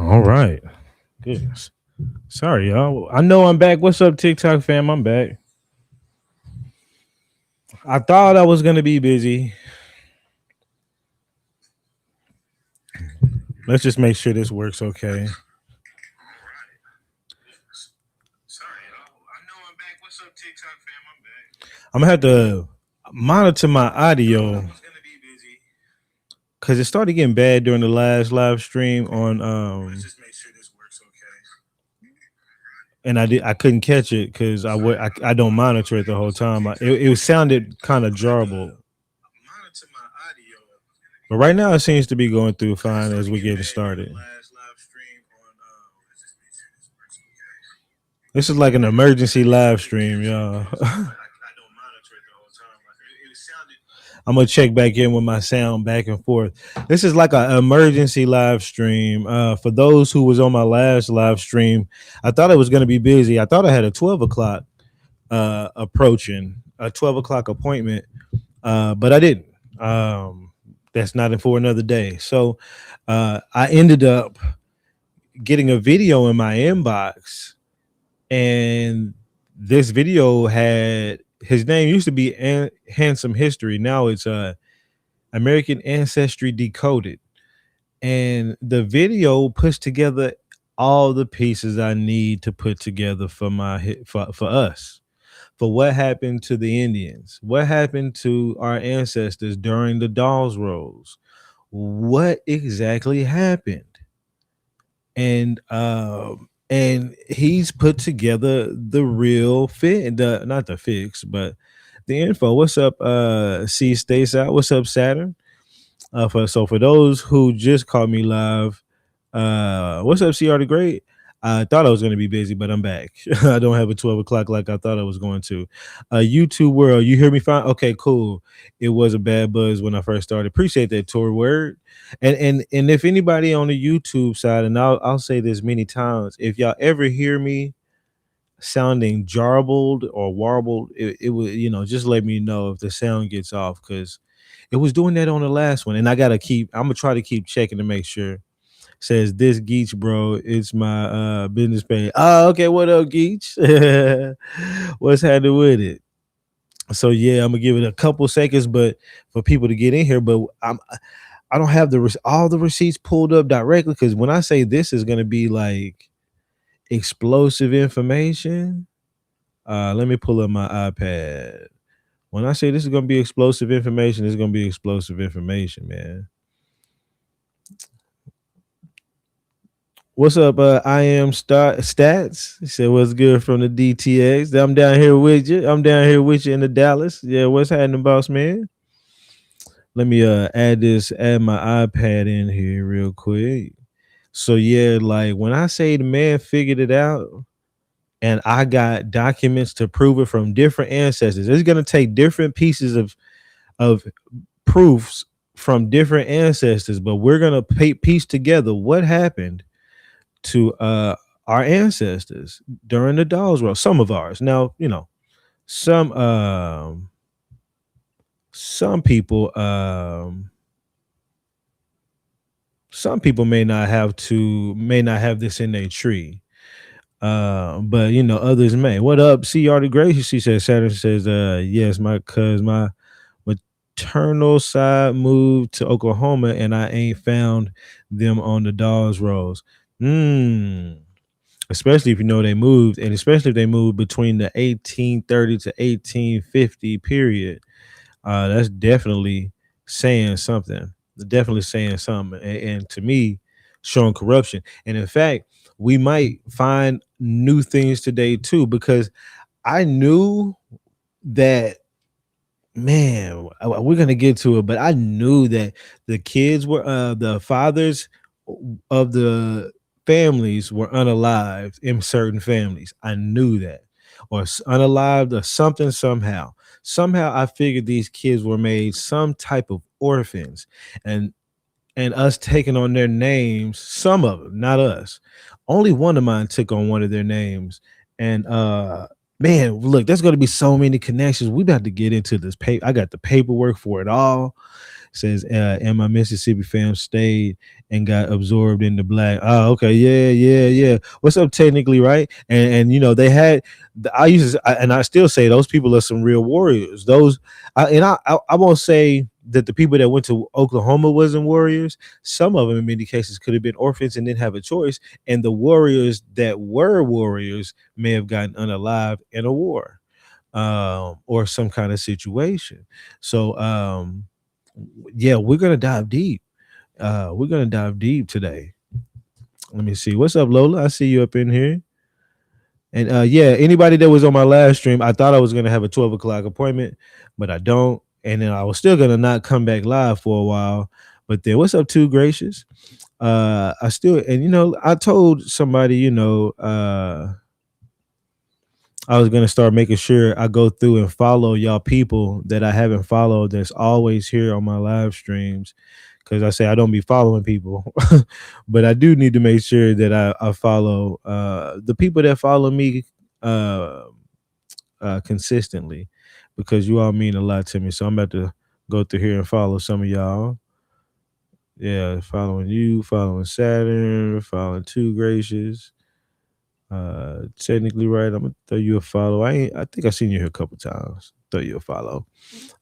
All right. Goodness. Sorry, y'all. I know I'm back. What's up, TikTok fam? I'm back. I thought I was gonna be busy. Let's just make sure this works okay. I'm gonna have to monitor my audio because it started getting bad during the last live stream on and I couldn't catch it because I don't monitor it the whole time. It sounded kind of jarbled, but right now it seems to be going through fine as we're getting started. This is like an emergency live stream, y'all. I'm gonna check back in with my sound back and forth. This is like an emergency live stream. For those who was on my last live stream, I thought it was gonna be busy. I thought I had a 12 o'clock approaching, a 12 o'clock appointment, but I didn't. That's not for another day. So I ended up getting a video in my inbox, and this video had his name used to be Handsome History. Now it's American Ancestry Decoded, and the video puts together all the pieces I need to put together for for us, for what happened to the Indians, what happened to our ancestors during the Dawes Rolls, what exactly happened, and he's put together the real fit, the not the fix, but the info. What's up, C Stace out? What's up, Saturn? For those who just caught me live, what's up, CR the Great? I thought I was going to be busy, but I'm back. I don't have a 12 o'clock like I thought I was going to. YouTube world, you hear me fine? Okay, cool. It was a bad buzz when I first started. Appreciate that, Tori Word. And if anybody on the YouTube side, and I'll say this many times, if y'all ever hear me sounding jarbled or warbled, it would, just let me know if the sound gets off, because it was doing that on the last one. And I'm gonna try to keep checking to make sure. Says this Geach, bro, it's my business page. Oh, okay. What up, Geach? What's happening with it? So yeah, I'm gonna give it a couple seconds, but for people to get in here. But I don't have all the receipts pulled up directly, because when I say this is gonna be like explosive information, let me pull up my iPad. When I say this is gonna be explosive information, it's gonna be explosive information, man. What's up, I am stats? He said, what's good from the DTX? I'm down here with you. I'm down here with you in the Dallas. Yeah, what's happening, boss man? Let me add my iPad in here real quick. So yeah, like when I say the man figured it out, and I got documents to prove it from different ancestors. It's gonna take different pieces of proofs from different ancestors, but we're gonna piece together what happened to our ancestors during the Dawes Roll. Some of ours. Now, some some people some people may not have this in their tree. But others may. What up, CR the Gracious? She says Saturn says, yes, my maternal side moved to Oklahoma and I ain't found them on the Dawes Rolls. Especially if they moved, and especially if they moved between the 1830 to 1850 period. That's definitely saying something. Definitely saying something, and to me, showing corruption. And in fact, we might find new things today too, because I knew that, man, we're gonna get to it, but I knew that the kids were the fathers of the families were unalived in certain families. I knew that, or unalived or something somehow. Somehow I figured these kids were made some type of orphans, and us taking on their names, some of them, not us. Only one of mine took on one of their names. And man, look, there's gonna be so many connections. We about to get into this paper. I got the paperwork for it all. Says, and my Mississippi fam stayed and got absorbed in the black. Oh, okay, yeah, yeah, yeah. What's up, technically, right? And you know they had. I used to, and I still say those people are some real warriors. Those, I won't say that the people that went to Oklahoma wasn't warriors. Some of them, in many cases, could have been orphans and didn't have a choice. And the warriors that were warriors may have gotten unalived in a war, or some kind of situation. So, yeah, we're gonna dive deep. We're gonna dive deep today. Let me see. What's up, Lola? I see you up in here. And yeah, anybody that was on my last stream, I thought I was gonna have a 12 o'clock appointment, but I don't. And then I was still gonna not come back live for a while. But then what's up, Too Gracious? I still, and you know, I told somebody, I was gonna start making sure I go through and follow y'all people that I haven't followed that's always here on my live streams. Cause I say I don't be following people, but I do need to make sure that I follow the people that follow me uh, consistently, because you all mean a lot to me. So I'm about to go through here and follow some of y'all. Yeah, following you, following Saturn, following Too Gracious. Technically right. I'm gonna throw you a follow. I think I've seen you here a couple times. Throw you a follow.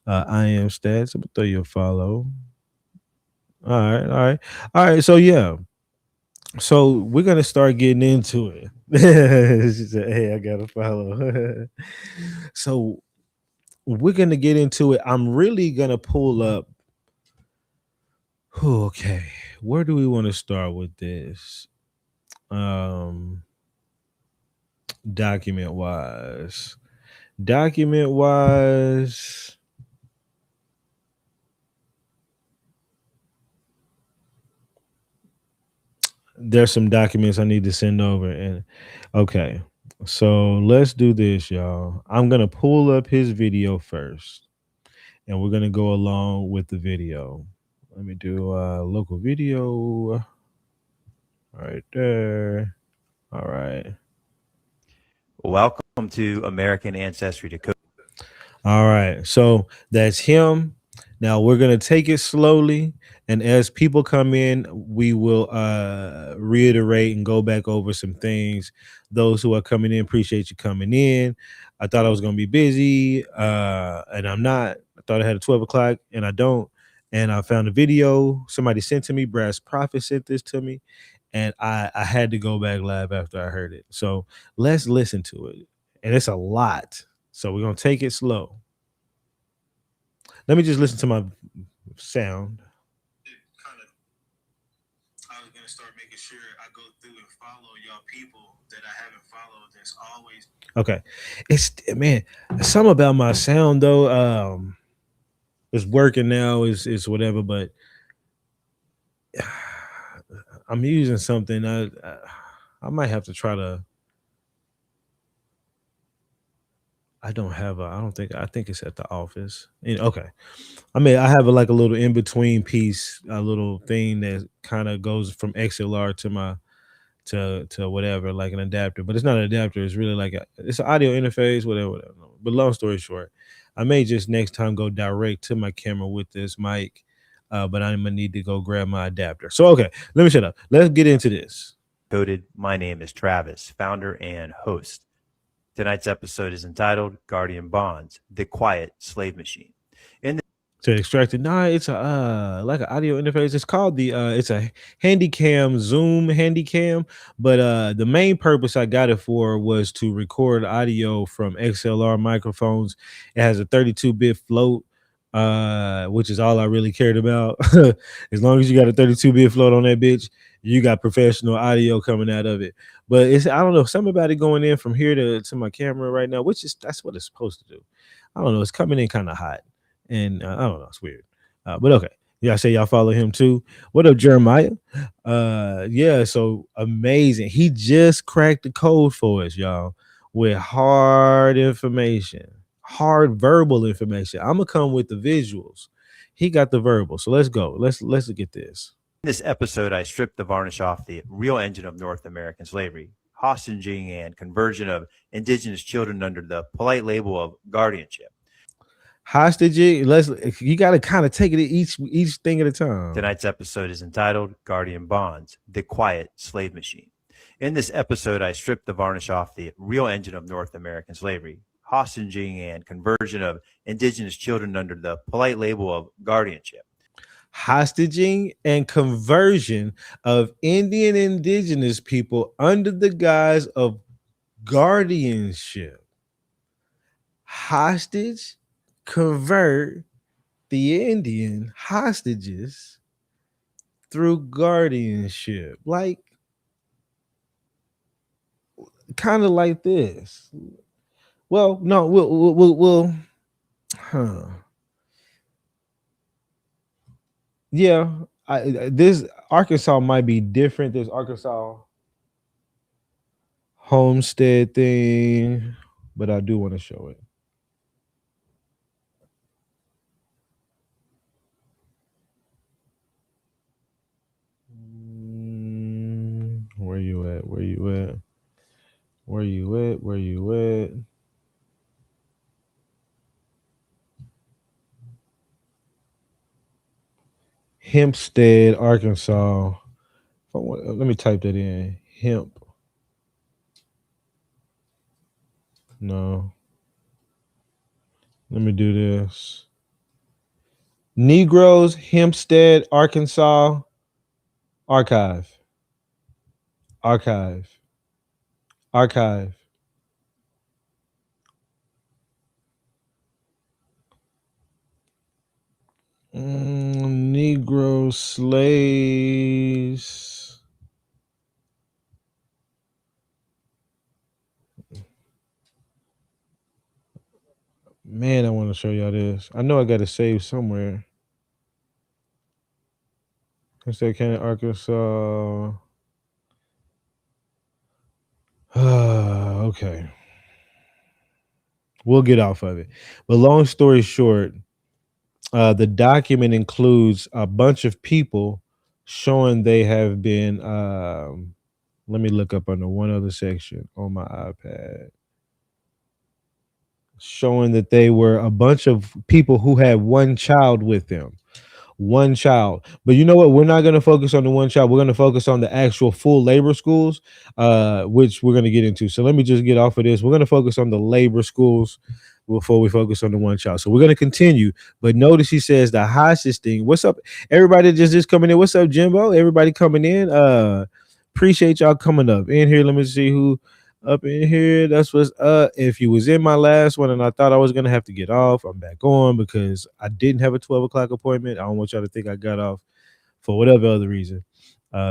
I am stats. I'm gonna throw you a follow. All right, all right, all right. So yeah. So we're gonna start getting into it. She said, "Hey, I gotta follow." So we're gonna get into it. I'm really gonna pull up. Okay, where do we want to start with this? Um, document wise. Document wise. There's some documents I need to send over. And okay, so let's do this, y'all. I'm gonna pull up his video first, and we're gonna go along with the video. Let me do local video right there. All right. Welcome to American Ancestry Decoded. All right. So that's him. Now we're gonna take it slowly, and as people come in, we will reiterate and go back over some things. Those who are coming in, appreciate you coming in. I thought I was gonna be busy, and I'm not. I thought I had a 12 o'clock, and I don't. And I found a video somebody sent to me. Brass Prophet sent this to me, and I had to go back live after I heard it. So let's listen to it, and it's a lot. So we're gonna take it slow. Let me just listen to my sound. Kind of, I was gonna start making sure I go through and follow y'all people that I haven't followed. That's always okay. It's man, something about my sound though. It's working now. Is whatever, but I'm using something. I might have to try to. I don't have a. I don't think. I think it's at the office. Okay. I mean, I have like a little in between piece, a little thing that kind of goes from XLR to my to whatever, like an adapter. But it's not an adapter. It's really like it's an audio interface, whatever, whatever. But long story short, I may just next time go direct to my camera with this mic. But I'm gonna need to go grab my adapter. So okay, let me shut up. Let's get into this. My name is Travis, founder and host. Tonight's episode is entitled Guardian Bonds, the Quiet Slave Machine. In To extract it. Nah, it's a like an audio interface. It's called the it's a Handycam, Zoom Handycam, but the main purpose I got it for was to record audio from XLR microphones. It has a 32-bit float, which is all I really cared about. As long as you got a 32-bit float on that bitch, you got professional audio coming out of it. But it's, I don't know, something about it going in from here to my camera right now, which is that's what it's supposed to do. I don't know, it's coming in kind of hot. And I don't know, it's weird. But okay. Yeah, I say y'all follow him too. What up, Jeremiah? Yeah, so amazing. He just cracked the code for us, y'all, with hard information, hard verbal information. I'm gonna come with the visuals. He got the verbal. So let's go. Let's get this. this episode, I stripped the varnish off the real engine of North American slavery, hostage and conversion of indigenous children under the polite label of guardianship. Hostage. Let's. You got to kind of take it each thing at a time. Tonight's episode is entitled Guardian Bonds, The Quiet Slave Machine. In this episode, I stripped the varnish off the real engine of North American slavery, hostage and conversion of indigenous children under the polite label of guardianship. Hostaging and conversion of Indian indigenous people under the guise of guardianship. Hostage, convert the Indian hostages through guardianship. Like, kind of like this. Well, no, we'll huh. Yeah, this Arkansas might be different. This Arkansas homestead thing, but I do want to show it. Where you at? Where you at? Where you at? Where you at? Hempstead, Arkansas. Let me type that in. Hemp. No. Let me do this. Negroes, Hempstead, Arkansas. Archive. Archive. Archive. Negro slaves. Man, I want to show y'all this. I know I got to save somewhere. Hempstead County, Arkansas. Okay. We'll get off of it. But long story short, the document includes a bunch of people showing they have been. Let me look up under one other section on my iPad. Showing that they were a bunch of people who had one child with them. One child. But you know what? We're not going to focus on the one child. We're going to focus on the actual full labor schools, which we're going to get into. So let me just get off of this. We're going to focus on the labor schools before we focus on the one child. So we're going to continue. But notice he says the hostage thing. What's up? Everybody just coming in. What's up, Jimbo? Everybody coming in. Appreciate y'all coming up in here. Let me see who up in here. That's what's up. If you was in my last one and I thought I was gonna have to get off, I'm back on because I didn't have a 12 o'clock appointment. I don't want y'all to think I got off for whatever other reason.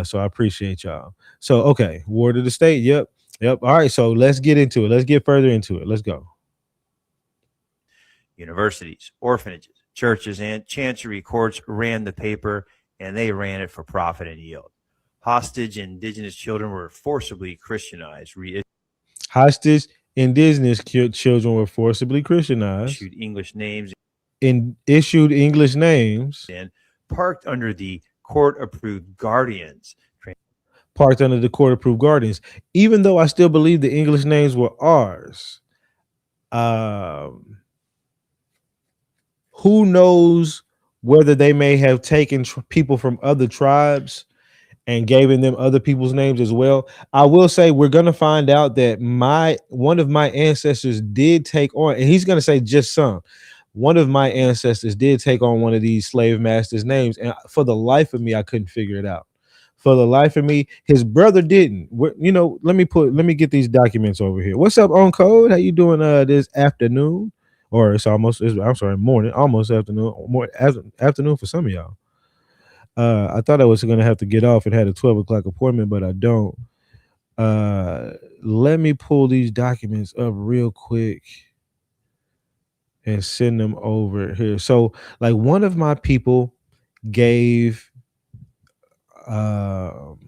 So I appreciate y'all. So okay, ward of the state. Yep. All right. So let's get into it. Let's get further into it. Let's go. Universities, orphanages, churches, and chancery courts ran the paper, and they ran it for profit and yield. Hostage indigenous children were forcibly Christianized, Hostage indigenous children were forcibly Christianized, issued English names, and issued English names, and parked under the court-approved guardians. Parked under the court-approved guardians. Even though I still believe the English names were ours, who knows whether they may have taken people from other tribes and giving them other people's names as well. I will say we're gonna find out that one of my ancestors did take on, and he's gonna say just some. One of my ancestors did take on one of these slave masters' names, and for the life of me, I couldn't figure it out. For the life of me, his brother didn't. Let me get these documents over here. What's up, on code? How you doing this afternoon? Or I'm sorry, morning, almost afternoon, more afternoon for some of y'all. I thought I was going to have to get off and had a 12 o'clock appointment, but I don't. Let me pull these documents up real quick and send them over here. So, like, one of my people gave one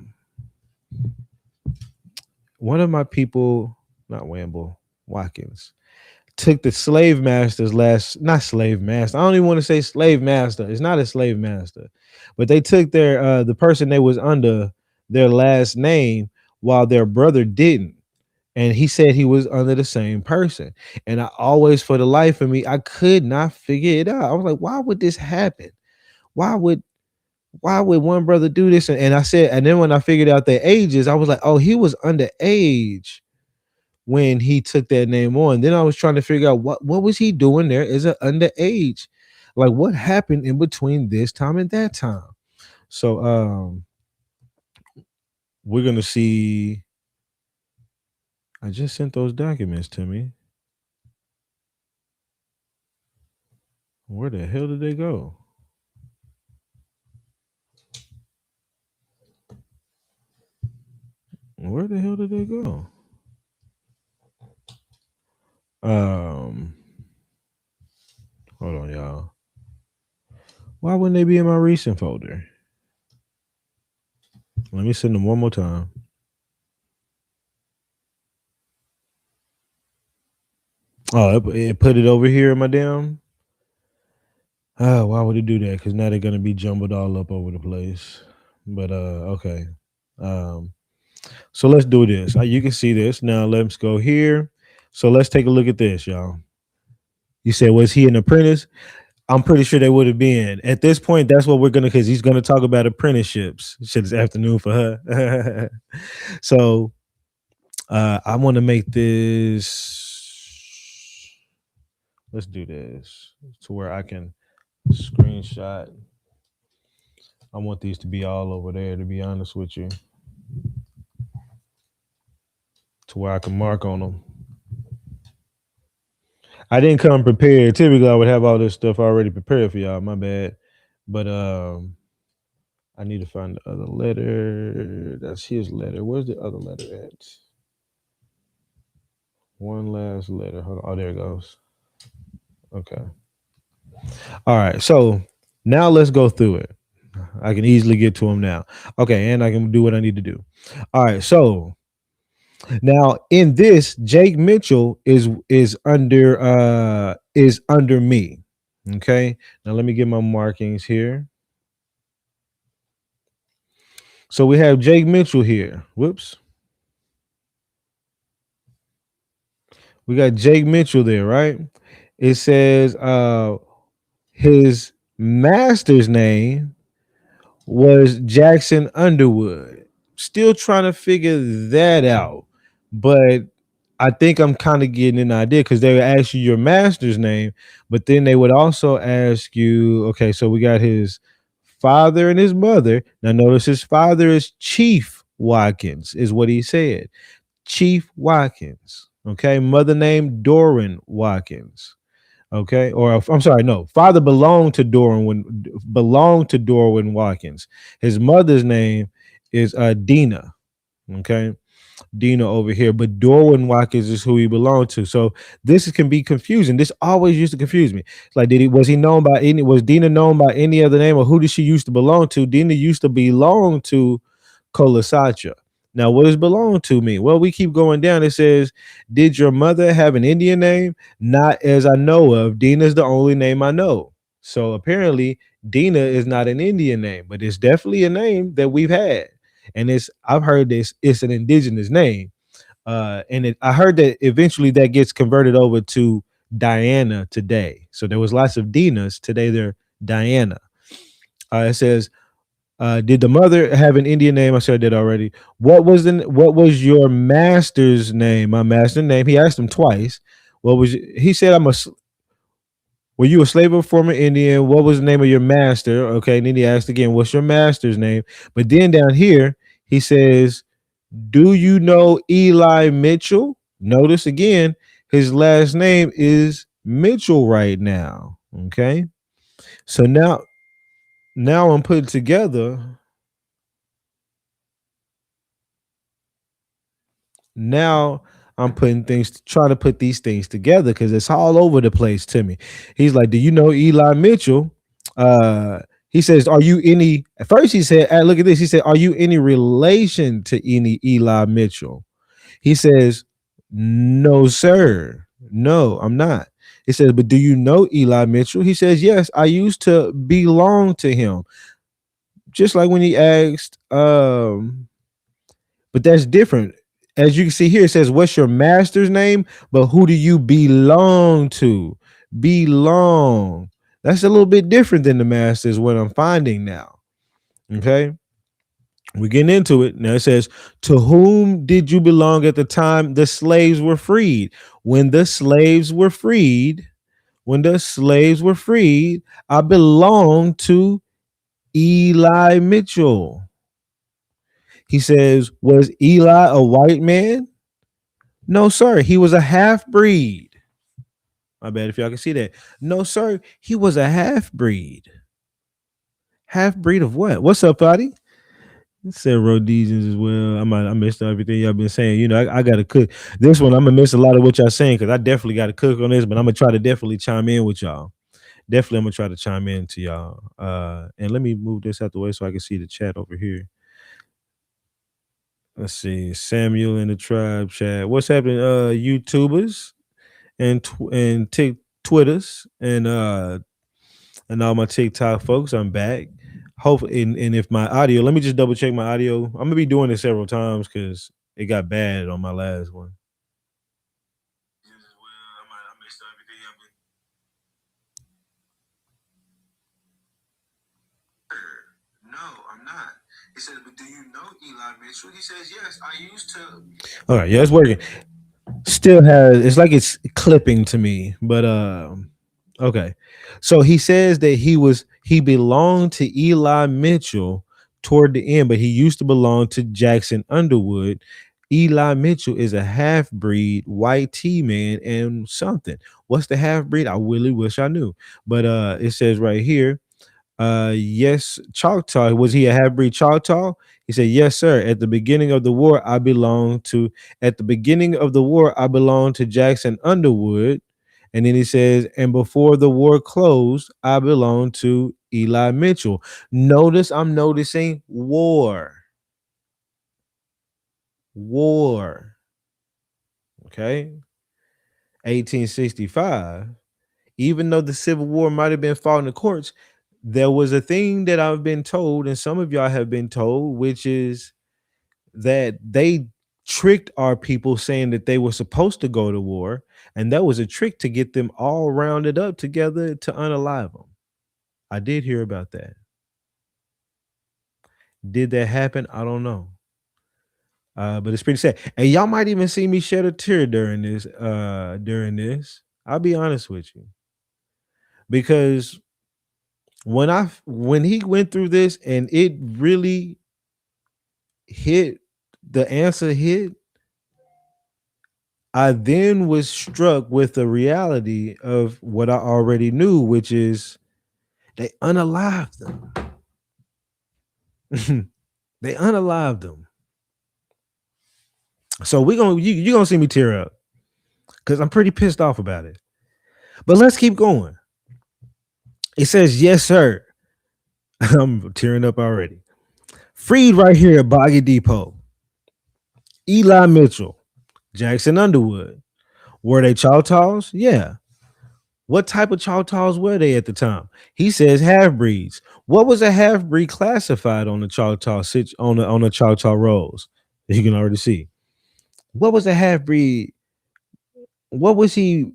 of my people, not Wamble, Watkins, took the slave master's not slave master. I don't even want to say slave master. It's not a slave master, but they took the person they was under their last name while their brother didn't. And he said he was under the same person. And I always, for the life of me, I could not figure it out. I was like, why would this happen? Why would one brother do this? And I said, and then when I figured out their ages, I was like, oh, he was underage when he took that name on. Then I was trying to figure out what was he doing there as an underage? Like what happened in between this time and that time? So we're gonna see. I just sent those documents to me. Where the hell did they go? Where the hell did they go? Um, hold on, y'all. Why wouldn't they be in my recent folder? Let me send them one more time. Oh, it put it over here in my damn. Oh, why would it do that? Because now they're gonna be jumbled all up over the place. But okay. Um, so let's do this. You can see this now. Let's go here. So let's take a look at this, y'all. You said, was he an apprentice? I'm pretty sure they would have been. At this point, that's what we're gonna, because he's gonna talk about apprenticeships. Shit, this afternoon for her. So I want to make this. Let's do this to where I can screenshot. I want these to be all over there, to be honest with you, to where I can mark on them. I didn't come prepared. Typically, I would have all this stuff already prepared for y'all. My bad. But I need to find the other letter. That's his letter. Where's the other letter at? One last letter. Hold on. Oh, there it goes. Okay. All right. So now let's go through it. I can easily get to them now. Okay, and I can do what I need to do. All right. So now in this, Jake Mitchell is under me. Okay. Now let me get my markings here. So we have Jake Mitchell here. Whoops. We got Jake Mitchell there, right? It says his master's name was Jackson Underwood. Still trying to figure that out. But I think I'm kind of getting an idea because they would ask you your master's name, but then they would also ask you, okay, so we got his father and his mother. Now notice his father is Chief Watkins, is what he said. Chief Watkins. Okay, mother name Doran Watkins. Okay, or I'm sorry, no, father belonged to Dorwin Watkins. His mother's name is Dina. Okay, Dina over here, but Dorwin Watkins is who he belonged to. So this can be confusing. This always used to confuse me. Like, was Dina known by any other name, or who did she used to belong to? Dina used to belong to Kolasacha. Now, what does belong to mean? Well, we keep going down. It says, did your mother have an Indian name? Not as I know of. Dina is the only name I know. So apparently, Dina is not an Indian name, but it's definitely a name that we've had. And I've heard this, it's an indigenous name. I heard that eventually that gets converted over to Diana today. So there was lots of Dinas. Today they're Diana. It says, did the mother have an Indian name? I said that already. What was your master's name? My master name. He asked him twice. He said, were you a slave or former Indian? What was the name of your master? Okay. And then he asked again, what's your master's name? But then down here, he says, do you know Eli Mitchell? Notice again, his last name is Mitchell right now. Okay. So now I'm putting together. Now I'm trying to put these things together because it's all over the place to me. He's like, do you know Eli Mitchell? He says, are you any, at first he said, look at this. He said, are you any relation to any Eli Mitchell? He says, no, sir. No, I'm not. He says, but do you know Eli Mitchell? He says, yes, I used to belong to him. Just like when he asked, but that's different. As you can see here, it says, "What's your master's name?" But who do you belong to? Belong. That's a little bit different than the master, is what I'm finding now. Okay. We're getting into it. Now it says, "To whom did you belong at the time the slaves were freed?" When the slaves were freed, when the slaves were freed, I belong to Eli Mitchell. He says, "Was Eli a white man?" No, sir. He was a half breed. My bad if y'all can see that. No, sir. He was a half breed. Half breed of what? What's up, buddy? Said Rhodesians as well. I missed everything y'all been saying. I gotta cook. This one, I'm gonna miss a lot of what y'all saying because I definitely gotta cook on this, but I'm gonna try to definitely chime in with y'all. Definitely, I'm gonna try to chime in to y'all. And let me move this out the way so I can see the chat over here. Let's see, Samuel in the tribe chat. What's happening, YouTubers and Twitters and all my TikTok folks? I'm back. Hopefully, and if my audio, let me just double check my audio. I'm gonna be doing this several times because it got bad on my last one. No, I'm not. He says, "But do you know Eli Mitchell?" He says, "Yes, I used to." All right, yeah, it's working. Still has, it's like it's clipping to me, but okay. So he says that he belonged to Eli Mitchell toward the end, but he used to belong to Jackson Underwood. Eli Mitchell is a half breed white T man and something. What's the half breed? I really wish I knew. But it says right here, yes, Choctaw. Was he a half breed Choctaw? He said, "Yes, sir. At the beginning of the war, I belonged to at the beginning of the war, I belonged to Jackson Underwood." And then he says, "And before the war closed, I belonged to Eli Mitchell." Notice I'm noticing war. War. Okay. 1865. Even though the Civil War might have been fought in the courts, there was a thing that I've been told, and some of y'all have been told, which is that they tricked our people saying that they were supposed to go to war, and that was a trick to get them all rounded up together to unalive them. I did hear about that. Did that happen? I don't know. But it's pretty sad. And y'all might even see me shed a tear during this. I'll be honest with you. Because when he went through this and it really hit, the answer hit, I then was struck with the reality of what I already knew, which is they unalived them. They unalived them. So you're gonna see me tear up because I'm pretty pissed off about it. But let's keep going. It says, "Yes, sir." I'm tearing up already. Freed right here at Boggy Depot. Eli Mitchell, Jackson Underwood. Were they Choctaws? Yeah. What type of Choctaws were they at the time? He says half breeds. What was a half breed classified on the on the Choctaw rolls? You can already see. What was a half breed? What was he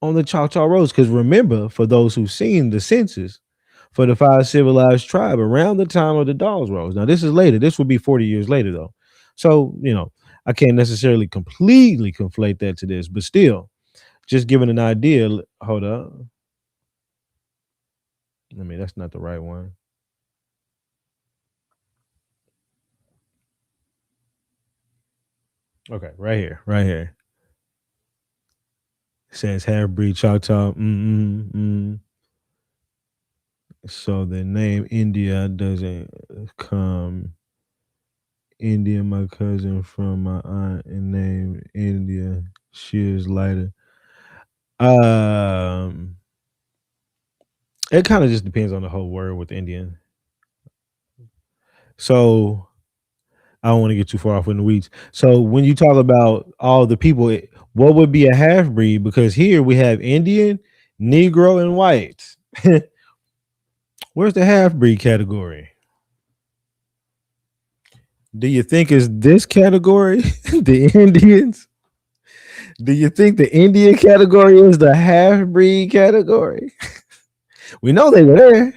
on the Choctaw rolls? Because remember, for those who've seen the census for the five civilized tribe around the time of the Dawes Rolls. Now this is later. This would be 40 years later though. So I can't necessarily completely conflate that to this, but still, just giving an idea. Hold up. I mean, that's not the right one. Okay, right here, right here. It says half breed Choctaw. So the name India doesn't come. India, my cousin from my aunt, and name India. She is lighter. Um, it kind of just depends on the whole word with Indian. So I don't want to get too far off in the weeds. So when you talk about all the people, what would be a half breed? Because here we have Indian, Negro, and white. Where's the half breed category? Do you think it's this category, the Indians? Do you think the Indian category is the half breed category? We know they were there.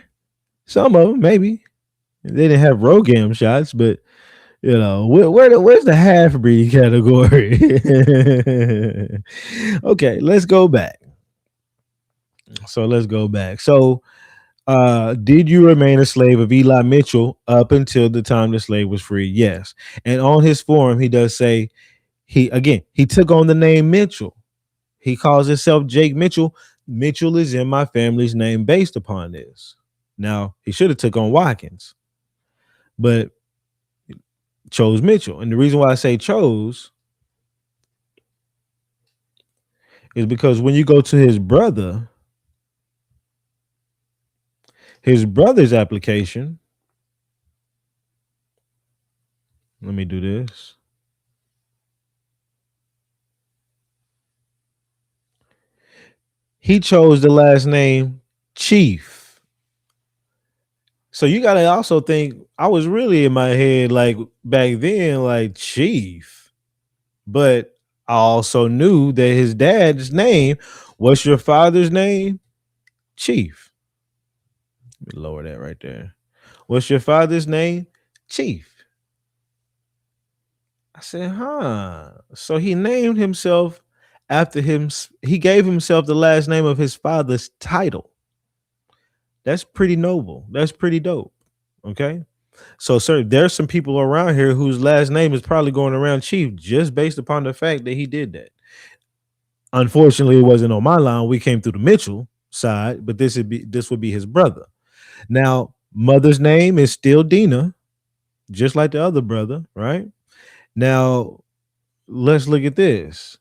Some of them, maybe. They didn't have Rogam shots, but where's the half breed category? Okay, let's go back. So did you remain a slave of Eli Mitchell up until the time the slave was free? Yes. And on his form, he does say he took on the name Mitchell. He calls himself Jake Mitchell. Mitchell is in my family's name based upon this. Now, he should have took on Watkins, but chose Mitchell. And the reason why I say chose is because when you go to his brother's application, let me do this. He chose the last name Chief. So you got to also think I was really in my head like back then, like Chief. But I also knew that his dad's name, what's your father's name? Chief. Let me lower that right there. What's your father's name? Chief. I said, huh. So he named himself after him. He gave himself the last name of his father's title. That's pretty noble. That's pretty dope. Okay. So, sir, there's some people around here whose last name is probably going around Chief just based upon the fact that he did that. Unfortunately, it wasn't on my line. We came through the Mitchell side, but this would be his brother. Now, mother's name is still Dina, just like the other brother, right? Now, let's look at this.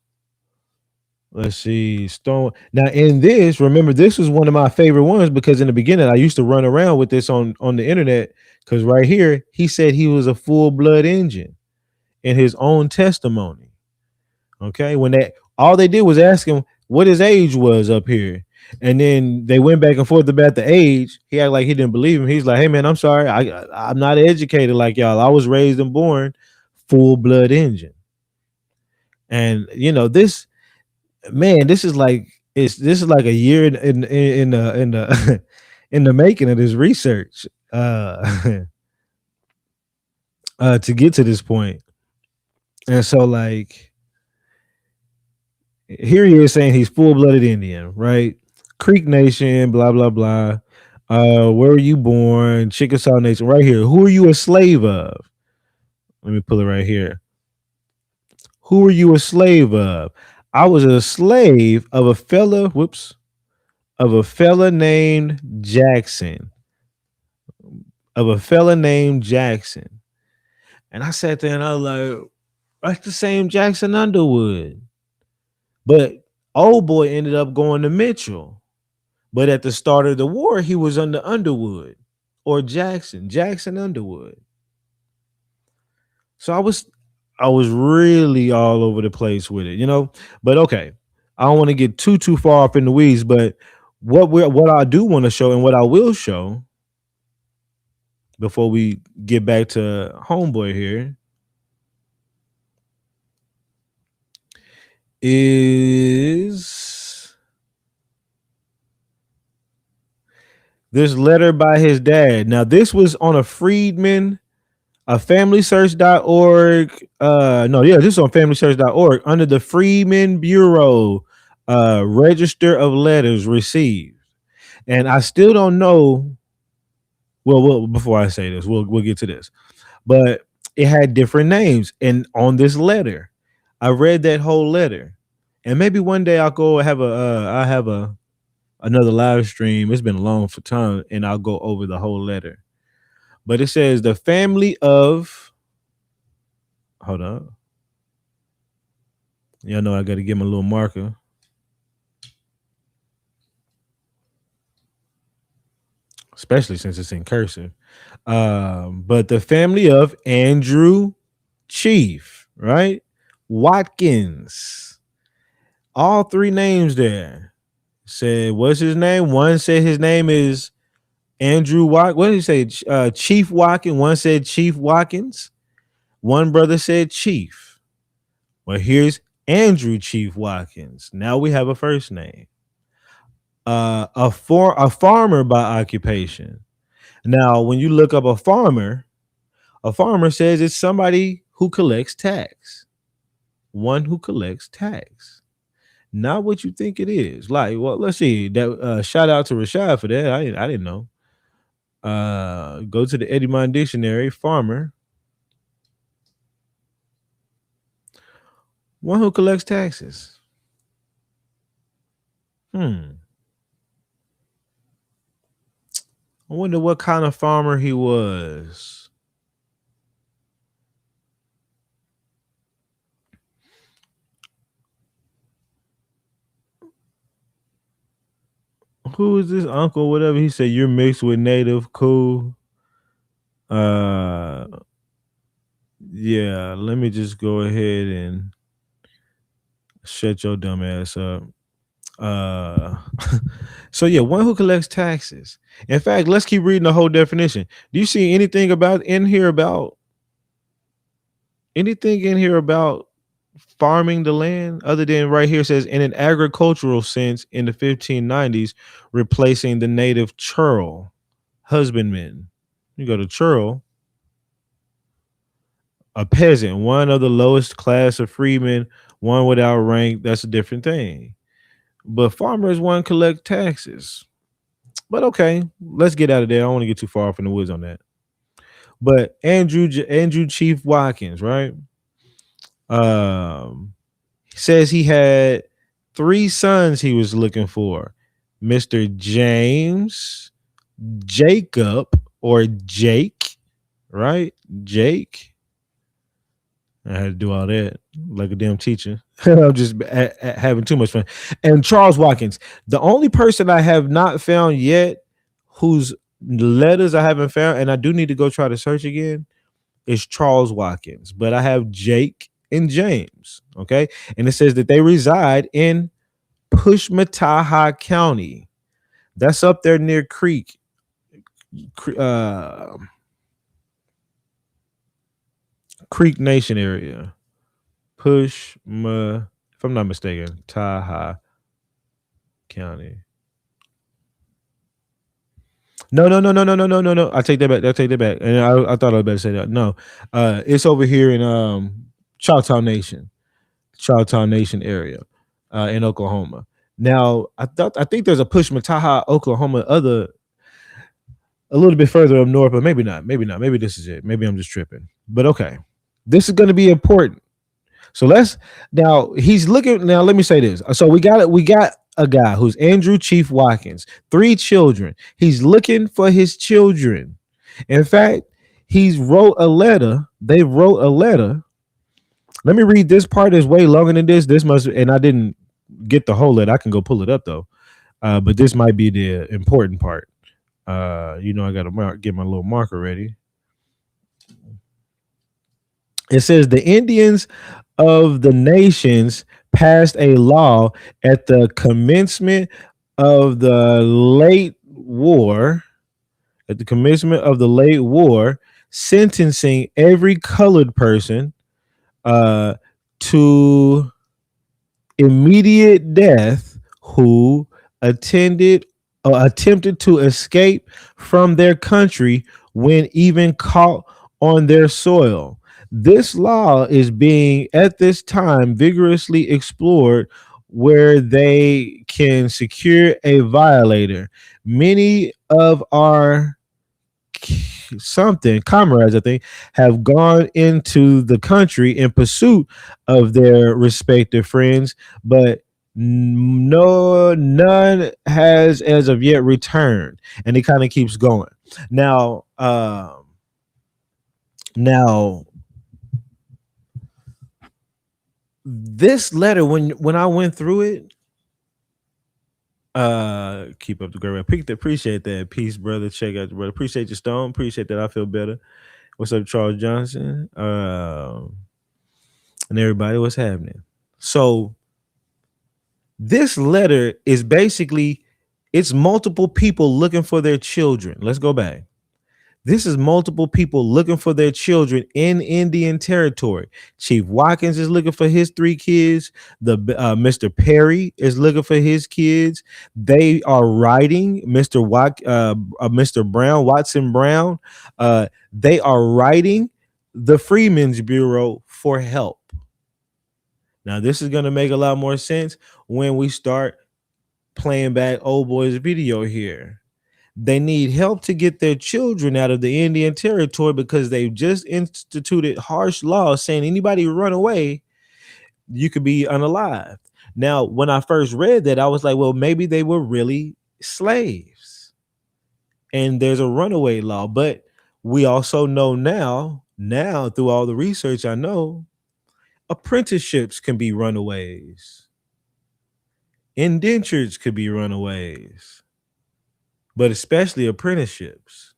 Let's see. Stone. Now, in this, remember, this was one of my favorite ones because in the beginning, I used to run around with this on the internet because right here, he said he was a full blood Indian in his own testimony. Okay. When all they did was ask him what his age was up here. And then they went back and forth about the age. He acted like he didn't believe him. He's like, hey, man, I'm sorry. I'm not educated like y'all. I was raised and born full blood Indian. And, this this is like a year in the in the making of this research to get to this point. And so like here he is saying he's full-blooded Indian, right? Creek Nation, blah blah blah. Where were you born? Chickasaw Nation, right here. Who are you a slave of? Let me pull it right here. Who are you a slave of? I was a slave of a fella. Of a fella named Jackson. Of a fella named Jackson. And I sat there and I was like, that's the same Jackson Underwood. But old boy ended up going to Mitchell. But at the start of the war, he was under Underwood or Jackson Underwood. So I was really all over the place with it, But okay, I don't want to get too far up in the weeds, but what I do want to show and what I will show before we get back to homeboy here is this letter by his dad. Now, this was on a Freedman, a FamilySearch.org. This is on FamilySearch.org under the Freedmen Bureau Register of Letters Received. And I still don't know. Well, before I say this, we'll get to this. But it had different names. And on this letter, I read that whole letter. And maybe one day I'll go have another live stream. It's been long for time, and I'll go over the whole letter. But it says the family of. Hold on. Y'all know I got to give him a little marker. Especially since it's in cursive. But the family of Andrew Chief, right? Watkins. All three names there. Said, what's his name? One said his name is Andrew Watkins. What did he say? Chief Watkins. One said Chief Watkins. One brother said Chief. Well, here's Andrew Chief Watkins. Now we have a first name. A farmer by occupation. Now, when you look up a farmer says it's somebody who collects tax. One who collects tax. Not what you think it is. Like, well, let's see. That shout out to Rashad for that. I didn't know. Go to the Eddie Mon dictionary. Farmer, one who collects taxes. I wonder what kind of farmer he was. Who is this uncle? Whatever he said, you're mixed with native. Cool. Uh, yeah. Let me just go ahead and shut your dumb ass up. Uh, so yeah, one who collects taxes. In fact, let's keep reading the whole definition. Do you see anything about anything in here about farming the land other than right here it says in an agricultural sense in the 1590s, replacing the native churl, husbandman. You go to churl, a peasant, one of the lowest class of freemen, one without rank. That's a different thing. But farmers one collect taxes. But okay, let's get out of there. I don't want to get too far off in the woods on that. But Andrew Chief Watkins, right? Um, says he had three sons he was looking for. Mr. James, Jacob, or Jake, right? Jake. I had to do all that like a damn teacher. I'm just having too much fun. And Charles Watkins, the only person I have not found yet whose letters I haven't found, and I do need to go try to search again, is Charles Watkins. But I have Jake and James. Okay. And it says that they reside in Pushmataha County. That's up there near uh, Creek Nation area. If I'm not mistaken, Taha County. No. I take that back. I take that back. And I thought I was better say that. No, it's over here in Choctaw Nation, Choctaw Nation area, in Oklahoma. Now, I think there's a Pushmataha, Oklahoma, a little bit further up north, but maybe not. Maybe not. Maybe this is it. Maybe I'm just tripping. But okay, this is going to be important. So he's looking. Now let me say this. So we got a guy who's Andrew Chief Watkins, three children. He's looking for his children. In fact, they wrote a letter. Let me read this part. Is way longer than this. And I didn't get the whole letter. I can go pull it up though. But this might be the important part. I got to get my little marker ready. It says the Indians of the nations passed a law at the commencement of the late war, sentencing every colored person to immediate death who attempted to escape from their country when even caught on their soil. This law is being at this time vigorously explored where they can secure a violator. Many of our comrades, I think, have gone into the country in pursuit of their respective friends, but none has as of yet returned. And it kind of keeps going. Now, this letter, when I went through it, keep up the great work. Appreciate that. Peace, brother. Check out the brother. Appreciate your stone. Appreciate that. I feel better. What's up, Charles Johnson? And everybody, what's happening? So this letter is basically, it's multiple people looking for their children. Let's go back. This is multiple people looking for their children in Indian territory. Chief Watkins is looking for his 3 kids. The Mr. Perry is looking for his kids. They are writing Mr. Brown, Watson Brown. They are writing the Freedmen's Bureau for help. Now, this is going to make a lot more sense when we start playing back old boy's video here. They need help to get their children out of the Indian territory because they've just instituted harsh laws saying anybody who run away, you could be unalive. Now, when I first read that, I was like, well, maybe they were really slaves and there's a runaway law. But we also know now through all the research I know, apprenticeships can be runaways. Indentures could be runaways, but especially apprenticeships.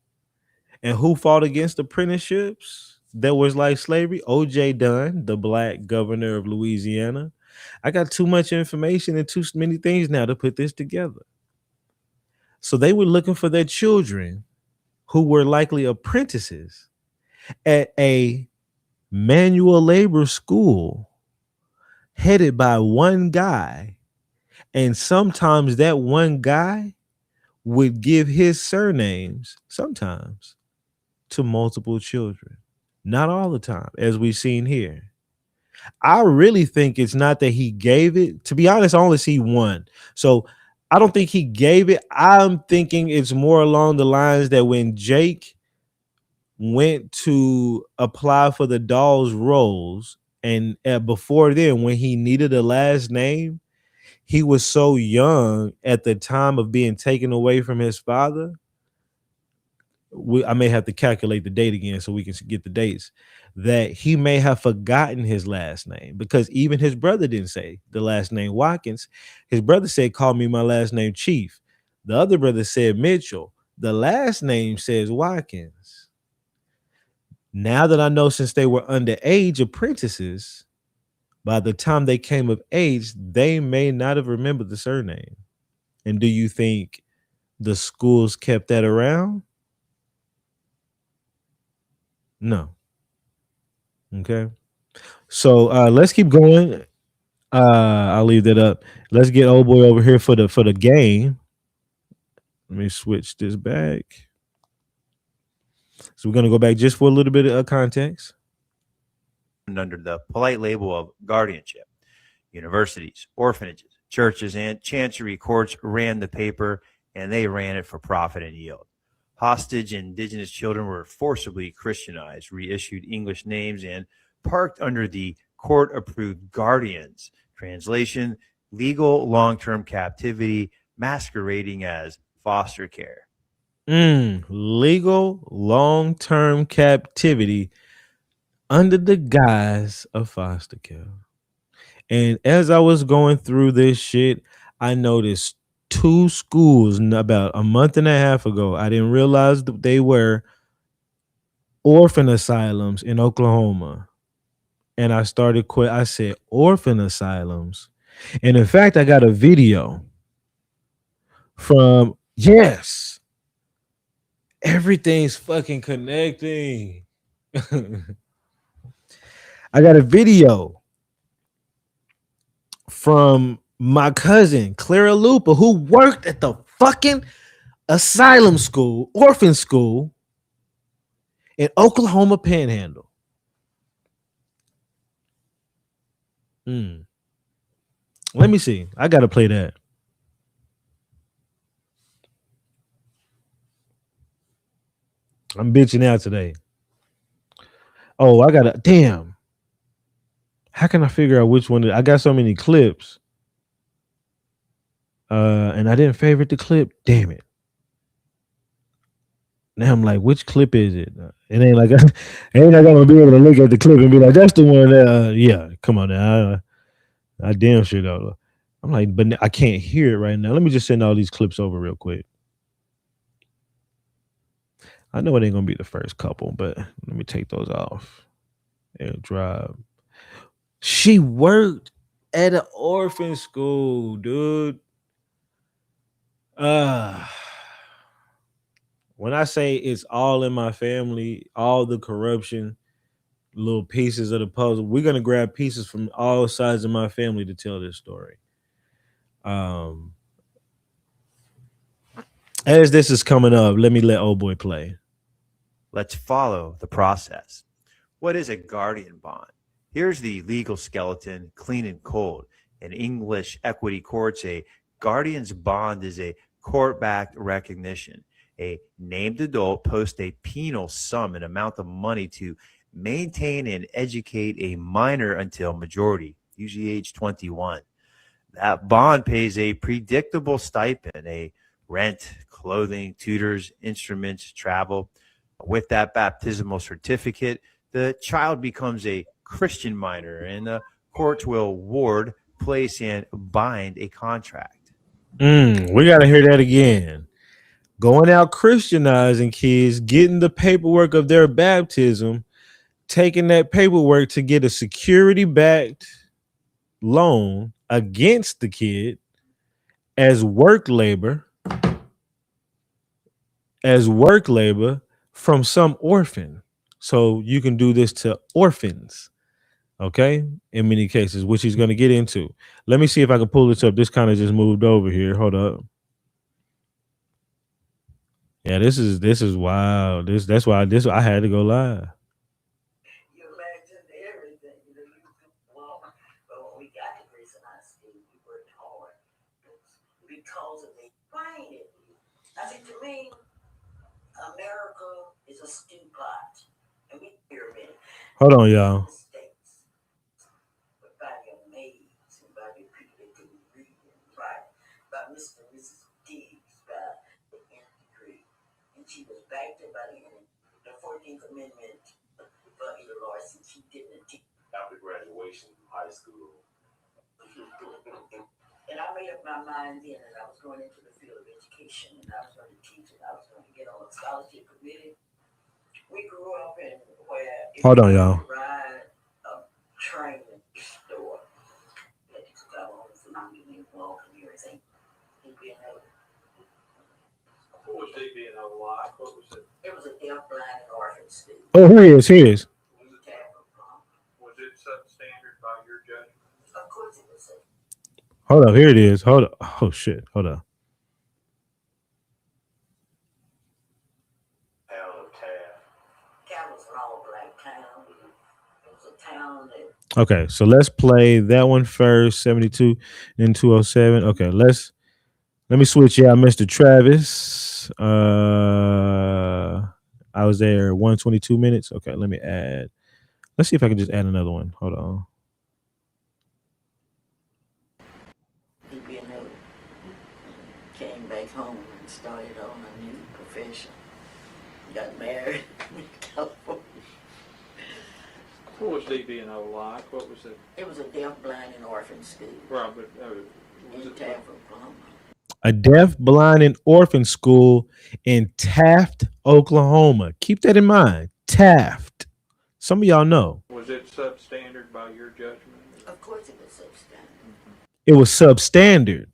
And who fought against apprenticeships that was like slavery? O.J. Dunn, the black governor of Louisiana. I got too much information and too many things now to put this together. So they were looking for their children who were likely apprentices at a manual labor school headed by one guy. And sometimes that one guy would give his surnames sometimes to multiple children. Not all the time, as we've seen here. I really think it's not that he gave it. To be honest, I only see one. So I don't think he gave it. I'm thinking it's more along the lines that when Jake went to apply for the Dolls roles, and before then, when he needed a last name, he was so young at the time of being taken away from his father. I may have to calculate the date again so we can get the dates, that he may have forgotten his last name because even his brother didn't say the last name Watkins. His brother said, call me my last name Chief. The other brother said Mitchell. The last name says Watkins. Now that I know, since they were underage apprentices, by the time they came of age, they may not have remembered the surname. And do you think the schools kept that around? No. Okay. So let's keep going. I'll leave that up. Let's get old boy over here for the game. Let me switch this back. So we're gonna go back just for a little bit of context. Under the polite label of guardianship. Universities, orphanages, churches, and chancery courts ran the paper, and they ran it for profit and yield. Hostage indigenous children were forcibly Christianized, reissued English names, and parked under the court-approved guardians. Translation: legal long-term captivity masquerading as foster care. Legal long-term captivity under the guise of foster care. And as I was going through this shit, I noticed 2 schools about a month and a half ago. I didn't realize that they were orphan asylums in Oklahoma. And I started I said orphan asylums. And in fact, I got a video from, yes, everything's fucking connecting. I got a video from my cousin Clara Lupa, who worked at the fucking asylum school, orphan school in Oklahoma Panhandle. Let me see. I gotta play that. I'm bitching out today. Oh, I gotta, damn. How can I figure out which one? I got so many clips. And I didn't favorite the clip. Damn it. Now I'm like, which clip is it? It ain't like ain't like I'm gonna be able to look at the clip and be like, that's the one that yeah, come on now. I damn sure though. I'm like, but I can't hear it right now. Let me just send all these clips over real quick. I know it ain't gonna be the first couple, but let me take those off. And drive. She worked at an orphan school, dude. When I say it's all in my family, all the corruption, little pieces of the puzzle, we're gonna grab pieces from all sides of my family to tell this story. Um, as this is coming up, let me let old boy play. Let's follow the process. What is a guardian bond? Here's the legal skeleton, clean and cold. In English equity courts, a guardian's bond is a court backed recognition. A named adult posts a penal sum, an amount of money to maintain and educate a minor until majority, usually age 21. That bond pays a predictable stipend, a rent, clothing, tutors, instruments, travel. With that baptismal certificate, the child becomes a Christian minor, and the courts will ward, place, and bind a contract. We gotta hear that again. Going out Christianizing kids, getting the paperwork of their baptism, taking that paperwork to get a security backed loan against the kid as work labor from some orphan. So you can do this to orphans, okay? In many cases, which he's going to get into. Let me see if I can pull this up. This kind of just moved over here. Hold up. Yeah, this is wild. That's why this I had to go live. You imagined everything. You know, you could walk. But when we got to Grayson High School, we worked hard. Because of the find it. I think to me, America is a stew pot. And we pyramid Hold on, y'all. mistakes. But by your maids and by your people that couldn't read and write. By Mr. and Mrs. Diggs, by the nth degree. And she was backed up by the 14th Amendment for Ada Larson. She didn't teach. After graduation from high school. And I made up my mind then that I was going into the field of education and I was going to teach and I was going to get on a scholarship committee. We grew up in where if Hold on, you y'all. ride a train store, you had to come on the food and you walk and everything. You'd be in a, What was DB&O like? What was it? it was a deaf, blind, and orphan school. Oh, here he is. Here he is. Was it substandard by your judgment? Of course it was a Hold up. Here it is. Hold up. Oh shit. Hold up. Town of Taft. town was an all black town. It was a town that Okay, so let's play that one first. 72 and 207. Okay, let me switch y'all, Mr. Travis. I was there 122 minutes. Okay, let me add. Let's see if I can just add another one. Hold on. DB&O came back home and started on a new profession. Got married in California. What was DB&O like? What was it? It was a deaf, blind, and orphan school Right, but was in it Taft, Oklahoma. A deaf, blind, and orphan school in Taft, Oklahoma. Keep that in mind. Taft. Some of y'all know. was it substandard by your judgment? Of course it was substandard. It was substandard.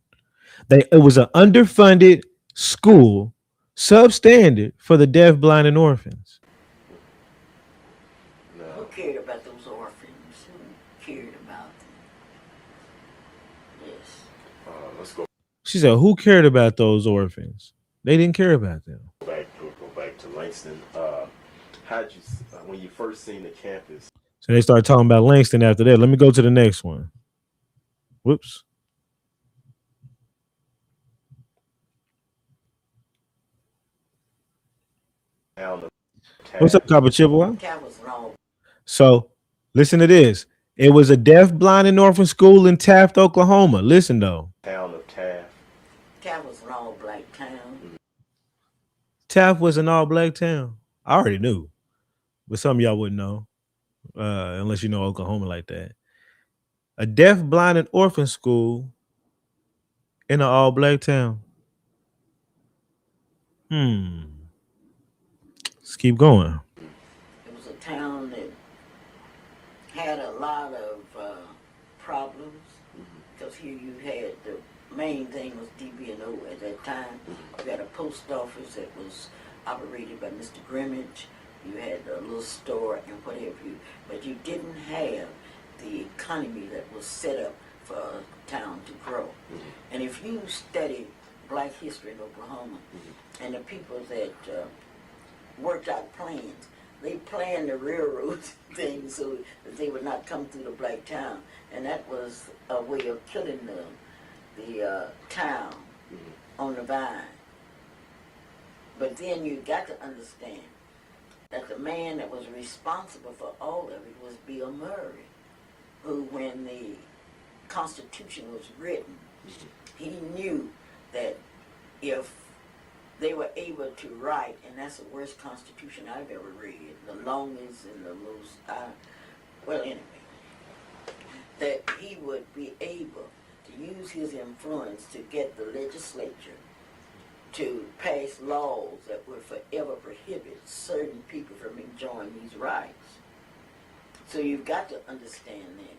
It was an underfunded school, substandard for the deaf, blind, and orphans. Who cared about those orphans? Who cared about them? Yes. Let's go She said, "Who cared about those orphans? They didn't care about them." back to Langston. How'd you when you first seen the campus? So they started talking about Langston after that. Let me go to the next one. Whoops. Town of What's up, Copper Chippewa? That was wrong. So listen to this. It was a deaf, blind, and orphan school in Taft, Oklahoma. Listen though. Town of Taft. That was an all black town. Taft was an all-black town. I already knew, but some of y'all wouldn't know, unless you know Oklahoma like that. A deaf, blind, and orphan school in an all-black town. Let's keep going. It was a town that had a lot of problems because here you had the main thing was DB&O at that time. You had a post office that was operated by Mr. Grimmage. You had a little store and what have you, but you didn't have the economy that was set up for a town to grow. And if you study black history in Oklahoma and the people that worked out plans, they planned the railroad things so that they would not come through the black town, and that was a way of killing the town on the vine. But then you got to understand that the man that was responsible for all of it was Bill Murray, who, when the Constitution was written, he knew that if they were able to write, and that's the worst Constitution I've ever read, the longest and the most, well, anyway, that he would be able to use his influence to get the legislature to pass laws that would forever prohibit certain people from enjoying these rights. So you've got to understand that.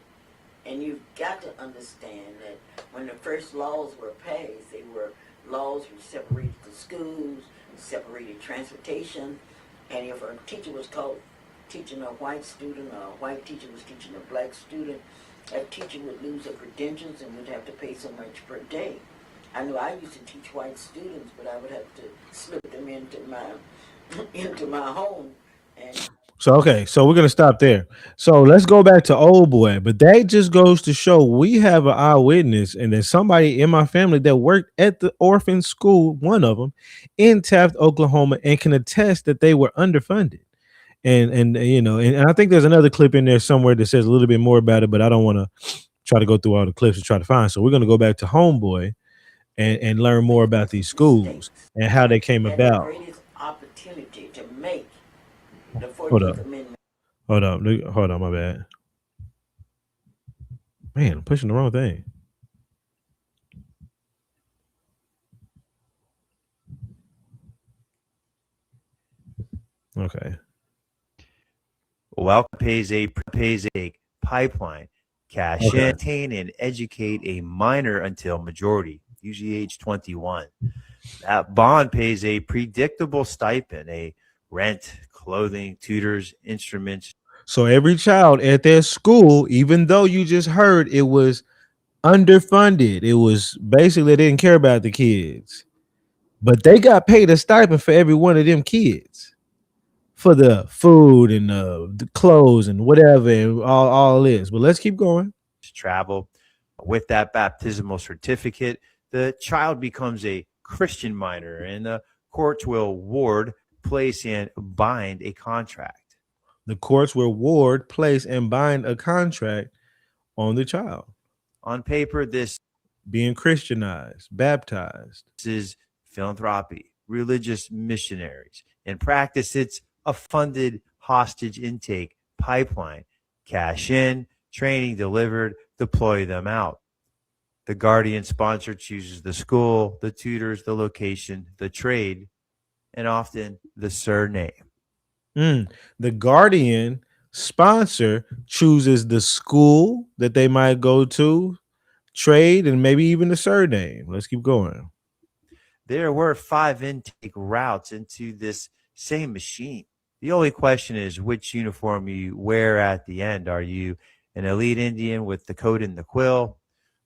And you've got to understand that when the first laws were passed, they were laws which separated the schools, separated transportation, and if a teacher was caught teaching a white student or a white teacher was teaching a black student, that teacher would lose her credentials and would have to pay so much per day. I know I used to teach white students, but I would have to slip them into my home. And So okay, so we're gonna stop there. So let's go back to Old Boy. But that just goes to show we have an eyewitness, and there's somebody in my family that worked at the orphan school, one of them, in Taft, Oklahoma, and can attest that they were underfunded. And you know, and I think there's another clip in there somewhere that says a little bit more about it, but I don't want to try to go through all the clips to try to find. So we're gonna go back to Homeboy and learn more about these schools and how they came had the about. greatest opportunity to make the Hold up. 14th Amendment. Hold on, my bad. Man, I'm pushing the wrong thing. Okay. Welcome pays a pipeline, cash Okay. in, obtain, and educate a minor until majority, usually age 21. That bond pays a predictable stipend, a rent, clothing, tutors, instruments. So every child at their school, even though you just heard it was underfunded, it was basically they didn't care about the kids, but they got paid a stipend for every one of them kids for the food and the clothes and whatever and all this. But let's keep going. Travel. With that baptismal certificate, the child becomes a Christian minor, and the courts will award, place, and bind a contract. The courts will award, place, and bind a contract on the child On paper, this being Christianized, baptized. is philanthropy, religious missionaries. In practice, it's a funded hostage intake pipeline. Cash in, training delivered, deploy them out. The guardian sponsor chooses the school, the tutors, the location, the trade, and often the surname. The guardian sponsor chooses the school that they might go to, trade, and maybe even the surname. Let's keep going. There were 5 intake routes into this same machine. The only question is which uniform you wear at the end. Are you an elite Indian with the coat and the quill,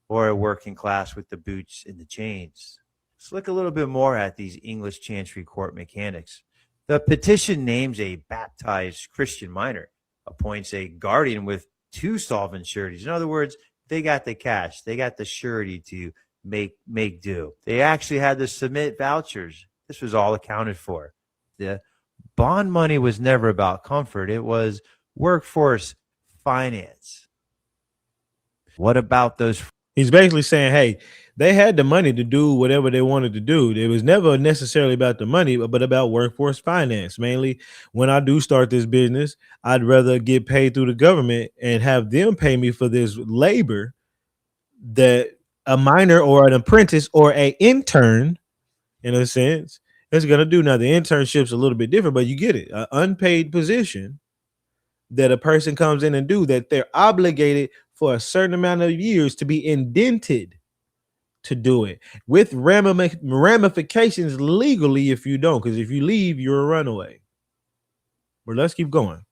or a working class with the boots and the chains? Let's look a little bit more at these English Chancery Court mechanics. The petition names a baptized Christian minor, appoints a guardian with 2 solvent sureties. In other words, they got the cash, they got the surety to make do. They actually had to submit vouchers. This was all accounted for. The bond money was never about comfort. It was workforce finance. What about those? He's basically saying, hey, they had the money to do whatever they wanted to do. It was never necessarily about the money, but about workforce finance. Mainly when I do start this business, I'd rather get paid through the government and have them pay me for this labor that a minor or an apprentice or an intern, in a sense, is going to do. Now, the internship's a little bit different, but you get it. An unpaid position that a person comes in and do that they're obligated for a certain amount of years to be indented to do it with ramifications legally if you don't. Because if you leave, you're a runaway. But let's keep going.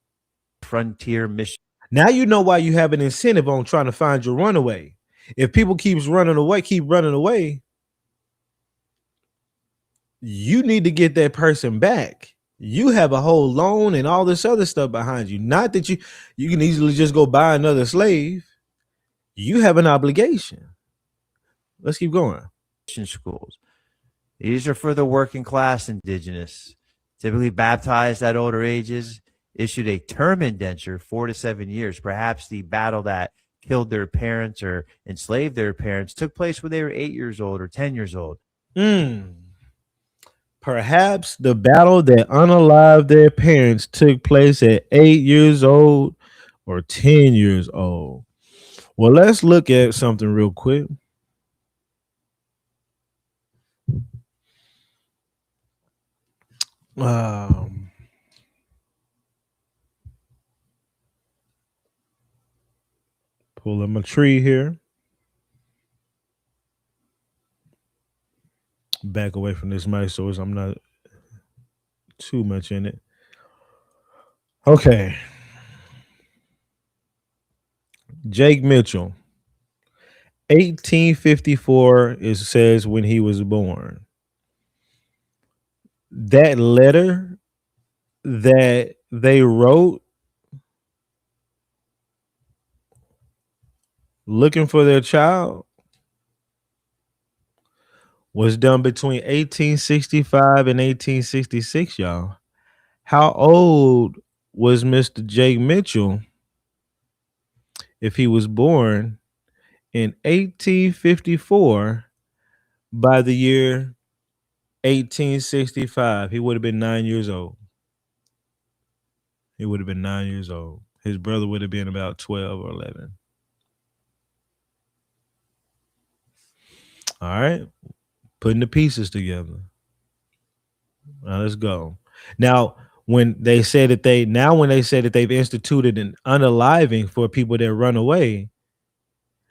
frontier mission Now you know why you have an incentive on trying to find your runaway. If people keep running away, you need to get that person back. You have a whole loan and all this other stuff behind you. Not that you can easily just go buy another slave. You have an obligation. Let's keep going. schools. These are for the working class indigenous, typically baptized at older ages, issued a term indenture, 4 to 7 years. Perhaps the battle that killed their parents or enslaved their parents took place when they were 8 years old or 10 years old. Perhaps the battle that unalived their parents took place at 8 years old or 10 years old. Well, let's look at something real quick. Pull up my tree here. Back away from this mic so I'm not too much in it. Okay. Jake Mitchell. 1854 says when he was born. That letter that they wrote looking for their child was done between 1865 and 1866, y'all. How old was Mr. Jake Mitchell if he was born in 1854? By the year 1865, he would have been 9 years old. He would have been 9 years old. His brother would have been about 12 or 11. All right. Putting the pieces together. Now let's go. Now, when they say that they've instituted an unaliving for people that run away,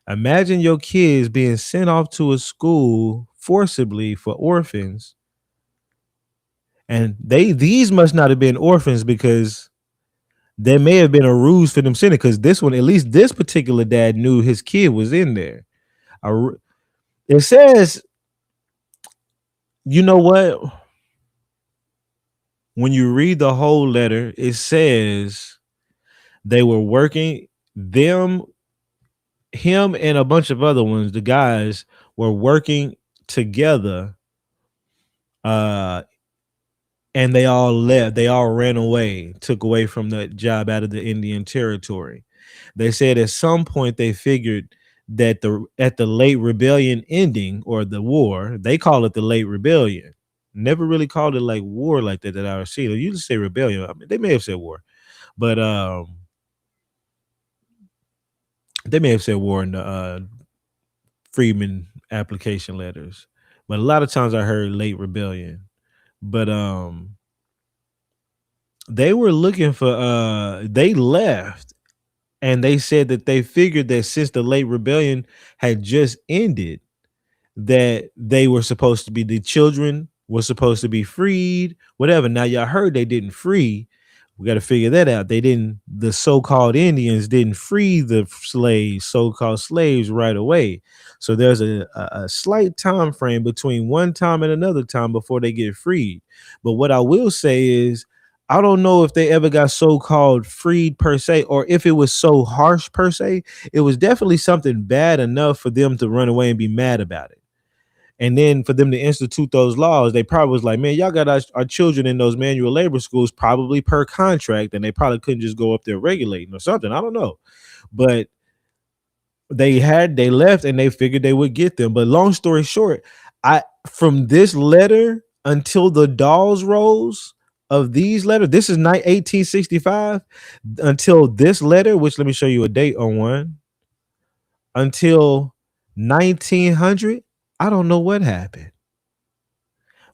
imagine your kids being sent off to a school forcibly for orphans. And these must not have been orphans because there may have been a ruse for them sending, because this one, at least this particular dad knew his kid was in there. It says, you know what? When you read the whole letter, it says they were working, him and a bunch of other ones, the guys were working together, and they all left. They all ran away, took away from that job out of the Indian Territory. They said at some point they figured that at the late rebellion ending, or the war, they call it the late rebellion. Never really called it like war like that I was seeing. They usually say rebellion. I mean, they may have said war, but they may have said war in the Freeman application letters. But a lot of times I heard late rebellion. But they were looking for they left, and they said that they figured that since the late rebellion had just ended, that they were supposed to be, the children was supposed to be freed, whatever. Now y'all heard they didn't free. We got to figure that out. The so-called Indians didn't free the slaves, so-called slaves, right away. So there's a slight time frame between one time and another time before they get freed. But what I will say is, I don't know if they ever got so-called freed per se, or if it was so harsh per se. It was definitely something bad enough for them to run away and be mad about it. And then for them to institute those laws, they probably was like, man, y'all got our children in those manual labor schools, probably per contract, and they probably couldn't just go up there regulating or something. I don't know. But they left and they figured they would get them. But long story short, from this letter until the Dawes rolls of these letters, this is 1865, until this letter, which let me show you a date on one, until 1900. I don't know what happened.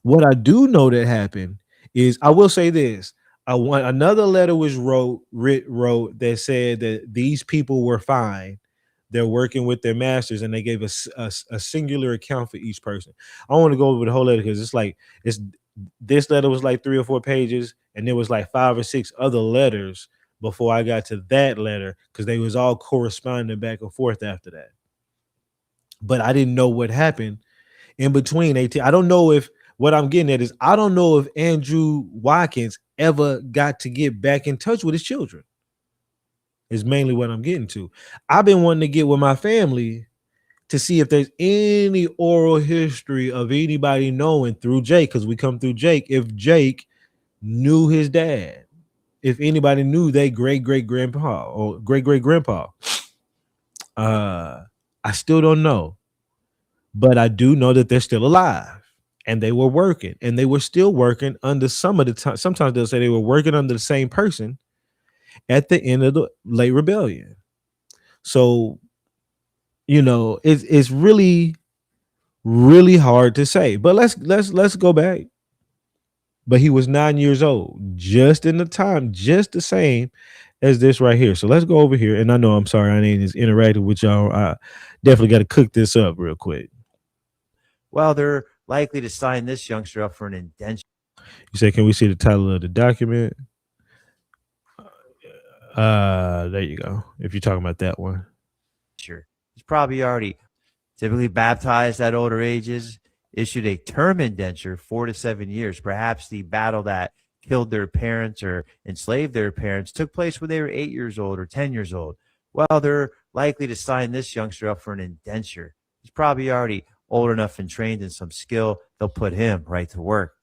What I do know that happened is, I will say this. Another letter was wrote that said that these people were fine, they're working with their masters, and they gave a singular account for each person. I don't want to go over the whole letter because it's this letter was like 3 or 4 pages, and there was like 5 or 6 other letters before I got to that letter because they was all corresponding back and forth after that. But I didn't know what happened in between 18. I don't know if what I'm getting at is I don't know if Andrew Watkins ever got to get back in touch with his children. Is mainly what I'm getting to. I've been wanting to get with my family to see if there's any oral history of anybody knowing through Jake, because we come through Jake, if Jake knew his dad, if anybody knew they great grandpa or great grandpa. I still don't know, but I do know that they're still alive and they were working, and they were still working under some of the time. Sometimes they'll say they were working under the same person at the end of the late rebellion. So, it's really, really hard to say. But let's go back. But he was 9 years old, just in the time, just the same as this right here. So let's go over here. And I know I'm sorry I ain't as interactive with y'all. I definitely got to cook this up real quick. Well, they're likely to sign this youngster up for an indenture. You say, can we see the title of the document? There you go. If you're talking about that one. Sure. He's probably already typically baptized at older ages, issued a term indenture, 4 to 7 years. Perhaps the battle that killed their parents or enslaved their parents took place when they were 8 years old or 10 years old. Well, they're likely to sign this youngster up for an indenture. He's probably already old enough and trained in some skill. They'll put him right to work.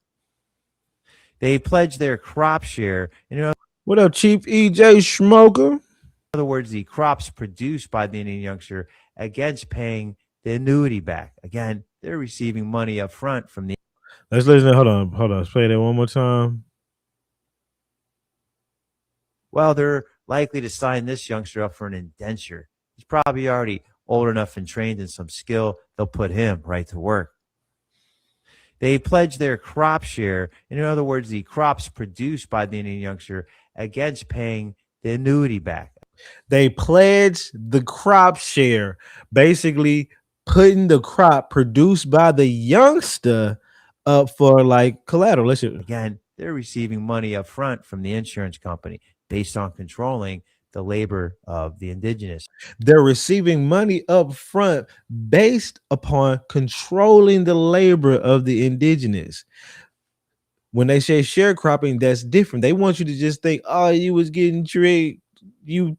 They pledge their crop share. What up, Chief EJ Smoker? In other words, the crops produced by the Indian youngster against paying the annuity back. Again, they're receiving money up front from the. Let's listen. Hold on. Let's play that one more time. Well, they're likely to sign this youngster up for an indenture. He's probably already old enough and trained in some skill. They'll put him right to work. They pledge their crop share. In other words, the crops produced by the Indian youngster against paying the annuity back. They pledge the crop share, basically putting the crop produced by the youngster up for like collateral. Again, they're receiving money up front from the insurance company based on controlling the labor of the indigenous. They're receiving money up front based upon controlling the labor of the indigenous. When they say sharecropping, that's different. They want you to just think, oh, you was getting tricked. They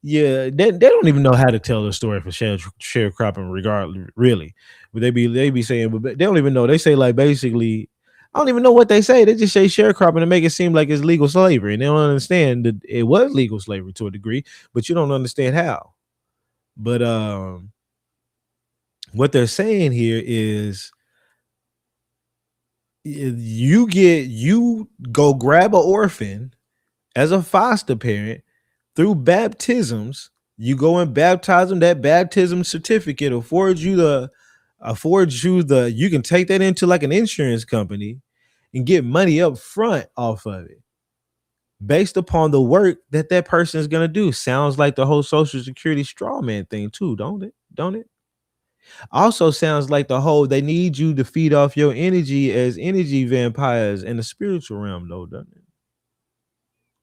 don't even know how to tell the story for sharecropping, regardless, really. But they be saying, but they don't even know. They say like basically, I don't even know what they say. They just say sharecropping and make it seem like it's legal slavery, and they don't understand that it was legal slavery to a degree, but you don't understand how. But what they're saying here is you go grab an orphan as a foster parent through baptisms. You go and baptize them. That baptism certificate affords you you can take that into like an insurance company and get money up front off of it based upon the work that person is going to do. Sounds like the whole Social Security straw man thing too, don't it? Also sounds like the whole they need you to feed off your energy as energy vampires in the spiritual realm, though, doesn't it?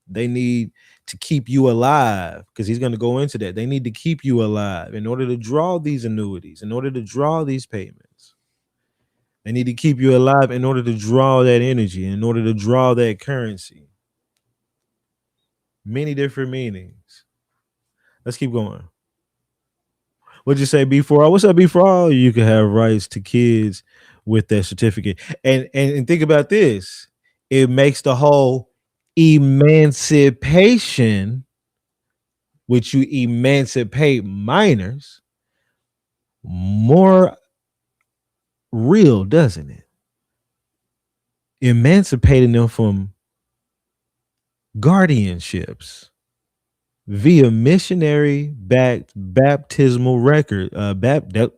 They need to keep you alive, because he's going to go into that. They need to keep you alive in order to draw these annuities, in order to draw these payments. They need to keep you alive in order to draw that energy, in order to draw that currency. Many different meanings. Let's keep going. What'd you say, B4? What's up, B4? You can have rights to kids with that certificate. And think about this. It makes the whole emancipation, which you emancipate minors, more real, doesn't it? Emancipating them from guardianships via missionary-backed baptismal record. That's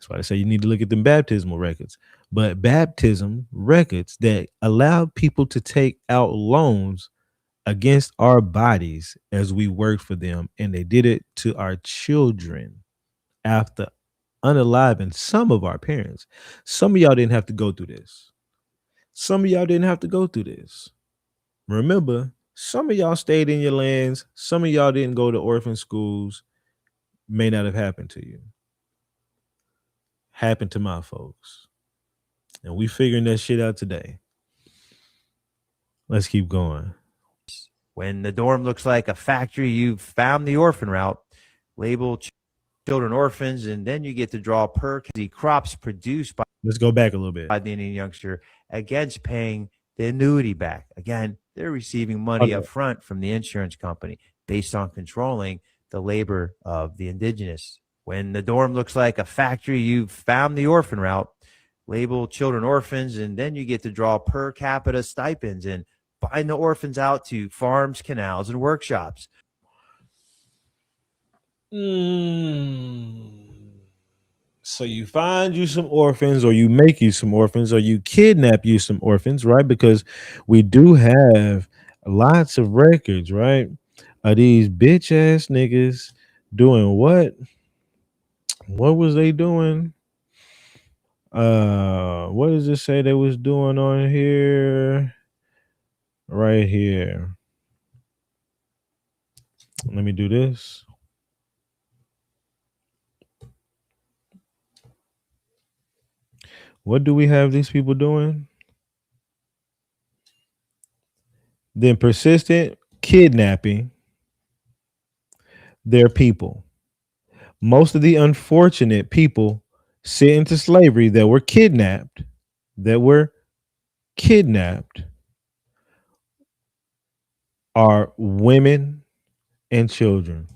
why I say you need to look at them baptismal records. But baptism records that allow people to take out loans against our bodies as we worked for them, and they did it to our children after unaliving some of our parents. Some of y'all didn't have to go through this. Some of y'all didn't have to go through this. Remember, some of y'all stayed in your lands. Some of y'all didn't go to orphan schools. May not have happened to you. Happened to my folks. And we figuring that shit out today. Let's keep going. When the dorm looks like a factory, you've found the orphan route. Label children orphans, and then you get to draw per the crops produced Let's go back a little bit. by the Indian youngster against paying the annuity back. Again, they're receiving money up front from the insurance company based on controlling the labor of the indigenous. When the dorm looks like a factory, you've found the orphan route. Label children orphans, and then you get to draw per capita stipends and bind the orphans out to farms, canals, and workshops. So you find you some orphans, or you make you some orphans, or you kidnap you some orphans, right? Because we do have lots of records, right? Of these bitch ass niggas doing what? What was they doing? What does it say they was doing on here? Right here. Let me do this. What do we have these people doing? Then persistent kidnapping their people. Most of the unfortunate people sent into slavery that were kidnapped, are women and children.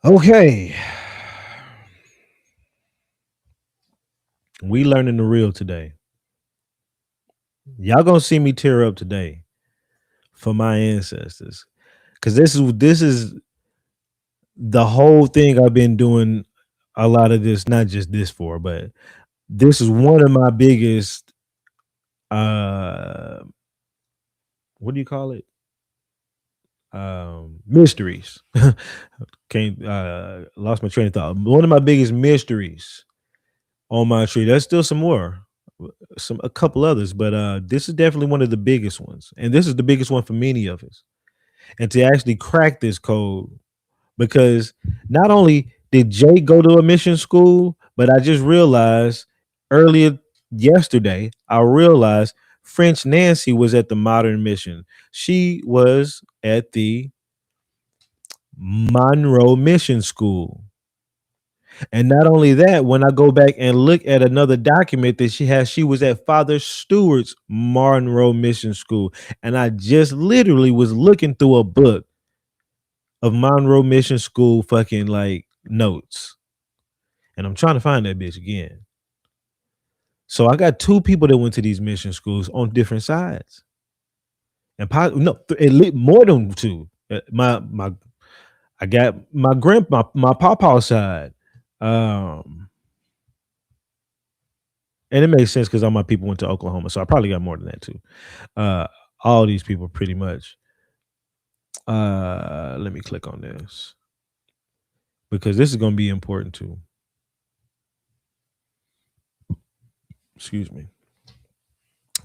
Okay. We learning the real today. Y'all gonna see me tear up today for my ancestors. Cause this is the whole thing I've been doing a lot of this, not just this for, but this is one of my biggest what do you call it? Mysteries. Can't lost my train of thought. One of my biggest mysteries on my tree. There's still some more, a couple others, but this is definitely one of the biggest ones, and this is the biggest one for many of us. And to actually crack this code, because not only did Jay go to a mission school, but I just realized earlier yesterday, I realized French Nancy was at the Modern Mission. She was at the Monroe Mission School. And not only that, when I go back and look at another document that she has, she was at Father Stewart's Monroe Mission School. And I just literally was looking through a book of Monroe Mission School fucking like notes. And I'm trying to find that bitch again. So I got two people that went to these mission schools on different sides. And at least more than two. I got my my pawpaw side. And it makes sense because all my people went to Oklahoma, so I probably got more than that too. All these people pretty much. Let me click on this because this is going to be important too. Excuse me.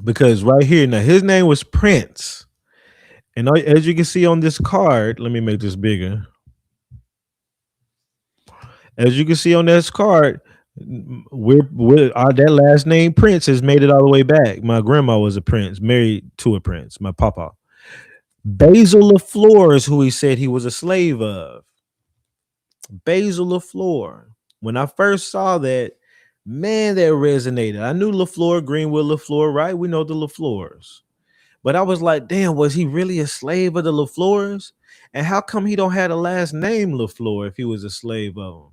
Because right here, now his name was Prince, and as you can see on this card, let me make this bigger. As you can see on this card, that last name Prince has made it all the way back. My grandma was a prince, married to a prince. My papa, Basil LaFleur, is who he said he was a slave of. Basil LaFleur. When I first saw that, man, that resonated. I knew LaFleur, Greenwood LaFleur, right? We know the LaFleurs. But I was like, damn, was he really a slave of the LaFleurs? And how come he don't have the last name LaFleur if he was a slave of them?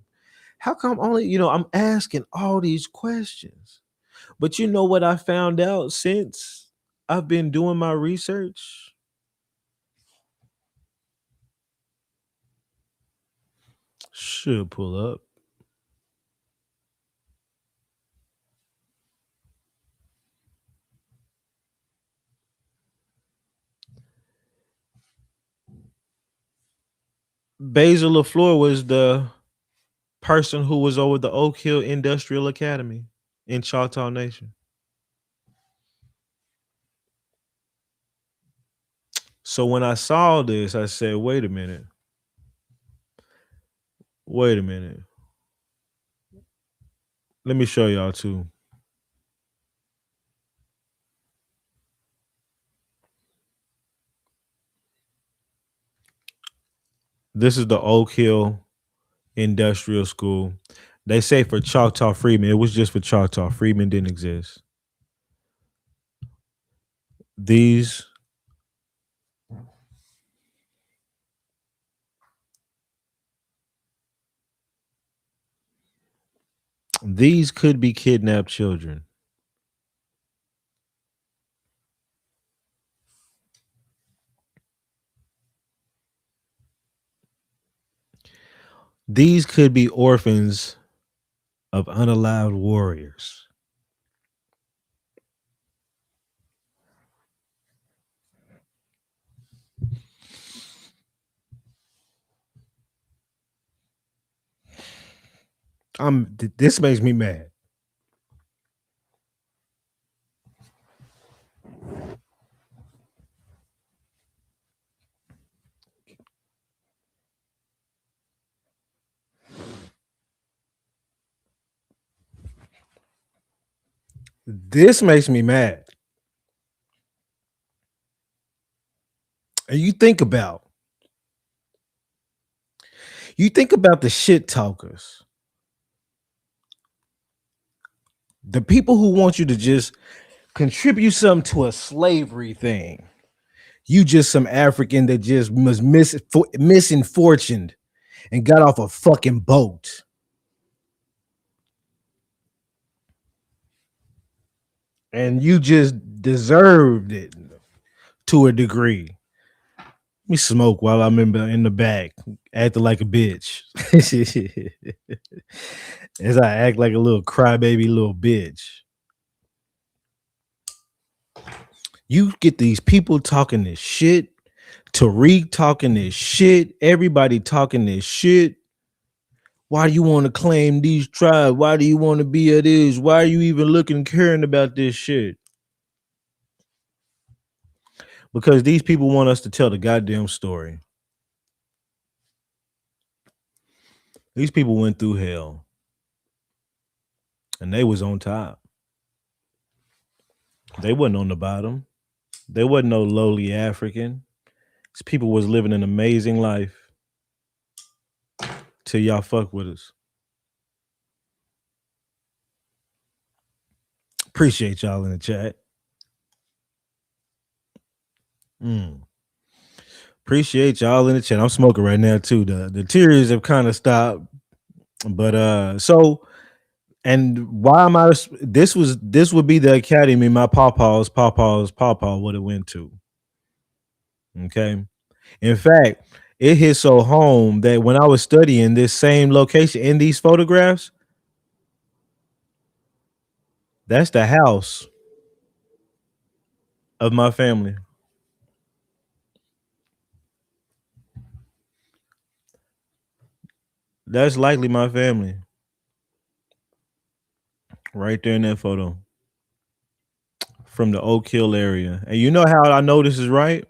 How come only, I'm asking all these questions. But you know what I found out since I've been doing my research? Should pull up. Basil LaFleur was the person who was over the Oak Hill Industrial Academy in Choctaw Nation. So when I saw this, I said, wait a minute. Wait a minute. Let me show y'all too. This is the Oak Hill Industrial School. They say for Choctaw Freeman. It was just for Choctaw. Freeman didn't exist. These could be kidnapped children. These could be orphans of unallowed warriors. This makes me mad. This makes me mad. And you think about the shit talkers. The people who want you to just contribute something to a slavery thing. You just some African that just was misinfortuned and got off a fucking boat. And you just deserved it to a degree. Let me smoke while I'm in the back, acting like a bitch. As I act like a little crybaby little bitch. You get these people talking this shit, Tariq talking this shit, everybody talking this shit. Why do you want to claim these tribes? Why do you want to be at this? Why are you even looking caring about this shit? Because these people want us to tell the goddamn story. These people went through hell. And they was on top. They wasn't on the bottom. They wasn't no lowly African. These people was living an amazing life. Till y'all fuck with us. Appreciate y'all in the chat. Appreciate y'all in the chat. I'm smoking right now too. The tears have kind of stopped. But so, and why am I this would be the academy my pawpaws would have went to. Okay. In fact, it hit so home that when I was studying this same location in these photographs, that's the house of my family. That's likely my family. Right there in that photo. From the Oak Hill area. And you know how I know this is right?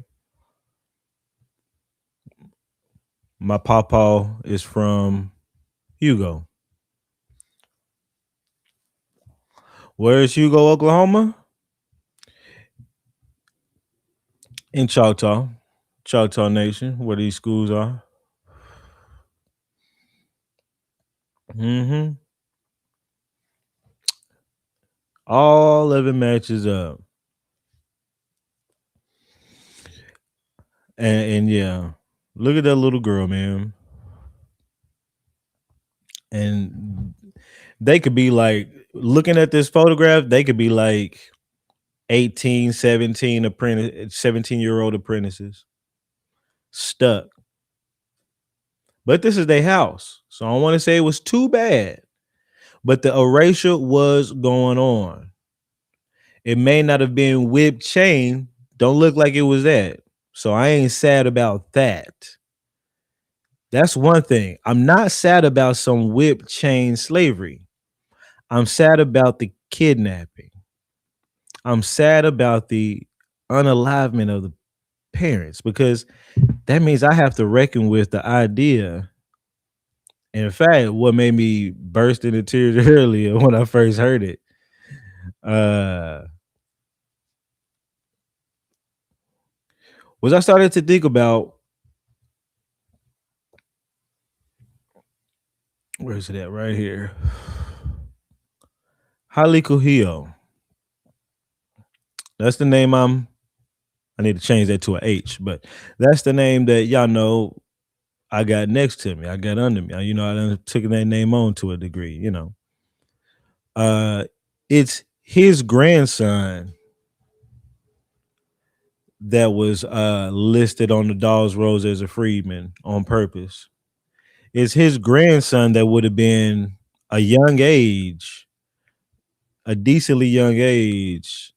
My pawpaw is from Hugo. Where is Hugo, Oklahoma? In Choctaw Nation, where these schools are. All of it matches up. And yeah, look at that little girl, man. And they could be like, looking at this photograph, they could be like 18, 17-year-old apprentices stuck. But this is their house. So I don't want to say it was too bad, but the erasure was going on. It may not have been whipped chain. Don't look like it was that. So I ain't sad about that. That's one thing. I'm not sad about some whipped chain slavery. I'm sad about the kidnapping. I'm sad about the unalivement of the parents because that means I have to reckon with the idea. In fact, what made me burst into tears earlier when I first heard it, was I started to think about where is it at? Right here. Haile Kuhio. That's the name I need to change that to an H, but that's the name that y'all know I got next to me. I got under me. You know, I done took that name on to a degree, you know. It's his grandson that was listed on the Dawes Rolls as a freedman on purpose. It's his grandson that would have been a young age, a decently young age.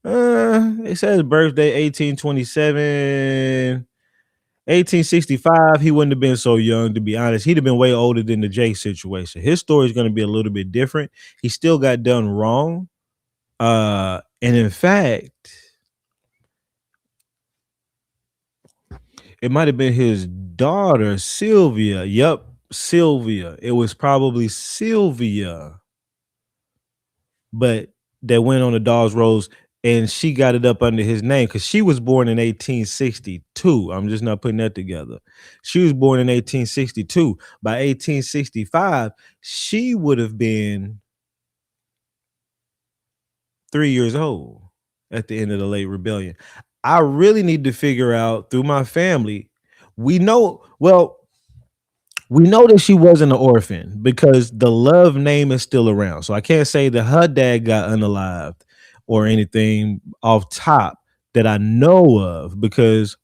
It says birthday 1827, 1865. He wouldn't have been so young, to be honest. He'd have been way older than the Jake situation. His story is going to be a little bit different. He still got done wrong. And in fact, it might have been his daughter, Sylvia. Yep, Sylvia. It was probably Sylvia, but that went on the Dawes Rolls, and she got it up under his name because she was born in 1862. I'm just not putting that together. She was born in 1862. By 1865, she would have been 3 years old at the end of the late rebellion. I really need to figure out through my family. We know that she wasn't an orphan because the Love name is still around. So I can't say that her dad got unalived or anything off top that I know of, because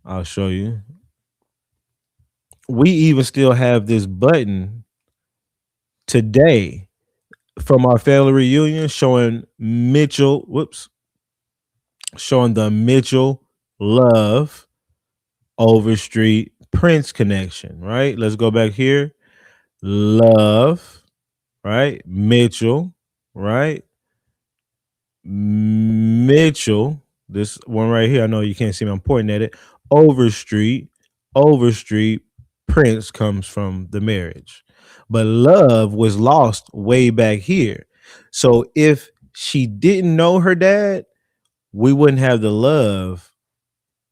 I'll show you. We even still have this button today from our family reunion showing showing the Mitchell Love Overstreet Prince connection, right? Let's go back here. Love, right? Mitchell, right? Mitchell, this one right here. I know you can't see me. I'm pointing at it. Overstreet Prince comes from the marriage, but Love was lost way back here. So if she didn't know her dad, we wouldn't have the Love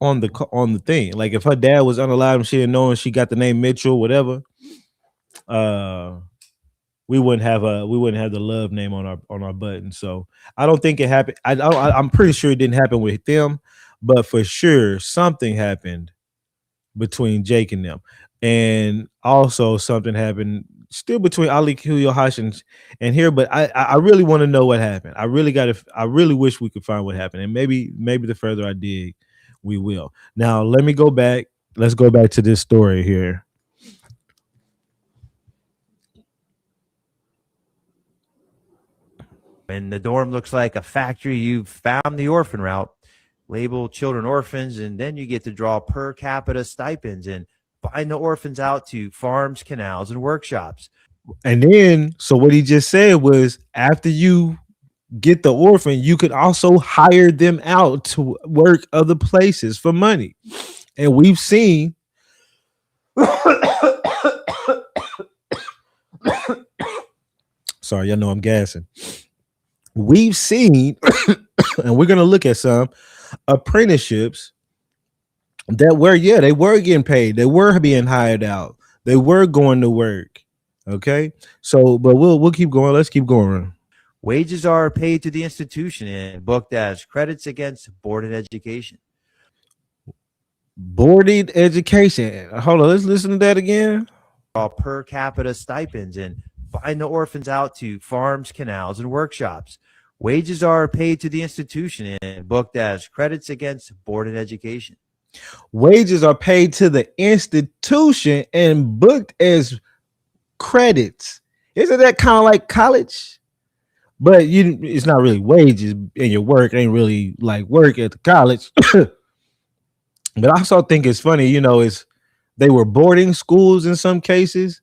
on the thing. Like if her dad was unalive and she didn't know and she got the name Mitchell, whatever, we wouldn't have the Love name on our button. So I don't think it happened. I'm pretty sure it didn't happen with them, but for sure something happened between Jake and them, and also something happened still between Ali Kuyo and here. But I really want to know what happened. I really wish we could find what happened, and maybe the further I dig, we will. Now let me go back. Let's go back to this story here. When the dorm looks like a factory, you found the orphan route. Label children orphans, and then you get to draw per capita stipends and find the orphans out to farms, canals, and workshops. And then, so what he just said was, after you get the orphan, you could also hire them out to work other places for money. And we've seen sorry, y'all know I'm gassing. We've seen, and we're gonna look at some apprenticeships that they were getting paid, they were being hired out, they were going to work. Okay, so but we'll keep going. Let's keep going. Wages are paid to the institution and booked as credits against boarded education. Boarded education. Hold on, let's listen to that again. Per capita stipends and find the orphans out to farms, canals, and workshops. Wages are paid to the institution and booked as credits against boarded education. Wages are paid to the institution and booked as credits. Isn't that kind of like college? But it's not really wages, and your work ain't really like work at the college. But I also think it's funny, is they were boarding schools in some cases,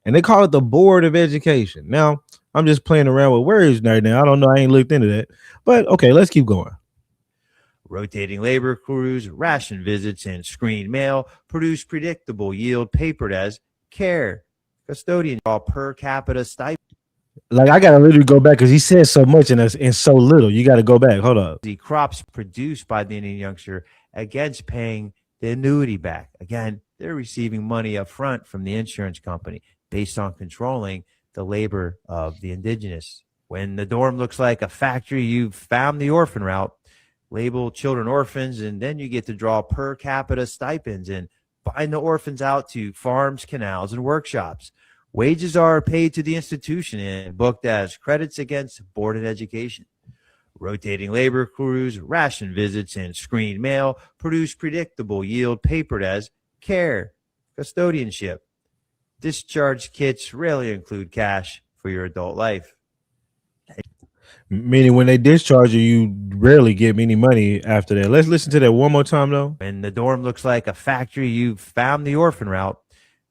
and they call it the Board of Education. Now, I'm just playing around with words right now. I don't know. I ain't looked into that. But okay, let's keep going. Rotating labor crews, ration visits, and screened mail produce predictable yield papered as care. Custodian per capita stipend. Like, I gotta literally go back because he says so much and so little. You gotta go back. Hold up. The crops produced by the Indian youngster against paying the annuity back. Again, they're receiving money up front from the insurance company based on controlling the labor of the indigenous. When the dorm looks like a factory, you've found the orphan route. Label children orphans, and then you get to draw per capita stipends and bind the orphans out to farms, canals, and workshops. Wages are paid to the institution and booked as credits against boarded education. Rotating labor crews, ration visits, and screened mail produce predictable yield papered as care. Custodianship. Discharge kits rarely include cash for your adult life. Meaning when they discharge you, you rarely get any money after that. Let's listen to that one more time, though. When the dorm looks like a factory, you've found the orphan route.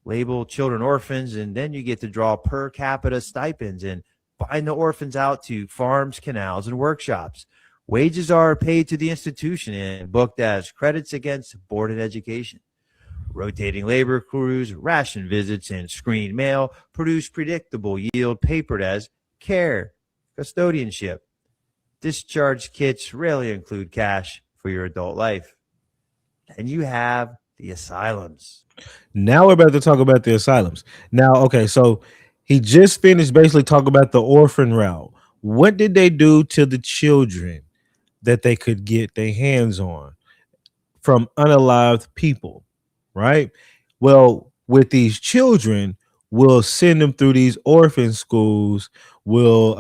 Label children orphans, and then you get to draw per capita stipends and bind the orphans out to farms, canals, and workshops. Wages are paid to the institution and booked as credits against boarded education. Rotating labor crews, ration visits, and screened mail produce predictable yield papered as care. Custodianship. Discharge kits rarely include cash for your adult life. And you have the asylums. Now we're about to talk about the asylums. Now, okay, so he just finished basically talking about the orphan route. What did they do to the children that they could get their hands on from unalived people, right? Well, with these children, we'll send them through these orphan schools. We'll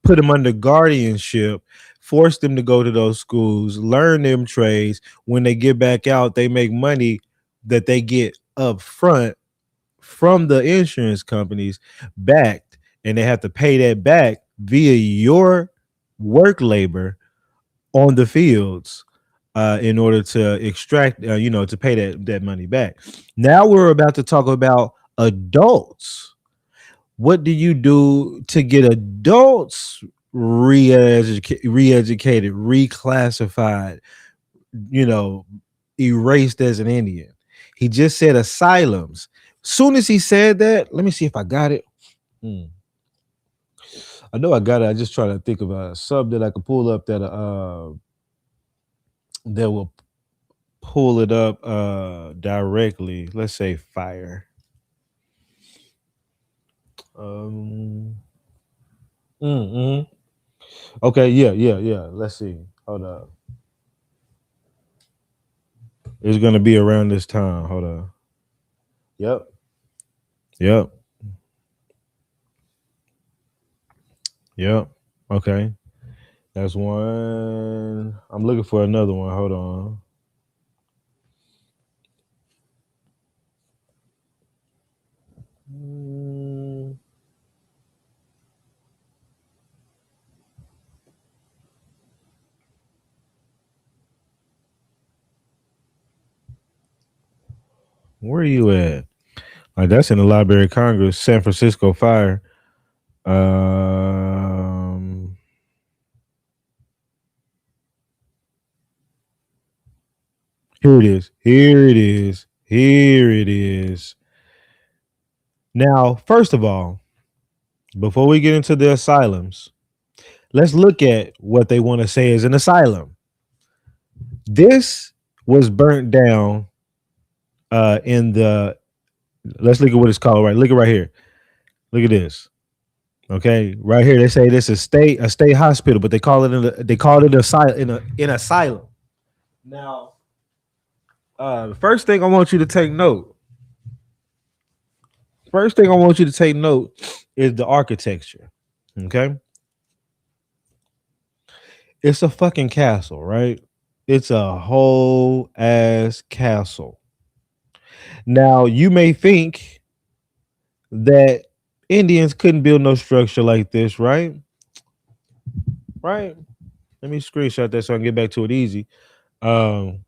put them under guardianship, force them to go to those schools, learn them trades. When they get back out, they make money that they get up front from the insurance companies backed, and they have to pay that back via your work labor on the fields in order to extract, to pay that money back. Now we're about to talk about adults. What do you do to get adults re-educated, reclassified, erased as an Indian? He just said asylums. Soon as he said that, let me see if I got it. I know I got it. I just try to think about a sub that I could pull up that will pull it up directly. Let's say fire. Okay, yeah. Let's see. Hold up. It's gonna be around this time. Hold on. Yep. Okay. That's one. I'm looking for another one. Hold on. Where are you at? Like, that's in the Library of Congress, San Francisco fire. Here it is. Now, first of all, before we get into the asylums, let's look at what they want to say is an asylum. This was burnt down let's look at what it's called, right? Look at right here. Look at this. Okay, right here they say this is a state hospital, but they call it an asylum. Now, the first thing I want you to take note is the architecture. Okay, it's a fucking castle, right? It's a whole ass castle. Now, you may think that Indians couldn't build no structure like this, right? Right? Let me screenshot that so I can get back to it easy. Um,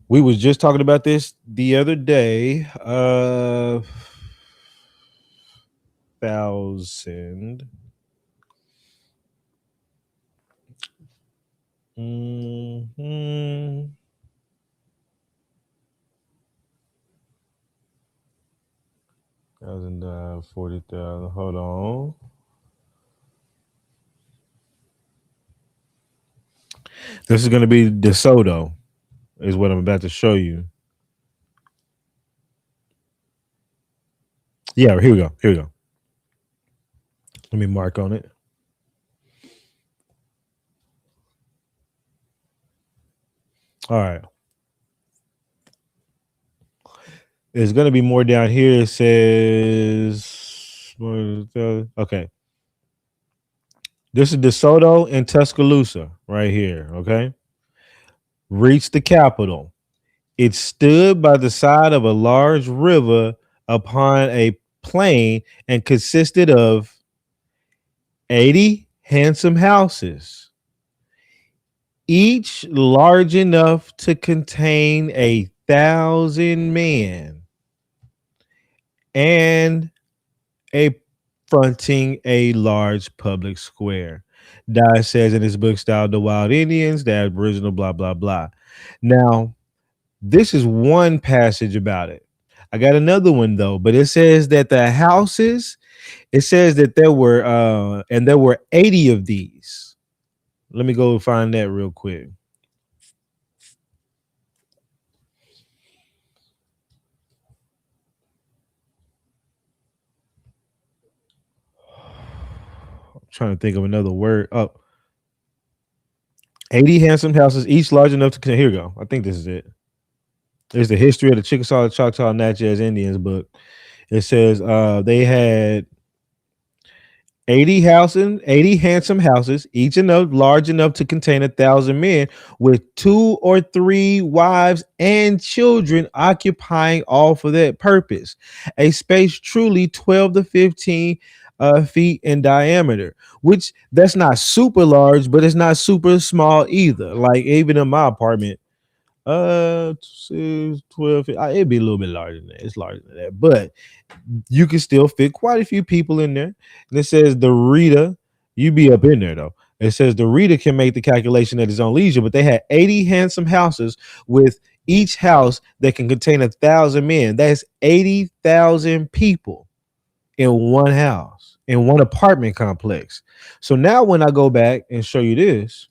we was just talking about this the other day. 1,000. Mm-hmm. 1,000, 40,000. Hold on. This is going to be DeSoto, is what I'm about to show you. Yeah, here we go. Here we go. Let me mark on it. All right. It's going to be more down here. It says, okay. This is DeSoto and Tuscaloosa right here. Okay. Reached the capital. It stood by the side of a large river upon a plain and consisted of 80 handsome houses, each large enough to contain 1,000 men, and a fronting a large public square. Dye says in his book style, The Wild Indians, the Aboriginal, blah, blah, blah. Now, this is one passage about it. I got another one though, but it says that the houses, it says that there were 80 of these. Let me go find that real quick. I'm trying to think of another word. Oh, 80 handsome houses, each large enough to. Here we go. I think this is it. There's the history of the Chickasaw, Choctaw, Natchez Indians book. It says they had 80 handsome houses, each large enough to contain 1,000 men, with 2 or 3 wives and children occupying all for that purpose. A space truly 12 to 15 feet in diameter, which that's not super large, but it's not super small either. Like even in my apartment, 6, 12, it'd be a little bit larger than that. It's larger than that, but you can still fit quite a few people in there. And it says the reader, you be up in there though. It says the reader can make the calculation at his own leisure, but they had 80 handsome houses with each house that can contain 1,000 men. That's 80,000 people in one house, in one apartment complex. So now when I go back and show you this,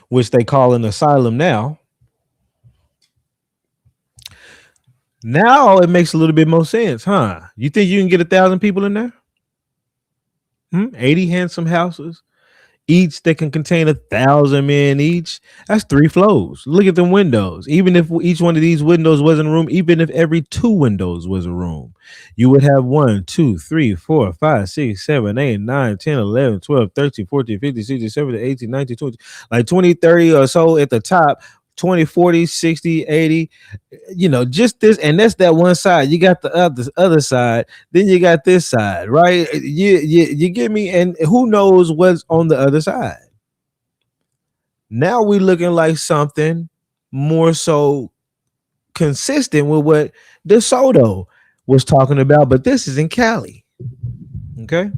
which they call an asylum now. Now it makes a little bit more sense, huh? You think you can get 1,000 people in there? 80 handsome houses, each that can contain 1,000 men each. That's 3 floors. Look at the windows. Even if each one of these windows wasn't a room, even if every 2 windows was a room, you would have 1, 2, 3, 4, 5, 6, 7, 8, 9, 10, 11, 12, 13, 14, 15, 16, 17, 18, 19, 20, like 20, 30 or so at the top. 20, 40, 60, 80, just this, and that's that one side. You got the other side, then you got this side, right? You get me? And who knows what's on the other side? Now we looking like something more so consistent with what DeSoto was talking about, but this is in Cali. Okay.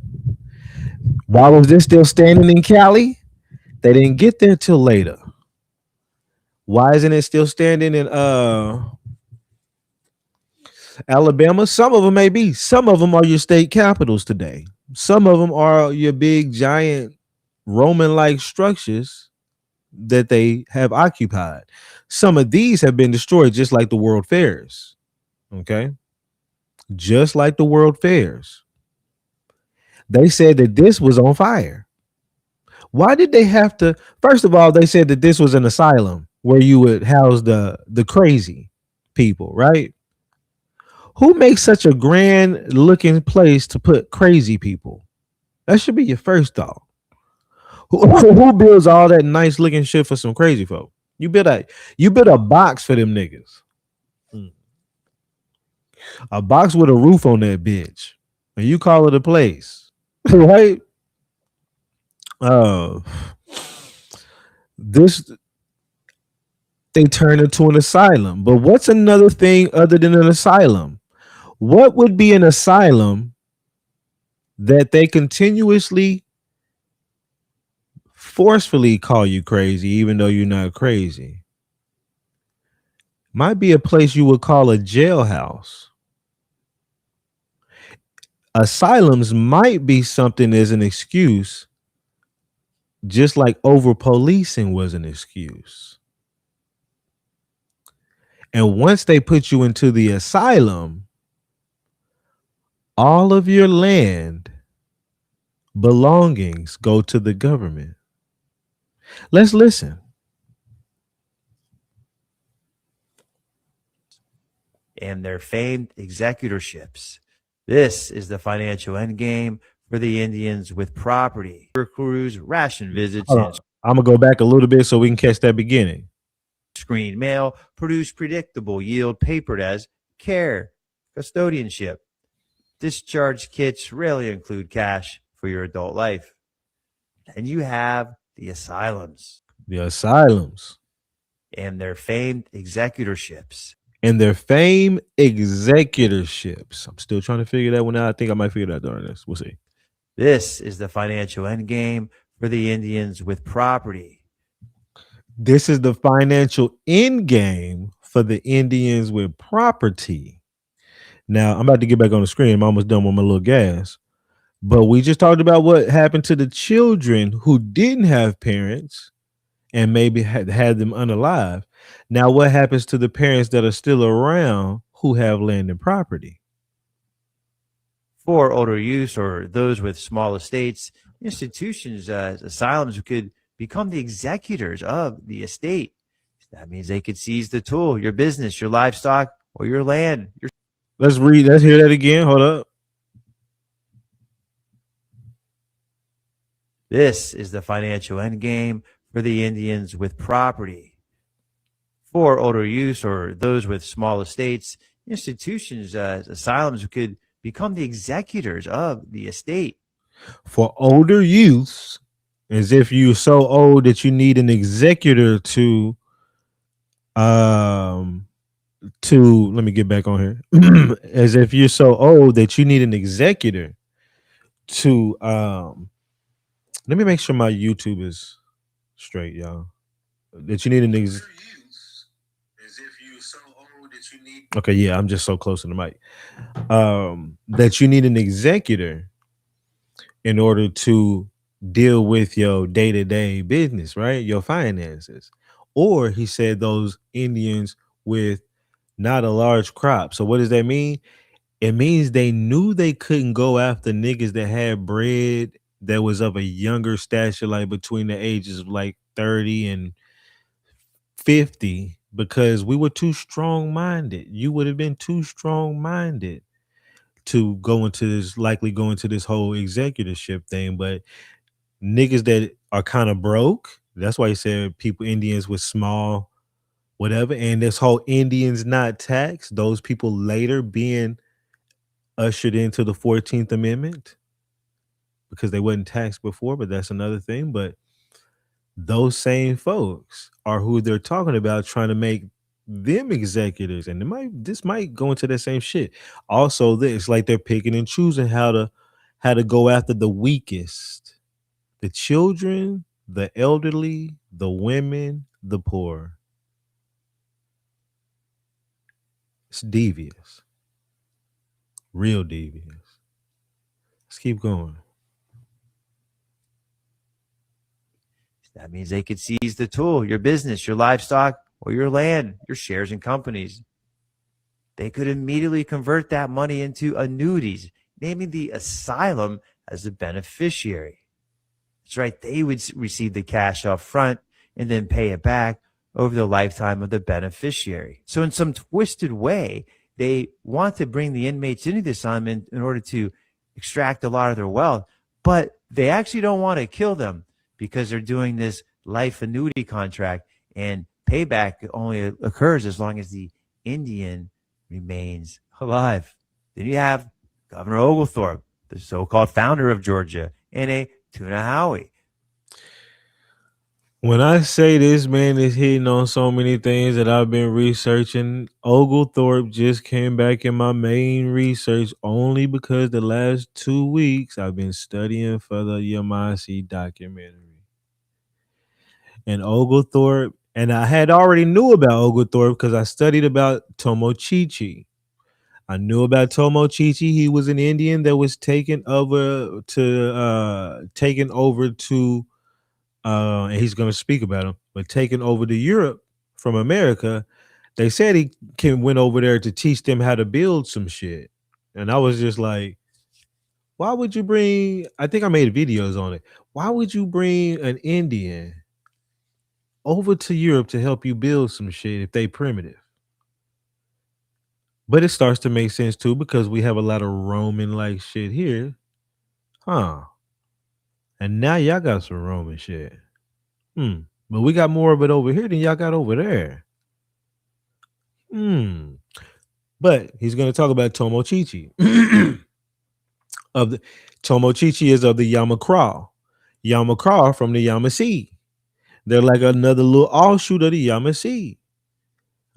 Why was this still standing in Cali? They didn't get there till later. Why isn't it still standing in Alabama? Some of them may be. Some of them are your state capitals today. Some of them are your big, giant Roman-like structures that they have occupied. Some of these have been destroyed, just like the World Fairs. Okay? Just like the World Fairs. They said that this was on fire. Why did they have to? First of all, they said that this was an asylum where you would house the crazy people, right? Who makes such a grand looking place to put crazy people? That should be your first thought. Who builds all that nice looking shit for some crazy folk? You build a box for them niggas. A box with a roof on that bitch. And you call it a place. Right? Uh this they turn into an asylum. But what's another thing other than an asylum? What would be an asylum that they continuously forcefully call you crazy even though you're not crazy? Might be a place you would call a jailhouse. Asylums might be something as an excuse, just like over policing was an excuse. And once they put you into the asylum, all of your land belongings go to the government. Let's listen. And their famed executorships. This is the financial endgame for the Indians with property, crews, ration visits, and I'm gonna go back a little bit so we can catch that beginning. screen mail produce predictable yield papered as care, custodianship. Discharge kits rarely include cash for your adult life. And you have the asylums The asylums and their famed executorships. and their fame executorships. I'm still trying to figure that one out. I think I might figure that out during this. We'll see. This is the financial endgame for the Indians with property. This is the financial end game for the Indians with property. Now, I'm about to get back on the screen. I'm almost done with my little gas. But we just talked about what happened to the children who didn't have parents and maybe had them unalive. Now, what happens to the parents that are still around who have land and property? For older use or those with small estates, institutions, asylums could become the executors of the estate. That means they could seize the tool, your business, your livestock, or your land. Let's hear that again. Hold up. This is the financial endgame for the Indians with property. For older use or those with small estates, institutions, asylums could become the executors of the estate. For older youths, as if you're so old that you need an executor to let me get back on here. As if you're so old that you need an executor to let me make sure my YouTube is straight, y'all. That you need an okay, yeah, I'm just so close to the mic. That you need an executor in order to deal with your day-to-day business, right? Your finances. Or he said those Indians with not a large crop. So what does that mean? It means they knew they couldn't go after niggas that had bread that was of a younger stature, like between the ages of like 30 and 50, because we were too strong-minded. You would have been too strong-minded to go into this whole executorship thing. But niggas that are kind of broke, that's why he said Indians with small whatever, and this whole Indians not taxed, those people later being ushered into the 14th Amendment because they wasn't taxed before, but that's another thing. But those same folks are who they're talking about, trying to make them executors, and this might go into that same shit. Also, it's like they're picking and choosing how to go after the weakest, the children, the elderly, the women, the poor. It's devious, real devious. Let's keep going. That means they could seize the tool, your business, your livestock, or your land, your shares in companies. They could immediately convert that money into annuities, naming the asylum as the beneficiary. That's right. They would receive the cash up front and then pay it back over the lifetime of the beneficiary. So in some twisted way, they want to bring the inmates into the asylum in order to extract a lot of their wealth, but they actually don't want to kill them because they're doing this life annuity contract, and payback only occurs as long as the Indian remains alive. Then you have Governor Oglethorpe, the so-called founder of Georgia, and a Tuna Howie. When I say this man is hitting on so many things that I've been researching, Oglethorpe just came back in my main research only because the last 2 weeks I've been studying for the Yamasi documentary. And Oglethorpe, and I had already knew about Oglethorpe because I studied about Tomochichi. I knew about Tomochichi. He was an Indian that was taken over to and he's going to speak about him, but taken over to Europe from America. They said he went over there to teach them how to build some shit. And I was just like, why would you bring, I think I made videos on it. Why would you bring an Indian over to Europe to help you build some shit if they primitive? But it starts to make sense too because we have a lot of Roman like shit here. Huh. And now y'all got some Roman shit. But we got more of it over here than y'all got over there. But he's going to talk about Tomochichi. Tomochichi is of the Yamakra. Yamakra from the Yamasee. They're like another little offshoot of the Yamasee.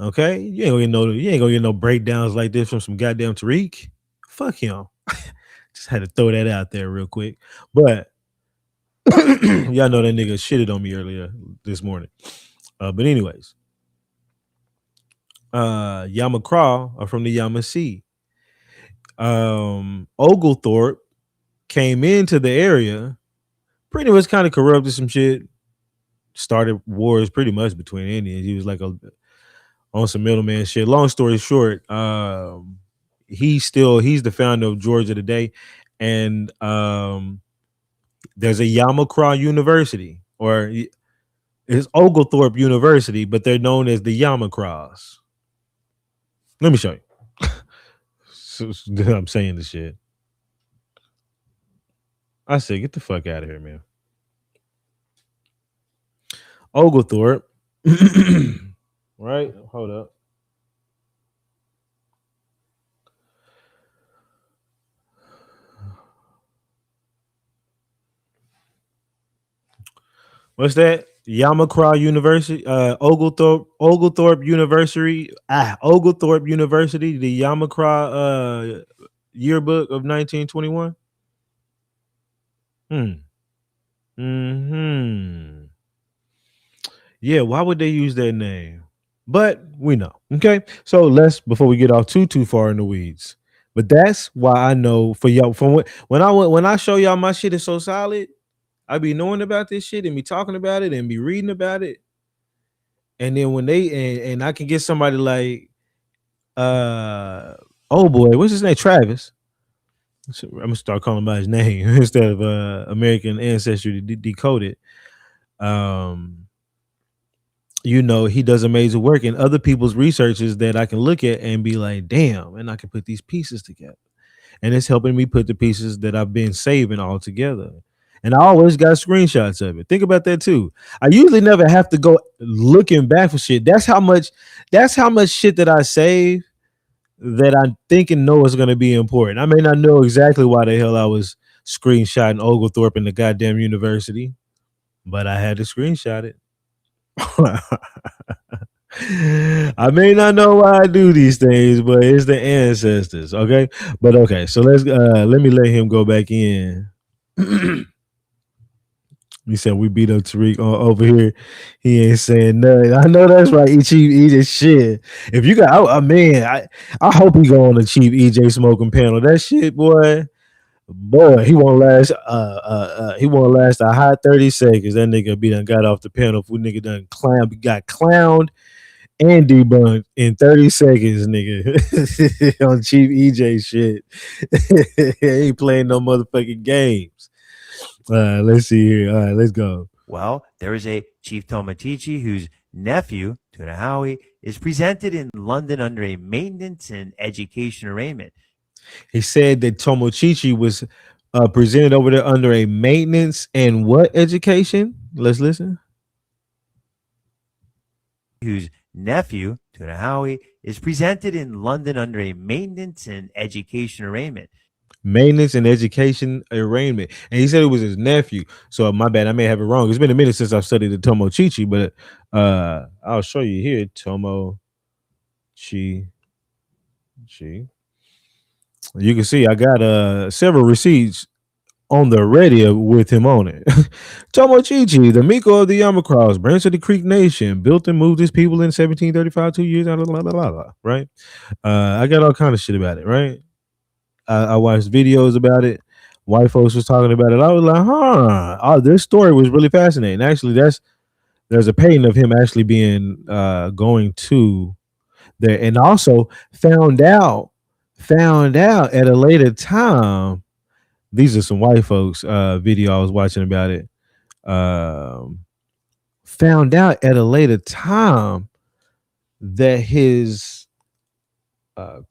Okay? You ain't gonna get no breakdowns like this from some goddamn Tariq. Fuck him. Just had to throw that out there real quick. But y'all know that nigga shitted on me earlier this morning. But anyways, Yamakra are from the Yamasee. Oglethorpe came into the area, pretty much kind of corrupted some shit, started wars pretty much between Indians. He was like on some middleman shit. Long story short, he's the founder of Georgia today, and there's a Yamakra University, or it's Oglethorpe University, but they're known as the Yamakras. Let me show you. I'm saying this shit. I said, get the fuck out of here, man. Oglethorpe. Right? Hold up. What's that? Yamakra University, Oglethorpe University, Oglethorpe University, the Yamakra yearbook of 1921. Yeah, why would they use that name? But we know. Okay, so before we get off too far in the weeds. But that's why I know for y'all, when I show y'all my shit is so solid, I be knowing about this shit and be talking about it and be reading about it. And then when and I can get somebody like oh boy, what's his name? Travis. So I'm gonna start calling him by his name instead of American Ancestry Decoded. You know, he does amazing work in other people's researches that I can look at and be like, damn, and I can put these pieces together. And it's helping me put the pieces that I've been saving all together. And I always got screenshots of it. Think about that too. I usually never have to go looking back for shit. That's how much shit that I save that I think and know is going to be important. I may not know exactly why the hell I was screenshotting Oglethorpe in the goddamn university, but I had to screenshot it. I may not know why I do these things, but it's the ancestors. Okay. But okay. So let me let him go back in. He said we beat up Tariq over here. He ain't saying nothing. I know that's right. Chief EJ shit. If you got, I hope he go on the Chief EJ smoking panel. That shit, boy, he won't last. He won't last a hot 30 seconds. That nigga be done got off the panel. If we nigga done got clowned and debunked in 30 seconds, nigga, on Chief EJ shit. He ain't playing no motherfucking games. Let's see here. All right, let's go. Well, there is a Chief Tomochichi who's nephew, Tuna Howie, is presented in London under a maintenance and education arrangement. He said that Tomochichi was presented over there under a maintenance and what education? Let's listen. Whose nephew, Tuna Howie, is presented in London under a maintenance and education arrangement. Maintenance and education arraignment. And he said it was his nephew. So my bad, I may have it wrong. It's been a minute since I've studied the Tomochichi, but I'll show you here. Tomochichi. You can see I got several receipts on the radio with him on it. Tomochichi, the Miko of the Yamacross, branch of the Creek Nation, built and moved his people in 1735, 2 years, right? I got all kind of shit about it, right? I watched videos about it. White folks was talking about it. I was like, oh, this story was really fascinating. Actually, there's a painting of him actually being going to there, and also found out at a later time. These are some white folks video I was watching about it. Found out at a later time that his I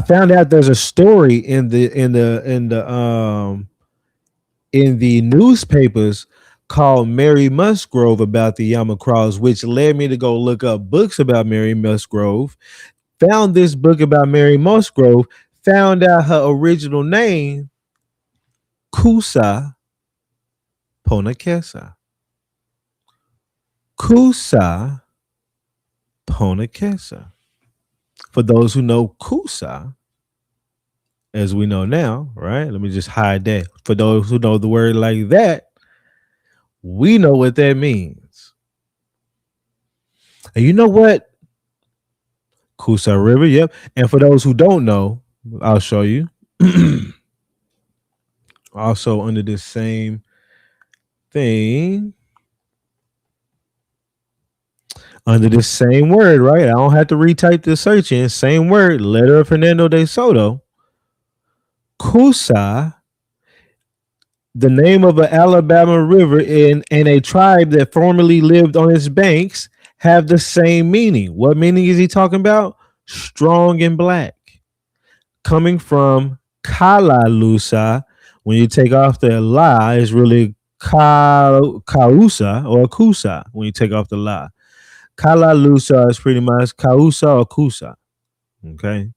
found out there's a story in the newspapers called Mary Musgrove about the Yamacross, which led me to go look up books about Mary Musgrove. Found this book about Mary Musgrove, found out her original name, Kusa Ponakesa. Kusa Ponakesa. For those who know Kusa, as we know now, right? Let me just hide that. For those who know the word like that, we know what that means. And you know what? Kusa River, yep. And for those who don't know, I'll show you. Also under this same thing, under the same word, right? I don't have to retype the search in. Same word, letter of Fernando de Soto. Kusa, the name of an Alabama river and a tribe that formerly lived on its banks, have the same meaning. What meaning is he talking about? Strong and black. Coming from Kalalusa, when you take off the la, it's really Kausa or Kusa when you take off the la. Kalalusa is pretty much Kausa or Kusa. Okay.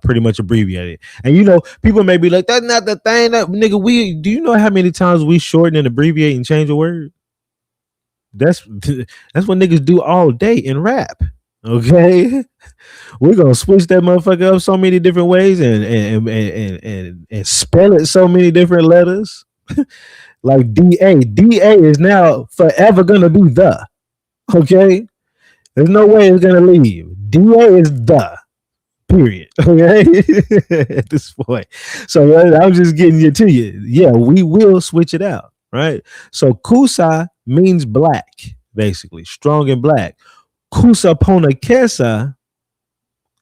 Pretty much abbreviated. And you know, people may be like, that's not the thing that nigga, do you know how many times we shorten and abbreviate and change a word? That's what niggas do all day in rap. Okay. We're gonna switch that motherfucker up so many different ways and spell it so many different letters. Like DA. DA is now forever gonna be the. Okay. There's no way it's gonna leave. DA is the. Period. Okay. At this point. So I'm just getting it to you. Yeah, we will switch it out. Right. So Kusa means black, basically, strong and black. Kusa Ponakesa,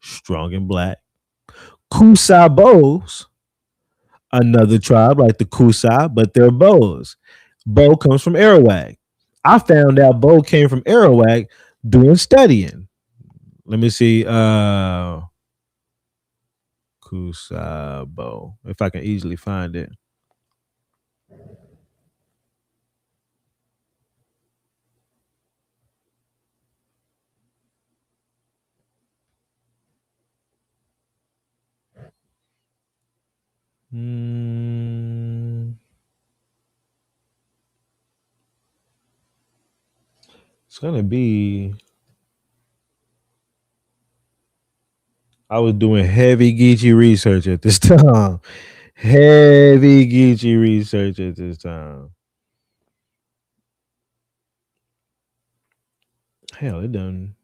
strong and black. Kusa Bows, another tribe like the Kusa, but they're Bows. Bo comes from Arawak. I found out Bo came from Arawak doing studying. Let me see. Kusa Bo, if I can easily find it. It's gonna be. I was doing heavy Geechee research at this time. Heavy Geechee research at this time. Hell, it done.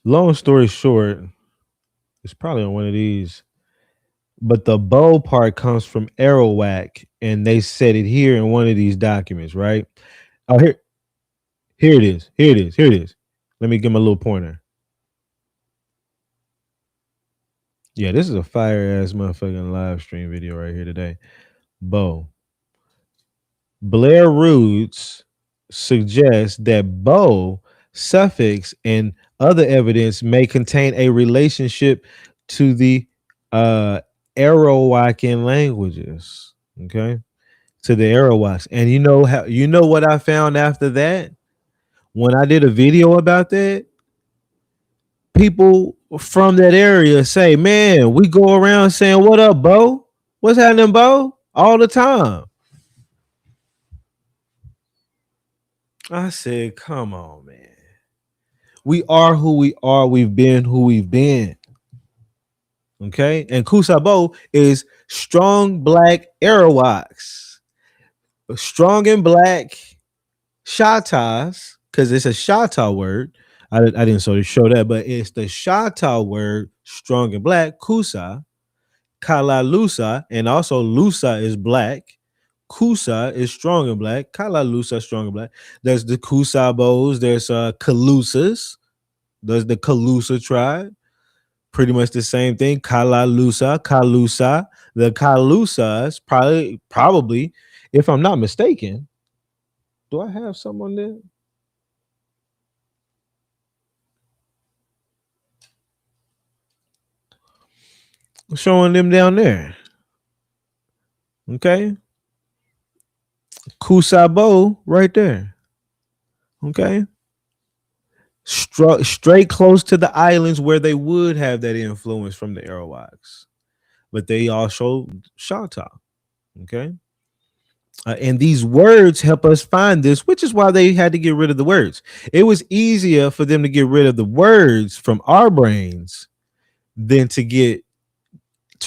Long story short, it's probably on one of these. But the bow part comes from Arawak, and they said it here in one of these documents, right? Oh, here it is. Here it is. Here it is. Let me give him a little pointer. Yeah, this is a fire ass motherfucking live stream video right here today. Bo. Blair Roots suggests that Bo suffix and other evidence may contain a relationship to the uh Arawakan languages. Okay. To the Arawaks. And you know what I found after that? When I did a video about that, people from that area say, man, we go around saying, what up, Bo? What's happening, Bo? All the time. I said, come on, man. We are who we are. We've been who we've been. Okay. And Kusabo is strong black Arawaks. Strong and black Shatas, because it's a Shata word. I didn't sort of show that, but it's the Shata word, strong and black, Kusa, Kala Lusa, and also Lusa is black. Kusa is strong and black. Kala Lusa strong and black. There's the Kusabos. There's Kalusas. There's the Kalusa tribe. Pretty much the same thing. Kala Lusa, Kalusa. The Kalusas probably, if I'm not mistaken. Do I have someone there? Showing them down there. Okay. Kusabo right there. Okay. Straight close to the islands where they would have that influence from the Arawaks. But they also Shata. Okay. And these words help us find this, which is why they had to get rid of the words. It was easier for them to get rid of the words from our brains than to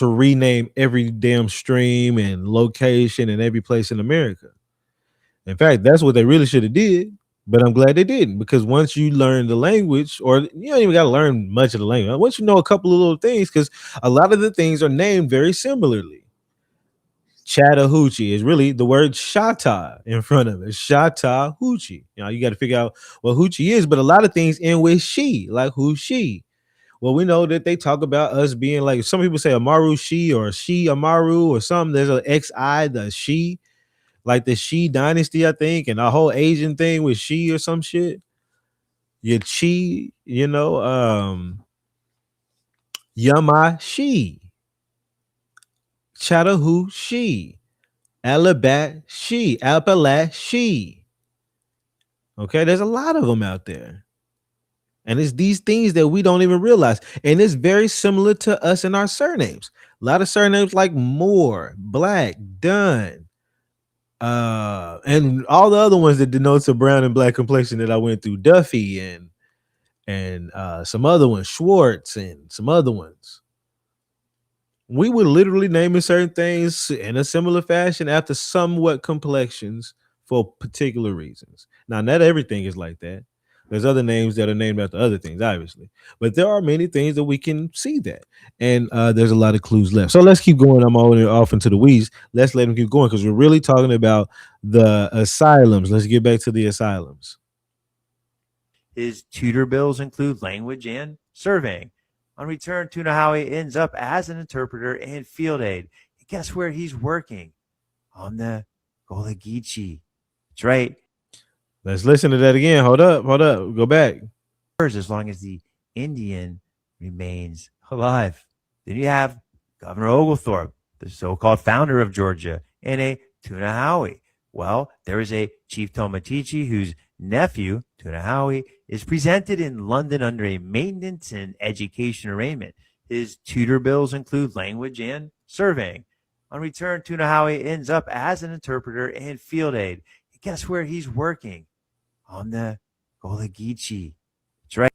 rename every damn stream and location and every place in America. In fact, that's what they really should have did. But I'm glad they didn't, because once you learn the language, or you don't even got to learn much of the language. Once you know a couple of little things, because a lot of the things are named very similarly. Chattahoochee is really the word Shata in front of it. Chattahoochee. You got to figure out what hoochie is, but a lot of things end with she, like who's she. Well, we know that they talk about us being like, some people say Amaru she or she Amaru or something. There's an XI, the she, like the She dynasty, I think, and the whole Asian thing with she or some shit. Your chi, Yama she, Chattahoo she, Alabat she, Alpalat she. Okay, there's a lot of them out there. And it's these things that we don't even realize. And it's very similar to us in our surnames. A lot of surnames like Moore, Black, Dunn, and all the other ones that denotes a brown and black complexion that I went through, Duffy and some other ones, Schwartz and some other ones. We would literally name certain things in a similar fashion after somewhat complexions for particular reasons. Now, not everything is like that. There's other names that are named after other things, obviously, but there are many things that we can see that, and there's a lot of clues left. So let's keep going. I'm all off into the weeds. Let's let them keep going, because we're really talking about the asylums. Let's get back to the asylums. His tutor bills include language and surveying. On return, Tunahowie ends up as an interpreter and field aide. And guess where he's working? On the Golagichi. That's right. Let's listen to that again. Hold up. Go back. As long as the Indian remains alive. Then you have Governor Oglethorpe, the so-called founder of Georgia, and a Tunahowie. Well, there is a Chief Tomatichi whose nephew, Tunahowie, is presented in London under a maintenance and education arrangement. His tutor bills include language and surveying. On return, Tunahowie ends up as an interpreter and field aide. And guess where he's working? On the Golagichi. That's right.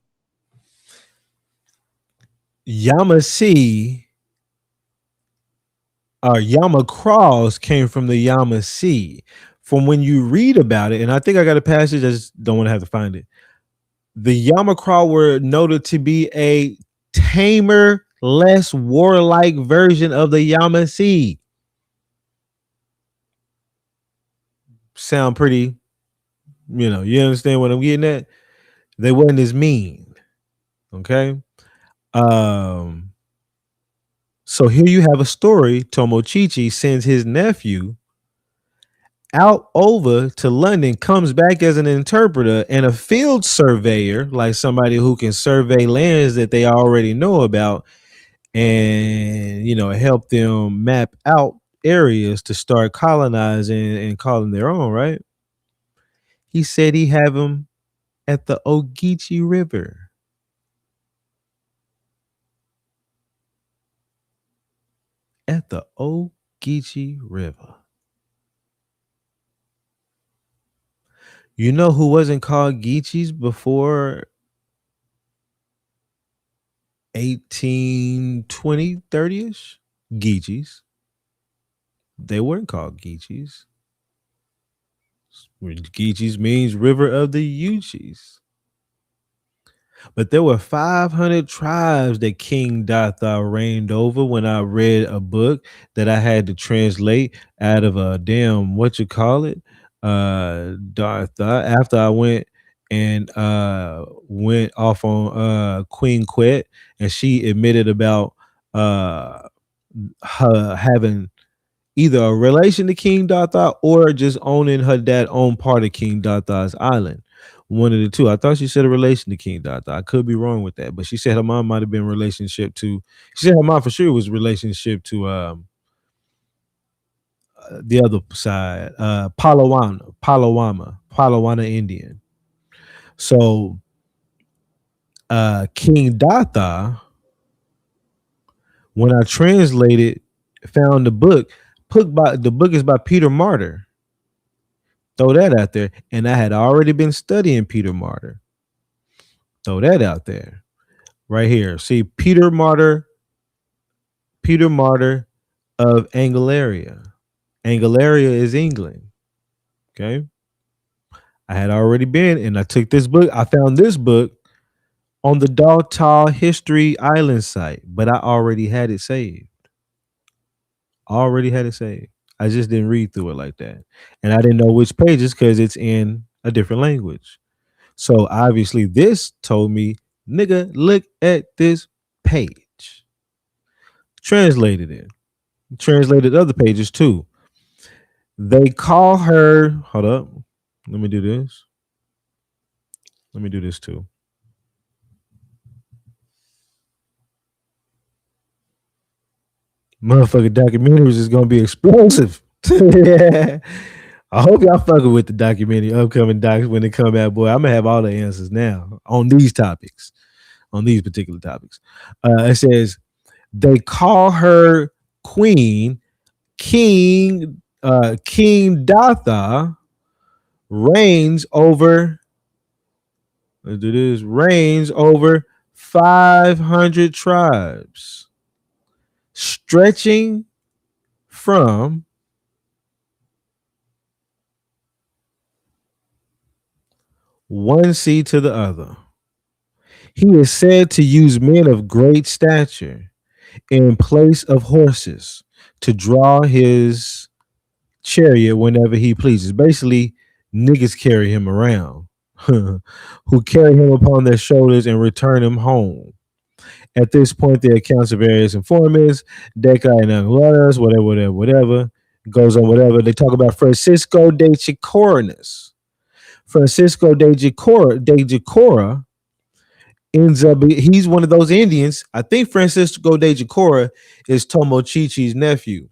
Yamasee or Yamacraws came from the Yamasee. From when you read about it, and I think I got a passage, I just don't want to have to find it. The Yamacraw were noted to be a tamer, less warlike version of the Yamasee. Sound pretty, you understand what I'm getting at? They wasn't as mean. Okay. So here you have a story. Tomochichi sends his nephew out over to London, comes back as an interpreter and a field surveyor, like somebody who can survey lands that they already know about and, help them map out areas to start colonizing and calling their own, right? He said he have them at the Ogeechee River. At the Ogeechee River. You know who wasn't called Geechees before 1820, 30-ish? Geechees. They weren't called Geechees. Geechees means river of the Uchis. But there were 500 tribes that King Datha reigned over when I read a book that I had to translate out of a damn, Datha, after I went off on Queen Quet, and she admitted about uh her having either a relation to King Datha or just owning her dad own part of King Datha's island. One of the two. I thought she said a relation to King Datha. I could be wrong with that, but she said her mom might have been relationship to. She said her mom for sure was relationship to the other side, Palawana Indian. So King Datha, when I translated, found the book. The book is by Peter Martyr. Throw that out there. And I had already been studying Peter Martyr. Throw that out there. Right here. See, Peter Martyr of Angularia. Angularia is England. Okay. I had already been, and I took this book. I found this book on the Daltal History Island site, but I already had it saved. I just didn't read through it like that. And I didn't know which pages because it's in a different language. So obviously this told me, nigga, look at this page. Translated it. Translated other pages too. They call her, hold up. Let me do this. Let me do this too. Motherfucking documentaries is gonna be explosive. Yeah. I hope y'all fucking with the documentary, upcoming docs when they come out, boy. I'm gonna have all the answers now on these topics, on these particular topics. It says they call her Queen King Datha reigns over. Let's do this. Reigns over 500 tribes, stretching from one sea to the other. He is said to use men of great stature in place of horses to draw his chariot whenever he pleases. Basically, niggas carry him around, who carry him upon their shoulders and return him home. At this point, the accounts of various informants, Deca and Anguillas, whatever, goes on, whatever. They talk about Francisco de Chicornis. Francisco de Jacora ends up, he's one of those Indians. I think Francisco de Jacora is Tomochichi's nephew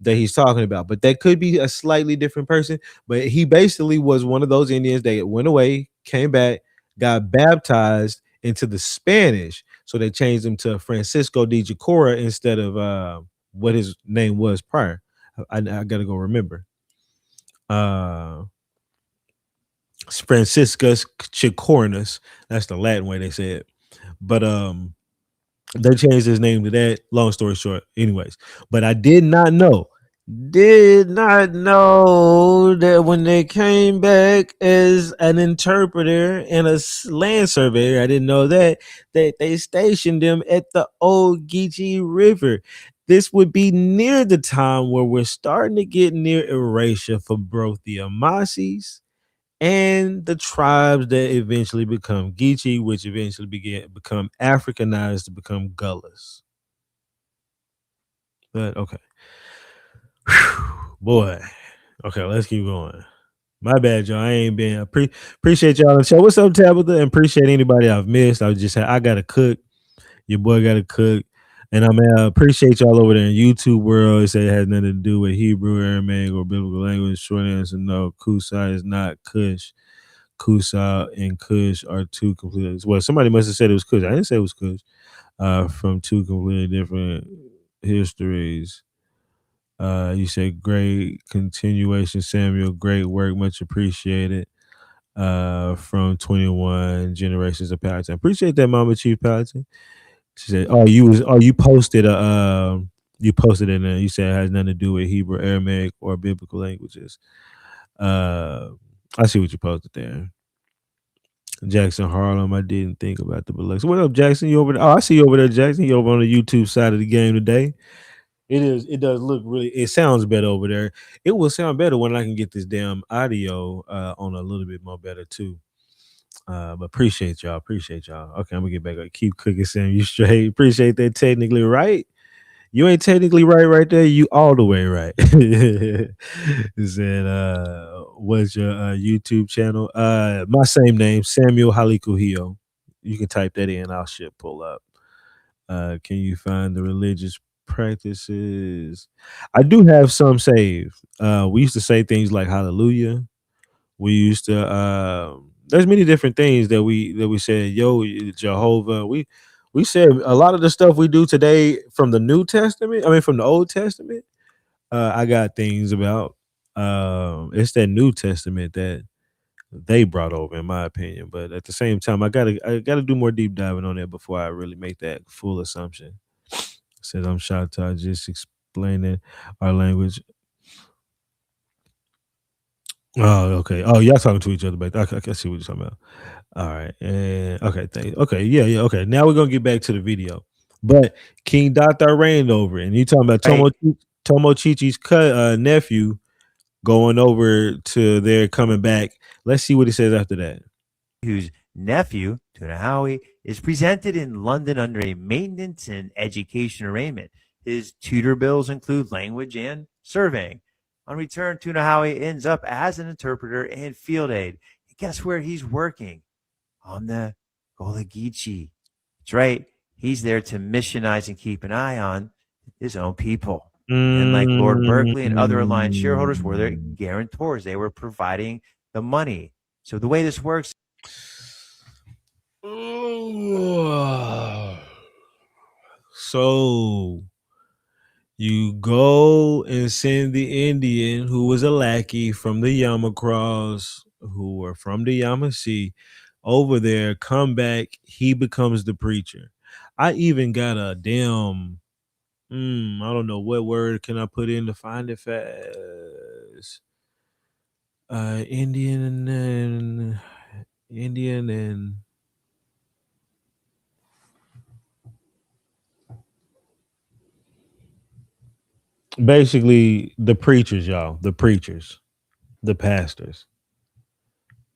that he's talking about, but that could be a slightly different person. But he basically was one of those Indians that went away, came back, got baptized into the Spanish, so they changed him to Francisco de Jacora instead of what his name was prior. I gotta go remember. Franciscus Chicornus. That's the Latin way they say it. But they changed his name to that. Long story short, anyways. But I did not know that when they came back as an interpreter and a land surveyor, I didn't know that they stationed them at the Ogeechee River. This would be near the time where we're starting to get near erasure for both the Amasis and the tribes that eventually become Geechee, which eventually become Africanized to become Gullahs. But okay. Boy. Okay, let's keep going. My bad, y'all. I ain't been appreciate y'all on the show. What's up, Tabitha? And appreciate anybody I've missed. I gotta cook. Your boy gotta cook. And appreciate y'all over there in YouTube world. It say it has nothing to do with Hebrew, Aramaic, or biblical language. Short answer, no. Kusai is not Kush. Kusa and Kush are two completely well. Somebody must have said it was Kush. I didn't say it was Kush. From two completely different histories. You said great continuation, Samuel. Great work, much appreciated. From 21 generations of Palatine. Appreciate that, Mama Chief Palatine. She said, you posted you posted it and you said it has nothing to do with Hebrew, Aramaic, or biblical languages. I see what you posted there. Jackson Harlem. I didn't think about the Biloxi. What up, Jackson? You over there? Oh, I see you over there, Jackson. You over on the YouTube side of the game today. It does look really. It sounds better over there. It will sound better when I can get this damn audio on a little bit more better too. But appreciate y'all. Appreciate y'all. Okay, I'm gonna get back. Keep cooking, Sam. You straight. Appreciate that. Technically right. You ain't technically right there. You all the way right. Said, what's your YouTube channel? My same name, Samuel Halikuhio. You can type that in. I'll shit pull up. Can you find the religious practices? I do have some saved. We used to say things like hallelujah. We used to there's many different things that we said, yo, Jehovah. We said a lot of the stuff we do today from the New Testament, from the Old Testament. I got things about. It's that New Testament that they brought over, in my opinion. But at the same time, I gotta do more deep diving on that before I really make that full assumption. Says I'm Shata, just explaining our language. Oh, okay. Oh, y'all talking to each other, but I can see what you're talking about. All right. And okay, thanks. Okay, yeah. Okay. Now we're gonna get back to the video. But King Dr. reigned over, and you talking about Tomo Chichi's nephew going over to there coming back. Let's see what he says after that. Whose nephew, Tuna Howie, is presented in London under a maintenance and education arrangement. His tutor bills include language and surveying. On return, Tuna Howie ends up as an interpreter and field aide. And guess where he's working? On the Golagichi. That's right. He's there to missionize and keep an eye on his own people. And like Lord Berkeley and other aligned shareholders were their guarantors. They were providing the money. So the way this works. So you go and send the Indian who was a lackey from the Yamacross, who were from the Yamasee, over there, come back, he becomes the preacher. I even got a damn I don't know what word can I put in to find it fast. Indian and basically the preachers, y'all, the preachers, the pastors.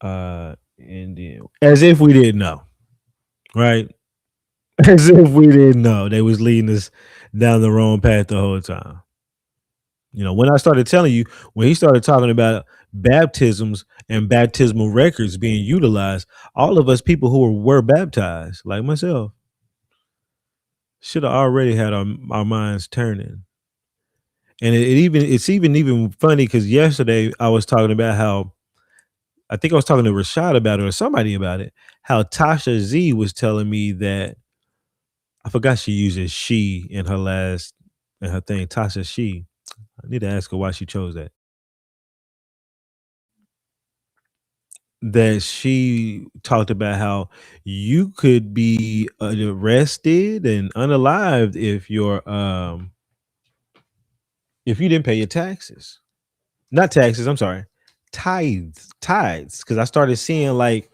Indian, as if we didn't know, right? As if we didn't know they was leading us down the wrong path the whole time. You know, when I started telling you, when he started talking about baptisms and baptismal records being utilized, all of us people who were baptized, like myself, should have already had our minds turning. And it's even funny because yesterday I was talking about how I think I was talking to Rashad about it or somebody about it, how Tasha Z was telling me that I forgot she uses she in her thing, Tasha She. I need to ask her why she chose that. That she talked about how you could be arrested and unalived if you didn't pay your taxes. Not taxes, I'm sorry. Tithes. Because I started seeing like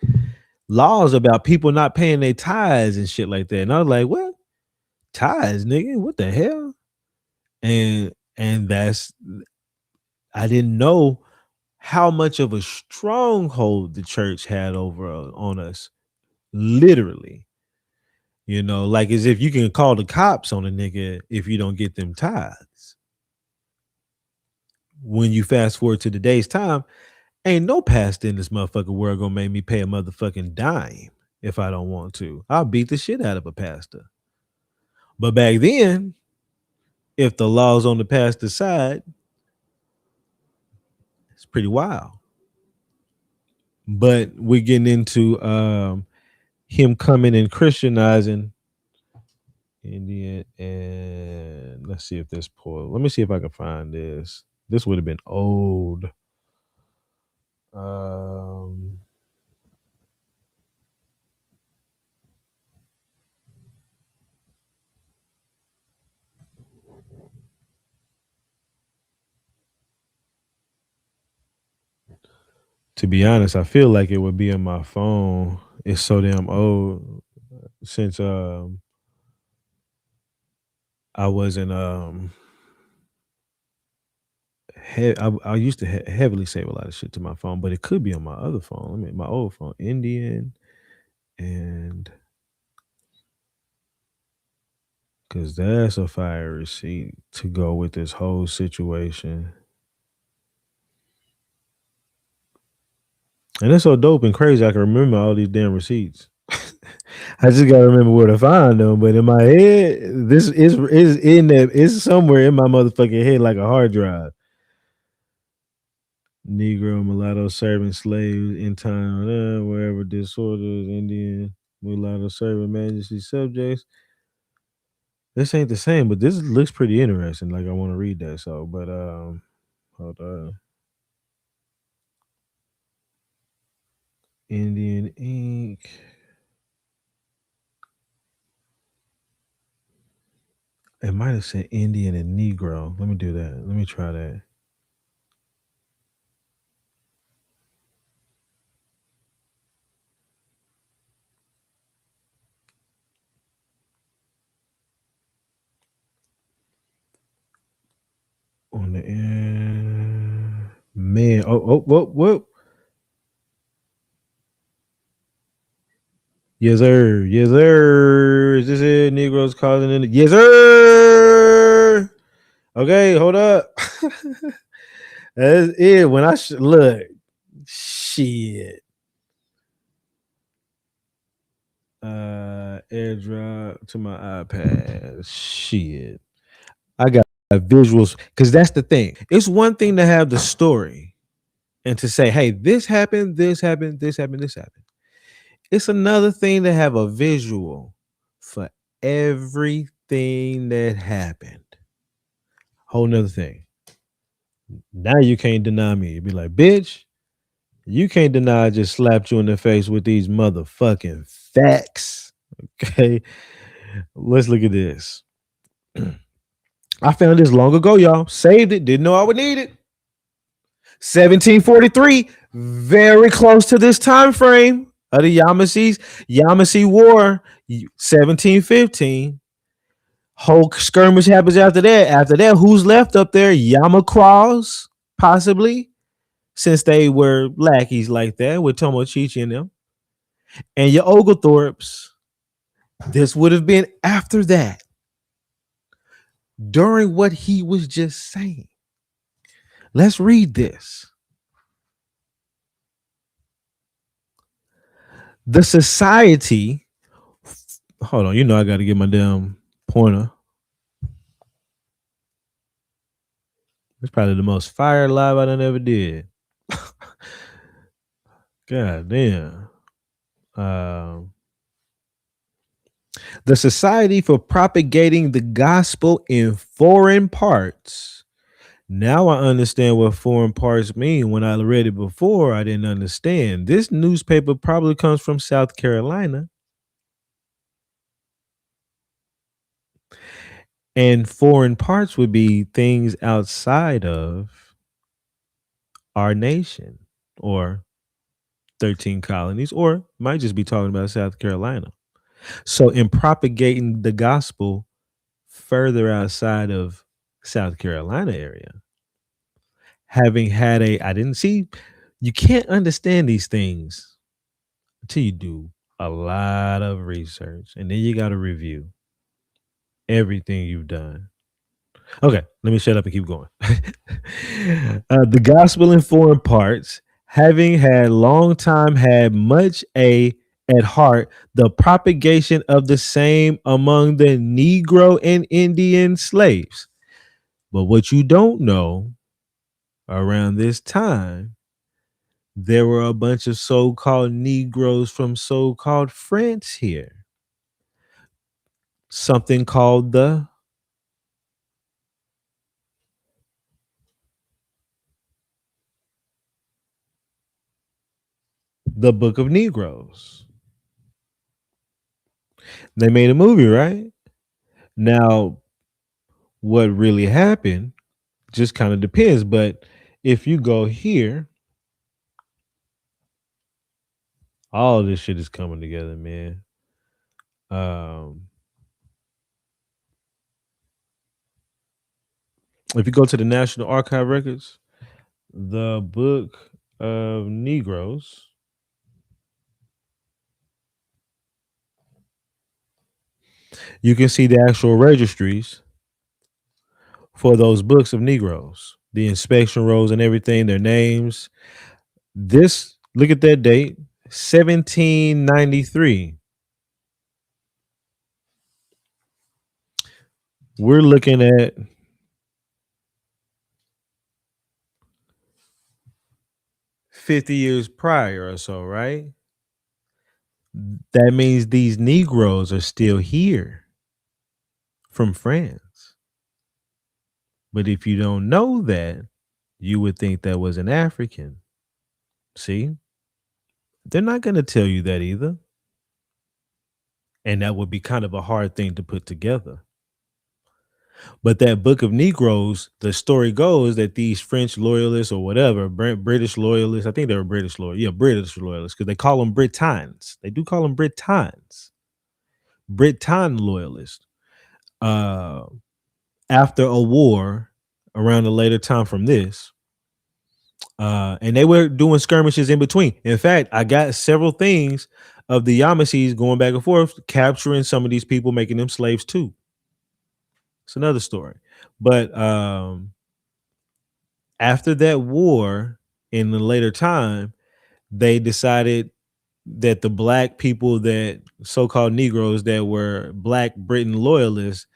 laws about people not paying their tithes and shit like that. And I was like, what? Tithes, nigga? What the hell? And that's I didn't know how much of a stronghold the church had over on us, literally. You know, like as if you can call the cops on a nigga if you don't get them tithes. When you fast forward to today's time, ain't no pastor in this motherfucking world gonna make me pay a motherfucking dime if I don't want to. I'll beat the shit out of a pastor. But back then, if the law's on the pastor's side, it's pretty wild. But we're getting into him coming and Christianizing Indian, and let's see if this pull. Let me see if I can find this. This would have been old. To be honest, I feel like it would be on my phone. It's so damn old since I wasn't I used to heavily save a lot of shit to my phone, but it could be on my other phone. I mean, my old phone, Indian, and because that's a fire receipt to go with this whole situation. And it's so dope and crazy. I can remember all these damn receipts. I just gotta remember where to find them. But in my head, this is in that it's somewhere in my motherfucking head like a hard drive. Negro, mulatto, servant, slaves in time, wherever disorders, Indian, mulatto, servant, majesty, subjects. This ain't the same, but this looks pretty interesting. Like I want to read that. So, but hold on. Indian ink. It might have said Indian and Negro. Let me do that. Let me try that. On the end, man. Oh, whoa. Yes, sir. Yes, sir. Is this it? Negroes causing it? Yes, sir. Okay, hold up. That's it. When I look, shit. AirDrop to my iPad. Shit. I got visuals because that's the thing. It's one thing to have the story and to say, hey, this happened, this happened, this happened, this happened. It's another thing to have a visual for everything that happened. Whole nother thing. Now you can't deny me. You'd be like, bitch, you can't deny I just slapped you in the face with these motherfucking facts. Okay. Let's look at this. I found this long ago, y'all. Saved it. Didn't know I would need it. 1743, very close to this time frame of the Yamasee War, 1715. Whole skirmish happens after that. After that, who's left up there? Yamacraws, possibly, since they were lackeys like that with Tomochichi and them. And your Oglethorpes. This would have been after that. During what he was just saying. Let's read this. The society, hold on, you know I got to get my damn pointer. It's probably the most fire live I done ever did. God damn. The Society for Propagating the Gospel in Foreign Parts. Now I understand what foreign parts mean. When I read it before, I didn't understand. This newspaper probably comes from South Carolina. And foreign parts would be things outside of our nation or 13 colonies, or might just be talking about South Carolina. So in propagating the gospel further outside of South Carolina area, having had I didn't see, you can't understand these things until you do a lot of research, and then you got to review everything you've done. Okay, let me shut up and keep going. The gospel in foreign parts, having had long time had much at heart the propagation of the same among the Negro and Indian slaves. But what you don't know, around this time, there were a bunch of so-called Negroes from so-called France here. Something called the Book of Negroes. They made a movie, right? Now, what really happened just kind of depends. But if you go here, all this shit is coming together, man. If you go to the National Archive records, the Book of Negroes, you can see the actual registries for those books of Negroes, the inspection rolls and everything, their names. This, look at that date, 1793. We're looking at 50 years prior or so, right? That means these Negroes are still here from France. But if you don't know that, you would think that was an African. See? They're not going to tell you that either. And that would be kind of a hard thing to put together. But that Book of Negroes, the story goes that these French loyalists or whatever, British loyalists, I think they were British loyalists. Yeah, British loyalists, because they call them Britons. They do call them Britons. Briton loyalists. After a war around a later time from this, and they were doing skirmishes in between. In fact, I got several things of the Yamasees going back and forth, capturing some of these people, making them slaves too. It's another story. But after that war, in the later time, they decided that the black people, that so-called Negroes that were Black Britain loyalists,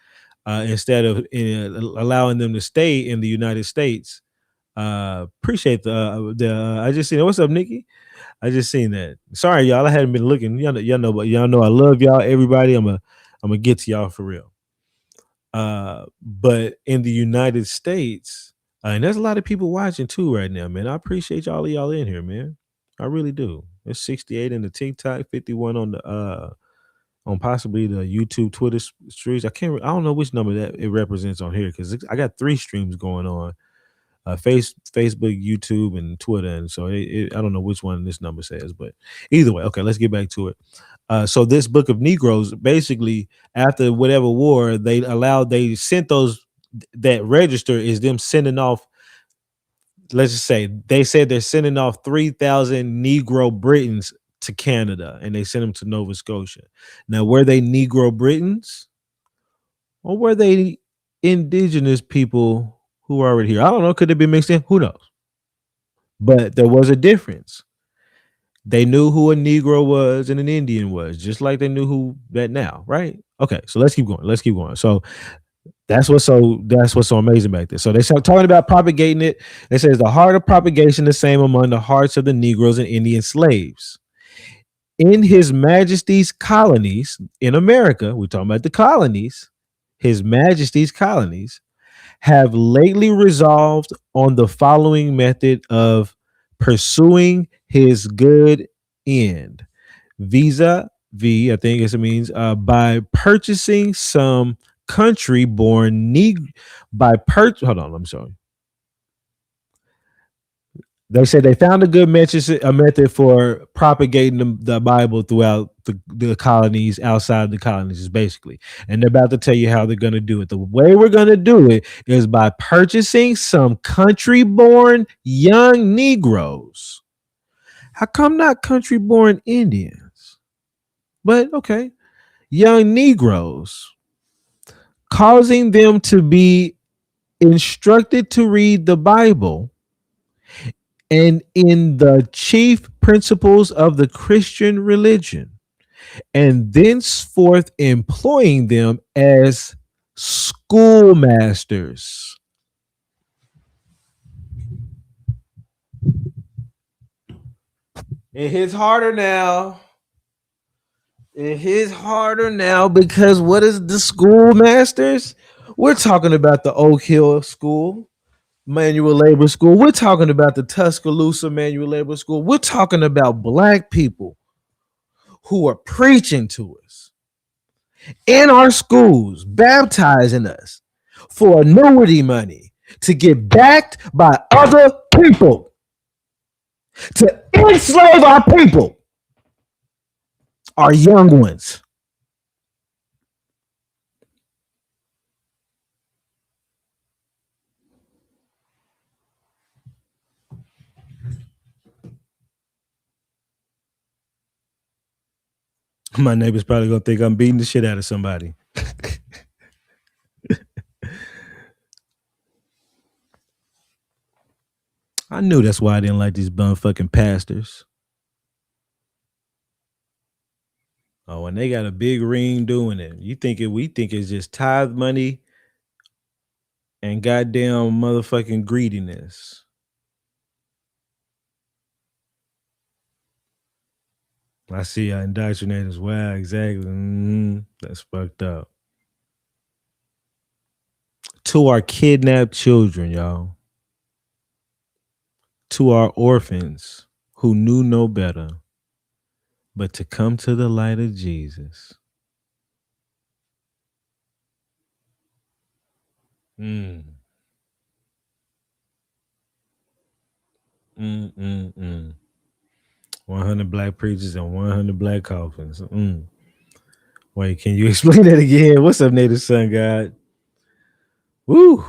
instead of allowing them to stay in the United States, appreciate I just seen it. What's up, Nikki? I just seen that. Sorry, y'all. I hadn't been looking. Y'all know, but y'all know I love y'all. Everybody, I'm gonna get to y'all for real. But in the United States, and there's a lot of people watching too right now, man. I appreciate all of y'all in here, man. I really do. There's 68 in the TikTok, 51 on the on possibly the YouTube, Twitter streams. I don't know which number that it represents on here, because I got 3 streams going on. Facebook, YouTube, and Twitter, and so I don't know which one this number says, but either way, okay, let's get back to it. So this Book of Negroes, basically, after whatever war, they sent those, that register is them sending off. Let's just say they said they're sending off 3,000 Negro Britons to Canada, and they sent them to Nova Scotia. Now, were they Negro Britons, or were they indigenous people who were already here? I don't know. Could it be mixed in? Who knows? But there was a difference. They knew who a Negro was and an Indian was, just like they knew who that now, right? Okay, so let's keep going. So that's what's so amazing back there. So they start talking about propagating it. It says the heart of propagation the same among the hearts of the Negroes and Indian slaves. In His Majesty's colonies in America, we're talking about the colonies, His Majesty's colonies have lately resolved on the following method of pursuing his good end. I think it means by purchasing some country born hold on, I'm sorry. They said they found a method for propagating the Bible throughout the colonies, outside the colonies, basically. And they're about to tell you how they're going to do it. The way we're going to do it is by purchasing some country-born young Negroes. How come not country-born Indians? But okay, young Negroes, causing them to be instructed to read the Bible and in the chief principles of the Christian religion, and thenceforth employing them as schoolmasters. It hits harder now. It hits harder now because what is the schoolmasters? We're talking about the Oak Hill School, manual labor school. We're talking about the Tuscaloosa manual labor school. We're talking about black people who are preaching to us in our schools, baptizing us for annuity money to get backed by other people to enslave our people, our young ones. My neighbor's probably gonna think I'm beating the shit out of somebody. I knew that's why I didn't like these bumfucking pastors. Oh, and they got a big ring doing it. We think it's just tithe money and goddamn motherfucking greediness. I see I indoctrinated as well. Exactly. That's fucked up. To our kidnapped children, y'all. To our orphans who knew no better but to come to the light of Jesus. Mm. 100 black preachers and 100 black coffins. Wait, can you explain that again? What's up, Native Son God? Woo.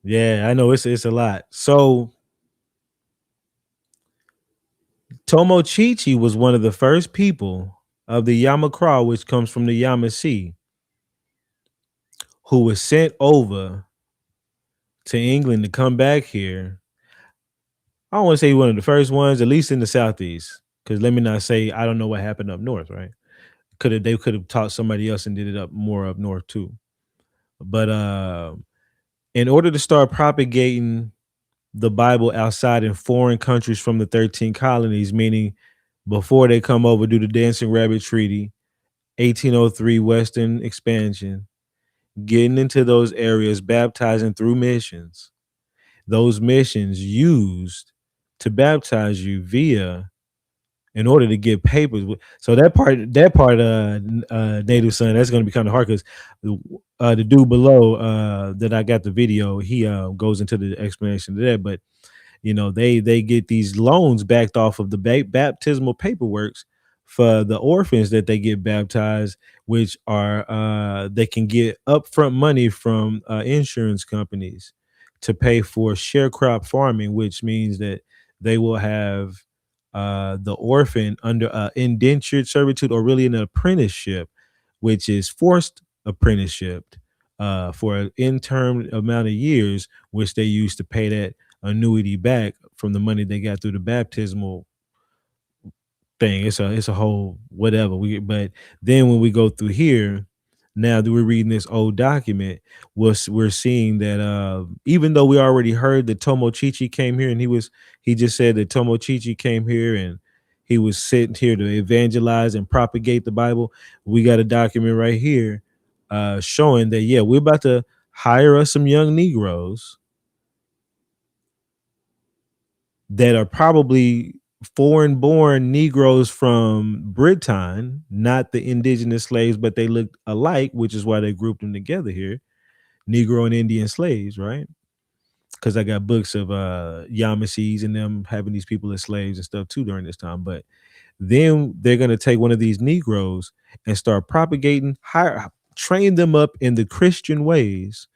Yeah, I know it's a lot. So Tomochichi was one of the first people of the Yamakra, which comes from the Yamasee, who was sent over to England to come back here. I don't want to say one of the first ones, at least in the Southeast. Because let me not say I don't know what happened up north, right? They could have taught somebody else and did it up north too. But in order to start propagating the Bible outside in foreign countries from the 13 colonies, meaning before they come over, do the Dancing Rabbit Treaty, 1803 Western expansion, getting into those areas, baptizing through missions. Those missions used to baptize you via in order to get papers. So that part, Native Son, that's going to be kind of hard because the dude below that I got the video, he goes into the explanation of that. But you know, they get these loans backed off of the baptismal paperworks for the orphans that they get baptized, which are they can get upfront money from insurance companies to pay for sharecrop farming, which means that they will have the orphan under indentured servitude or really an apprenticeship, which is forced apprenticeship for an interim amount of years, which they use to pay that annuity back from the money they got through the baptismal thing. It's a whole whatever. But then when we go through here, now that we're reading this old document, we're seeing that even though we already heard that Tomochichi came here and he just said that Tomochichi came here and he was sent here to evangelize and propagate the Bible. We got a document right here showing that yeah, we're about to hire us some young Negroes that are probably foreign-born Negroes from Britain, not the indigenous slaves, but they look alike, which is why they grouped them together here, Negro and Indian slaves, right? Because I got books of Yamasees and them having these people as slaves and stuff too during this time. But then they're going to take one of these Negroes and start propagating, train them up in the Christian ways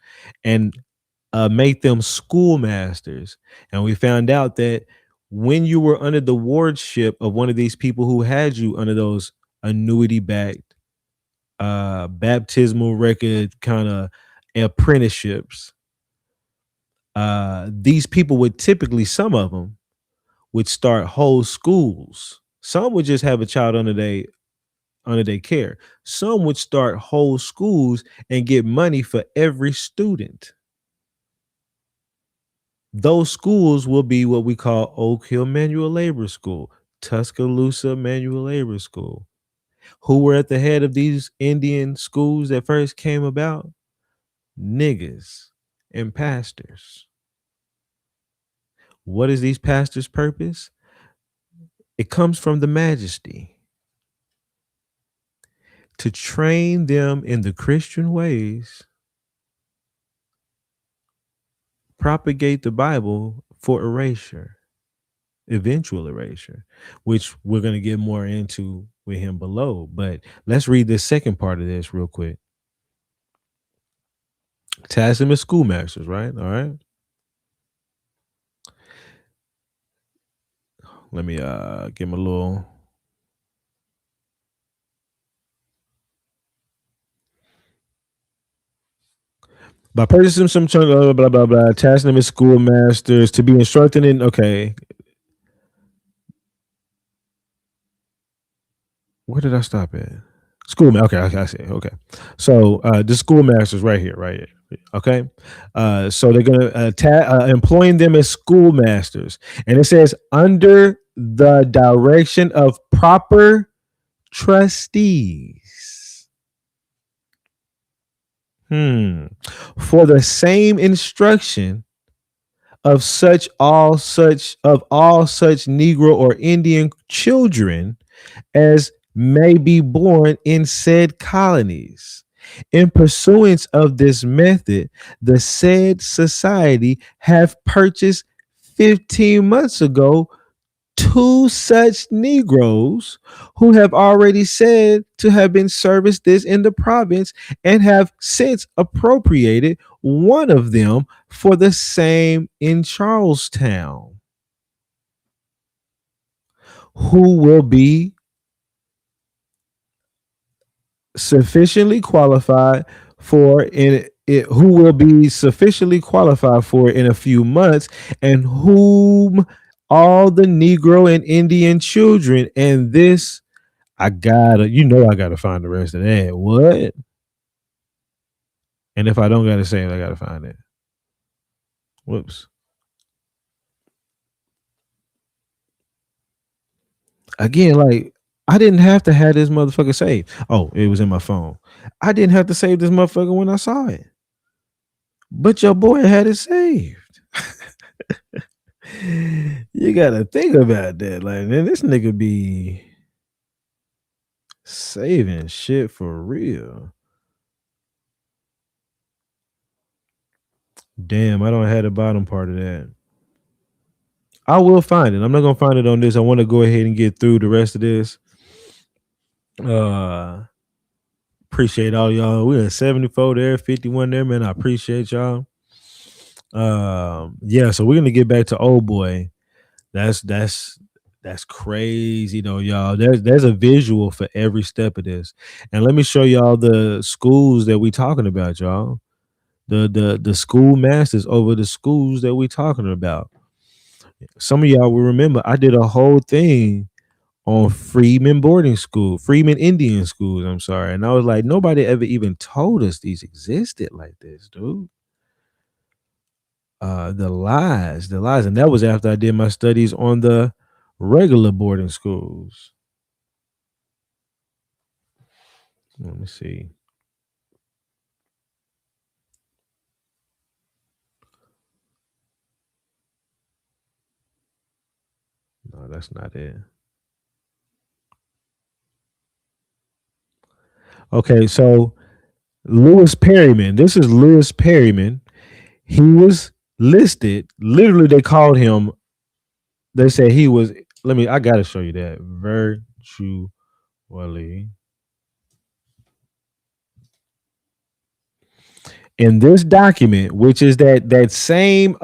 and make them schoolmasters. And we found out that when you were under the wardship of one of these people who had you under those annuity backed, baptismal record kind of apprenticeships. These people would typically, some of them would start whole schools. Some would just have a child under their care. Some would start whole schools and get money for every student. Those schools will be what we call Oak Hill Manual Labor School, Tuscaloosa Manual Labor School. Who were at the head of these Indian schools that first came about? Niggas and pastors. What is these pastors' purpose? It comes from the majesty to train them in the Christian ways, propagate the Bible for erasure, eventual erasure, which we're going to get more into with him below. But let's read this second part of this real quick. Task them as schoolmasters, right? All right. Let me give him a little. By purchasing some chunk, blah, blah, blah, blah, tasking them as schoolmasters to be instructed in, okay. Where did I stop at? Schoolmaster. Okay, I see. Okay. So the schoolmasters right here, right here. Okay. So they're going to employing them as schoolmasters. And it says under the direction of proper trustees. For the same instruction of all such Negro or Indian children as may be born in said colonies. In pursuance of this method, the said society have purchased 15 months ago 2 such Negroes who have already said to have been serviced this in the province and have since appropriated one of them for the same in Charlestown, who will be sufficiently qualified for in a few months, and whom all the Negro and Indian children, and this I gotta find the rest of that. What? And if I don't gotta say it, I gotta find it. Whoops. Again, like I didn't have to have this motherfucker saved. Oh, it was in my phone. I didn't have to save this motherfucker when I saw it. But your boy had it saved. You gotta think about that. Like, man, this nigga be saving shit for real. Damn, I don't have the bottom part of that. I will find it. I'm not gonna find it on this. I want to go ahead and get through the rest of this. Appreciate all y'all. We're at 74 there, 51 there, man. I appreciate y'all. Yeah, so we're gonna get back to old boy. That's crazy though, y'all. There's a visual for every step of this. And let me show y'all the schools that we talking about, y'all. The school masters over the schools that we talking about. Some of y'all will remember I did a whole thing on Freeman Indian schools. I'm sorry. And I was like, nobody ever even told us these existed like this, dude. The lies. And that was after I did my studies on the regular boarding schools. Let me see. No, that's not it. Okay, so Lewis Perryman. This is Lewis Perryman. He was listed. Literally, they called him. They said he was. I gotta show you that virtually. In this document, which is that same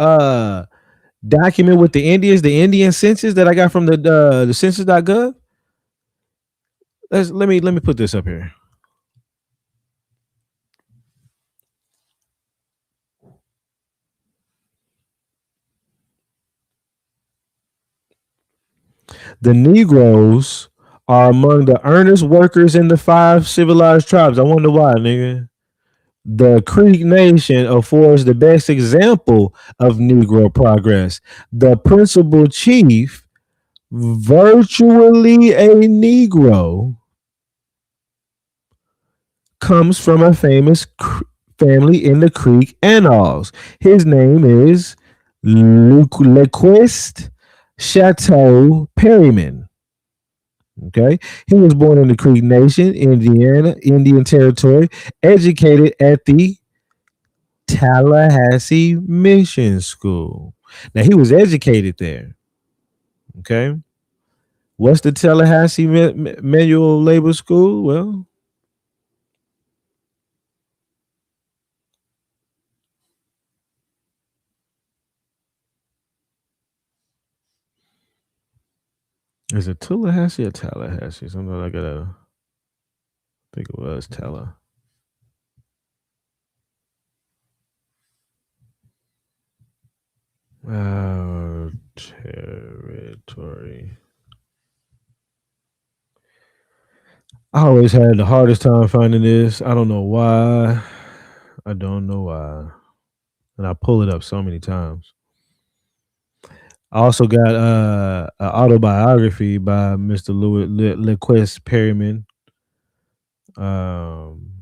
document with the Indian census that I got from the census.gov. Let me put this up here. The Negroes are among the earnest workers in the 5 civilized tribes. I wonder why, nigga. The Creek Nation affords the best example of Negro progress. The principal chief, virtually a Negro, comes from a famous family in the Creek Annals. His name is Lequest Chateau Perryman. Okay, he was born in the Creek Nation, Indiana, Indian Territory, educated at the Tallahassee Mission School. Now he was educated there. Okay, what's the Tallahassee Manual Labor School? Well, is it Tallahassee or Tallahassee? Something I gotta think it was Tallahassee. Territory. I always had the hardest time finding this. I don't know why. I don't know why. And I pull it up so many times. I also got an autobiography by Mr. Louis Lequest Perryman. Um,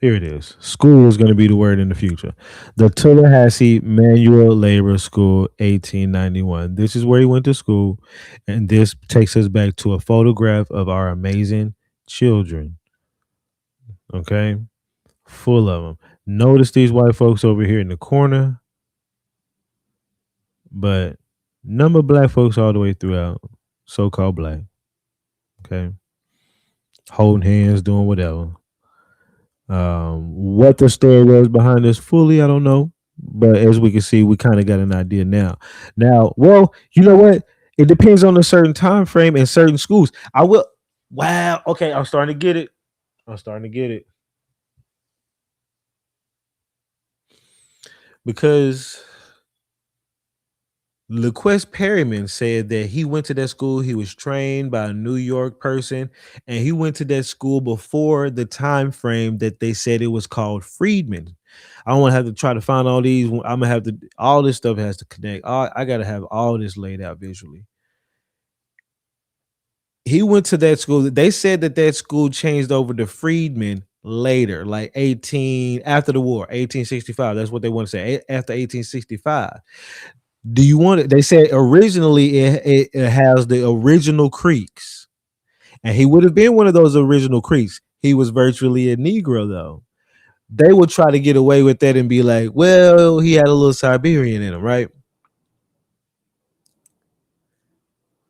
Here it is. School is going to be the word in the future. The Tallahassee Manual Labor School, 1891. This is where he went to school. And this takes us back to a photograph of our amazing children. Okay. Full of them. Notice these white folks over here in the corner, but number black folks all the way throughout, so called black. Okay. Holding hands, doing whatever. What the story was behind this fully, I don't know. But as we can see, we kind of got an idea now. Now, well, you know what? It depends on a certain time frame and certain schools. I will. Wow. Okay, I'm starting to get it. I'm starting to get it because LaQuest Perryman said that he went to that school. He was trained by a New York person, and he went to that school before the time frame that they said it was called Freedmen. I don't want to have to try to find all these. I'm gonna have to. All this stuff has to connect. I gotta have all this laid out visually. He went to that school. They said that that school changed over to Freedmen later, like 18 after the war, 1865. That's what they want to say. After 1865. Do you want it? They said originally it has the original creeks, and he would have been one of those original creeks. He was virtually a Negro, though. They would try to get away with that and be like, well, he had a little Siberian in him, right?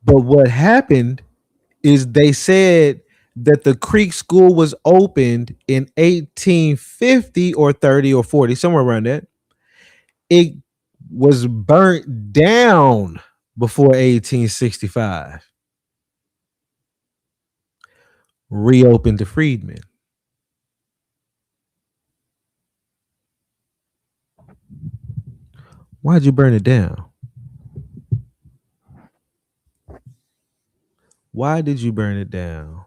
But what happened is they said that the Creek School was opened in 1850 or 30 or 40, somewhere around that. It was burnt down before 1865. Reopened to Freedmen. Why'd you burn it down? Why did you burn it down?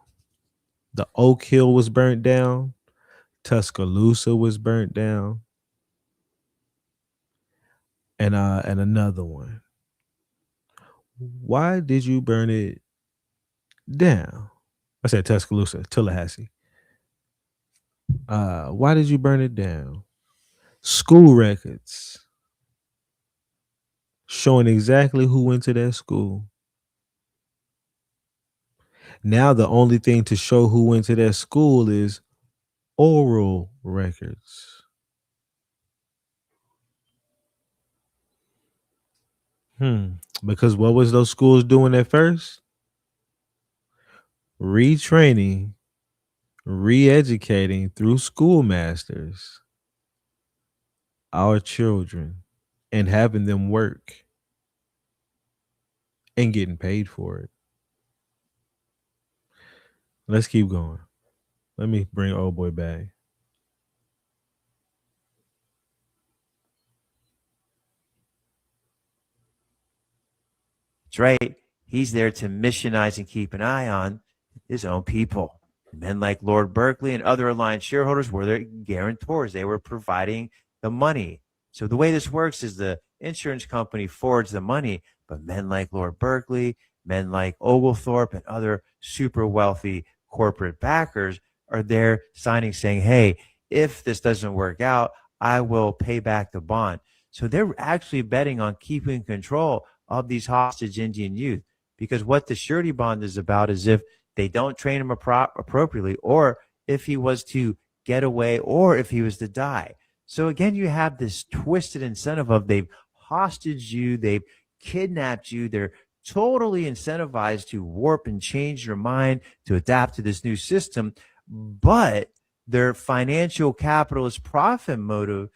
The Oak Hill was burnt down. Tuscaloosa was burnt down. And another one. Why did you burn it down? I said Tuscaloosa, Tallahassee. Why did you burn it down? School records showing exactly who went to that school. Now the only thing to show who went to that school is oral records. Because what was those schools doing at first? Retraining, re-educating through schoolmasters. our children and having them work and getting paid for it. Let's keep going. Let me bring old boy back. That's right. He's there to missionize and keep an eye on his own people. Men like Lord Berkeley and other aligned shareholders were their guarantors. They were providing the money. So the way this works is the insurance company forwards the money, but men like Lord Berkeley, men like Oglethorpe, and other super wealthy corporate backers are there signing saying, hey, if this doesn't work out, I will pay back the bond. So they're actually betting on keeping control of these hostage Indian youth, because what the surety bond is about is if they don't train him appropriately, or if he was to get away, or if he was to die. So again, you have this twisted incentive of they've hostaged you, they've kidnapped you, they're totally incentivized to warp and change your mind to adapt to this new system, but their financial capitalist profit motive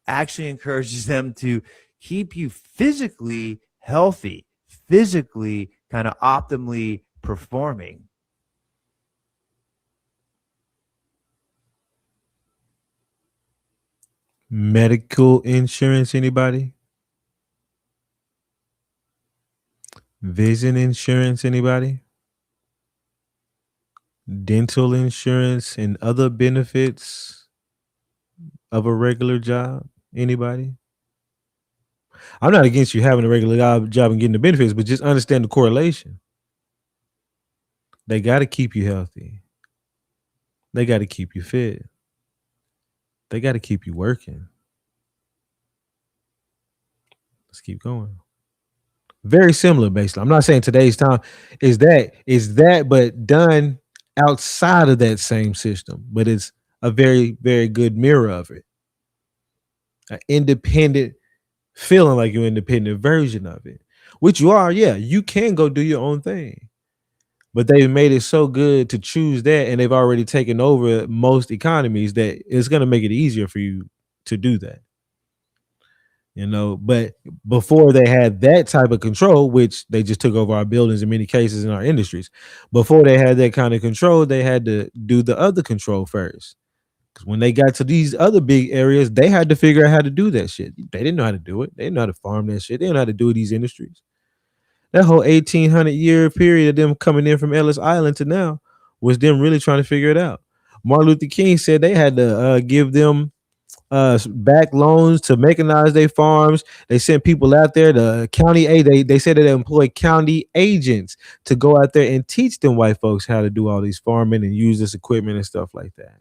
actually encourages them to keep you physically healthy, physically kind of optimally performing. Medical insurance, anybody? Vision insurance, anybody? Dental insurance and other benefits of a regular job, anybody? I'm not against you having a regular job and getting the benefits, but just understand the correlation. They got to keep you healthy. They got to keep you fit. They got to keep you working. Let's keep going. Very similar, basically. I'm not saying today's time is that, but done outside of that same system. But it's a very, very good mirror of it. An independent, feeling like you're an independent version of it, which you are. Yeah, you can go do your own thing, but they've made it so good to choose that, and they've already taken over most economies that it's going to make it easier for you to do that. But before they had that type of control, which they just took over our buildings in many cases in our industries, before they had that kind of control, they had to do the other control first. Because when they got to these other big areas, they had to figure out how to do that shit. They didn't know how to do it. They didn't know how to farm that shit. They didn't know how to do these industries. That whole 1800-year period of them coming in from Ellis Island to now was them really trying to figure it out. Martin Luther King said they had to give them back loans to mechanize their farms. They sent people out there to county aid. They said that they employ county agents to go out there and teach them white folks how to do all these farming and use this equipment and stuff like that.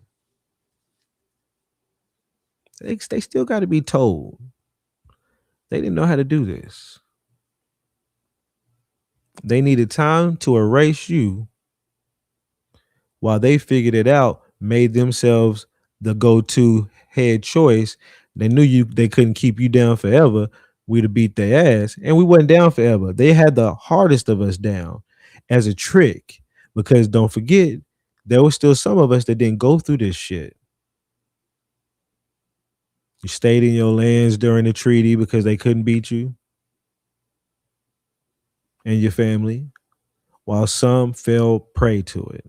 They still got to be told. They didn't know how to do this. They needed time to erase you while they figured it out, made themselves the go-to head choice. They knew they couldn't keep you down forever. We'd have beat their ass, and we wasn't down forever. They had the hardest of us down as a trick, because don't forget, there was still some of us that didn't go through this shit. You stayed in your lands during the treaty because they couldn't beat you and your family, while some fell prey to it.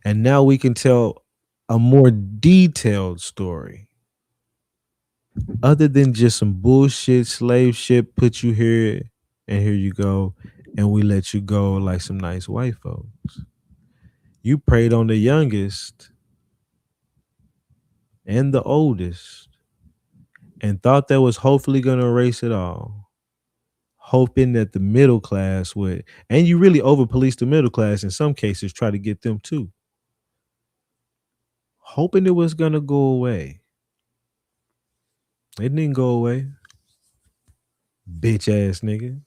And now we can tell a more detailed story, other than just some bullshit slave ship, put you here and here you go, and we let you go like some nice white folks. You preyed on the youngest and the oldest and thought that was hopefully going to erase it all, hoping that the middle class would, and you really over police the middle class in some cases, try to get them too, hoping it was going to go away. It didn't go away. Bitch ass nigga.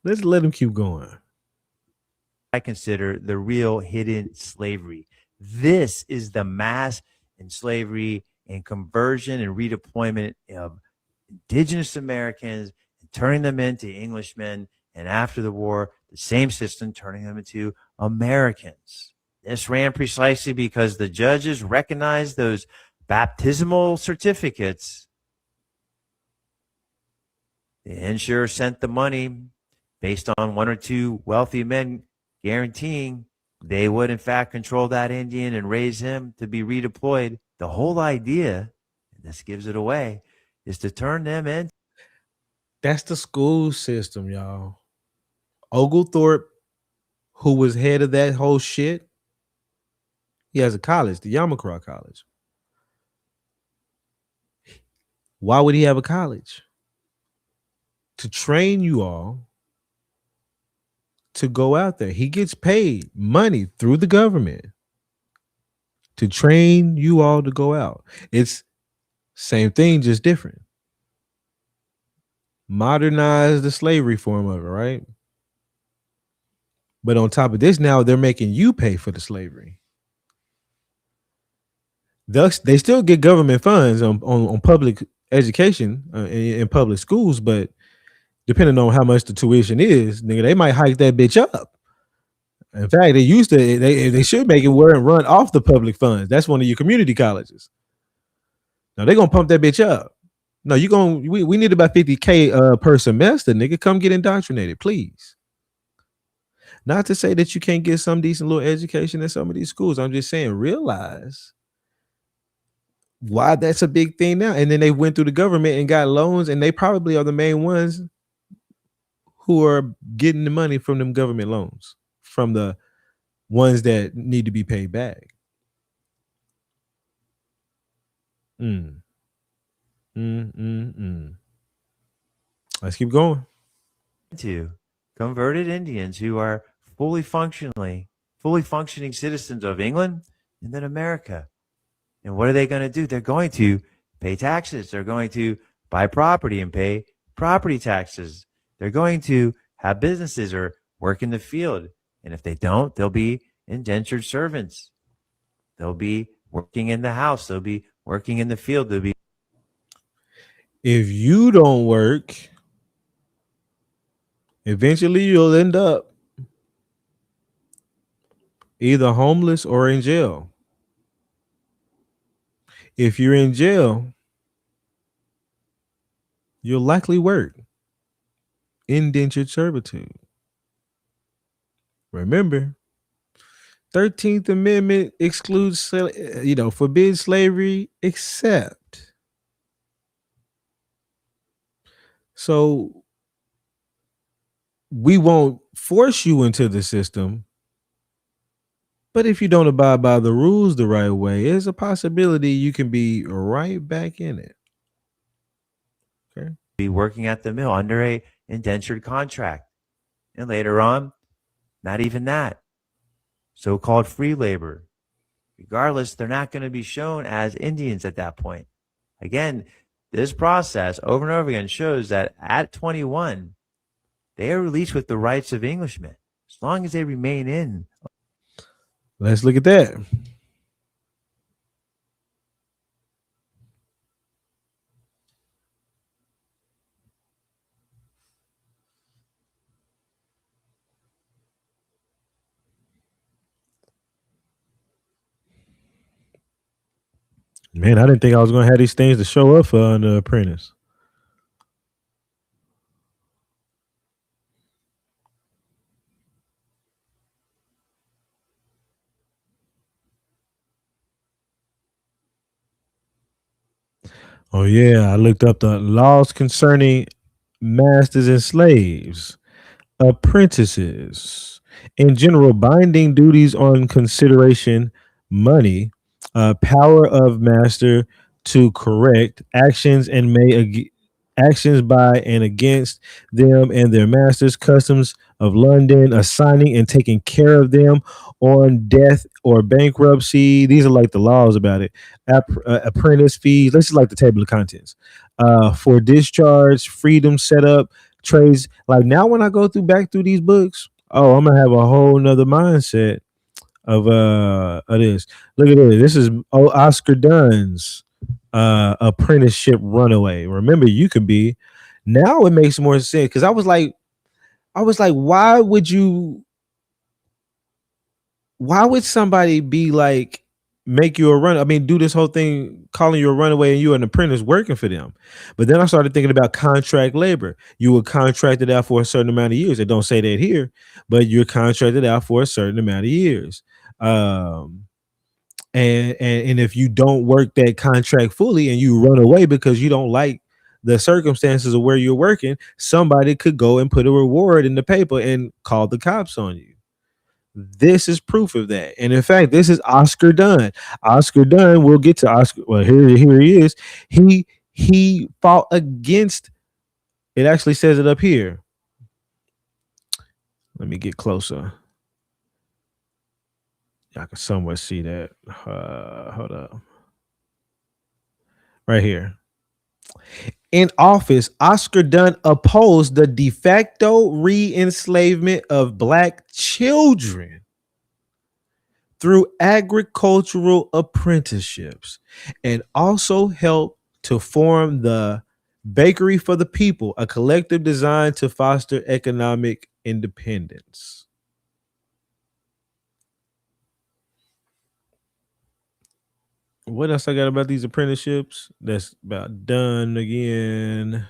Let's let him keep going. I consider the real hidden slavery. This is the mass and slavery and conversion and redeployment of indigenous Americans and turning them into Englishmen. And after the war, the same system turning them into Americans. This ran precisely because the judges recognized those baptismal certificates. The insurer sent the money based on one or two wealthy men guaranteeing they would in fact control that Indian and raise him to be redeployed. The whole idea, and this gives it away, is to turn them in. That's the school system, y'all. Oglethorpe, who was head of that whole shit, he has a college, the Yamacraw College. Why would he have a college? To train you all to go out there. He gets paid money through the government to train you all to go out. It's same thing, just different. Modernize the slavery form of it, right? But on top of this, now they're making you pay for the slavery. Thus, they still get government funds on public education in public schools, but depending on how much the tuition is, nigga, they might hike that bitch up. In fact, they used to. They should make it run off the public funds. That's one of your community colleges. Now they're gonna pump that bitch up. No, we need about 50K per semester, nigga. Come get indoctrinated, please. Not to say that you can't get some decent little education in some of these schools. I'm just saying, realize why that's a big thing now. And then they went through the government and got loans, and they probably are the main ones who are getting the money from them government loans, from the ones that need to be paid back. Let's keep going. To converted Indians who are fully functioning citizens of England and then America. And what are they going to do? They're going to pay taxes. They're going to buy property and pay property taxes. They're going to have businesses or work in the field. And if they don't, they'll be indentured servants. They'll be working in the house. They'll be working in the field. They'll be. If you don't work, eventually you'll end up either homeless or in jail. If you're in jail, you'll likely work indentured servitude. Remember, 13th Amendment excludes, forbids slavery except. So we won't force you into the system, but if you don't abide by the rules the right way, there's a possibility you can be right back in it. Okay. Be working at the mill under a indentured contract. And later on, not even that. So-called free labor. Regardless, they're not going to be shown as Indians at that point. Again, this process over and over again shows that at 21, they are released with the rights of Englishmen, as long as they remain in. Let's look at that. Man, I didn't think I was going to have these things to show up for The Apprentice. Oh, yeah. I looked up the laws concerning masters and slaves, apprentices, in general, binding duties on consideration, money, power of master to correct actions and actions by and against them and their masters, customs of London, assigning and taking care of them on death or bankruptcy. These are like the laws about it. Apprentice fees. This is like the table of contents. For discharge, freedom, setup, trades. Like now, when I go back through these books, I'm gonna have a whole nother mindset of this. Look at this. This is Oscar Dunn's Apprenticeship Runaway. Remember, you could be. Now it makes more sense because I was like, why would you why would somebody be like make you a run? I mean, do this whole thing calling you a runaway and you're an apprentice working for them. But then I started thinking about contract labor. You were contracted out for a certain amount of years. They don't say that here, but you're contracted out for a certain amount of years. Um, and if you don't work that contract fully and you run away because you don't like the circumstances of where you're working, somebody could go and put a reward in the paper and call the cops on you. This is proof of that. And in fact, this is Oscar Dunn. Oscar Dunn, we'll get to Oscar. Well, here he is. He fought against it. Actually says it up here. Let me get closer. Y'all can somewhere see that. Hold up. Right here. In office, Oscar Dunn opposed the de facto re-enslavement of black children through agricultural apprenticeships, and also helped to form the Bakery for the People, a collective designed to foster economic independence. What else I got about these apprenticeships? That's about done again.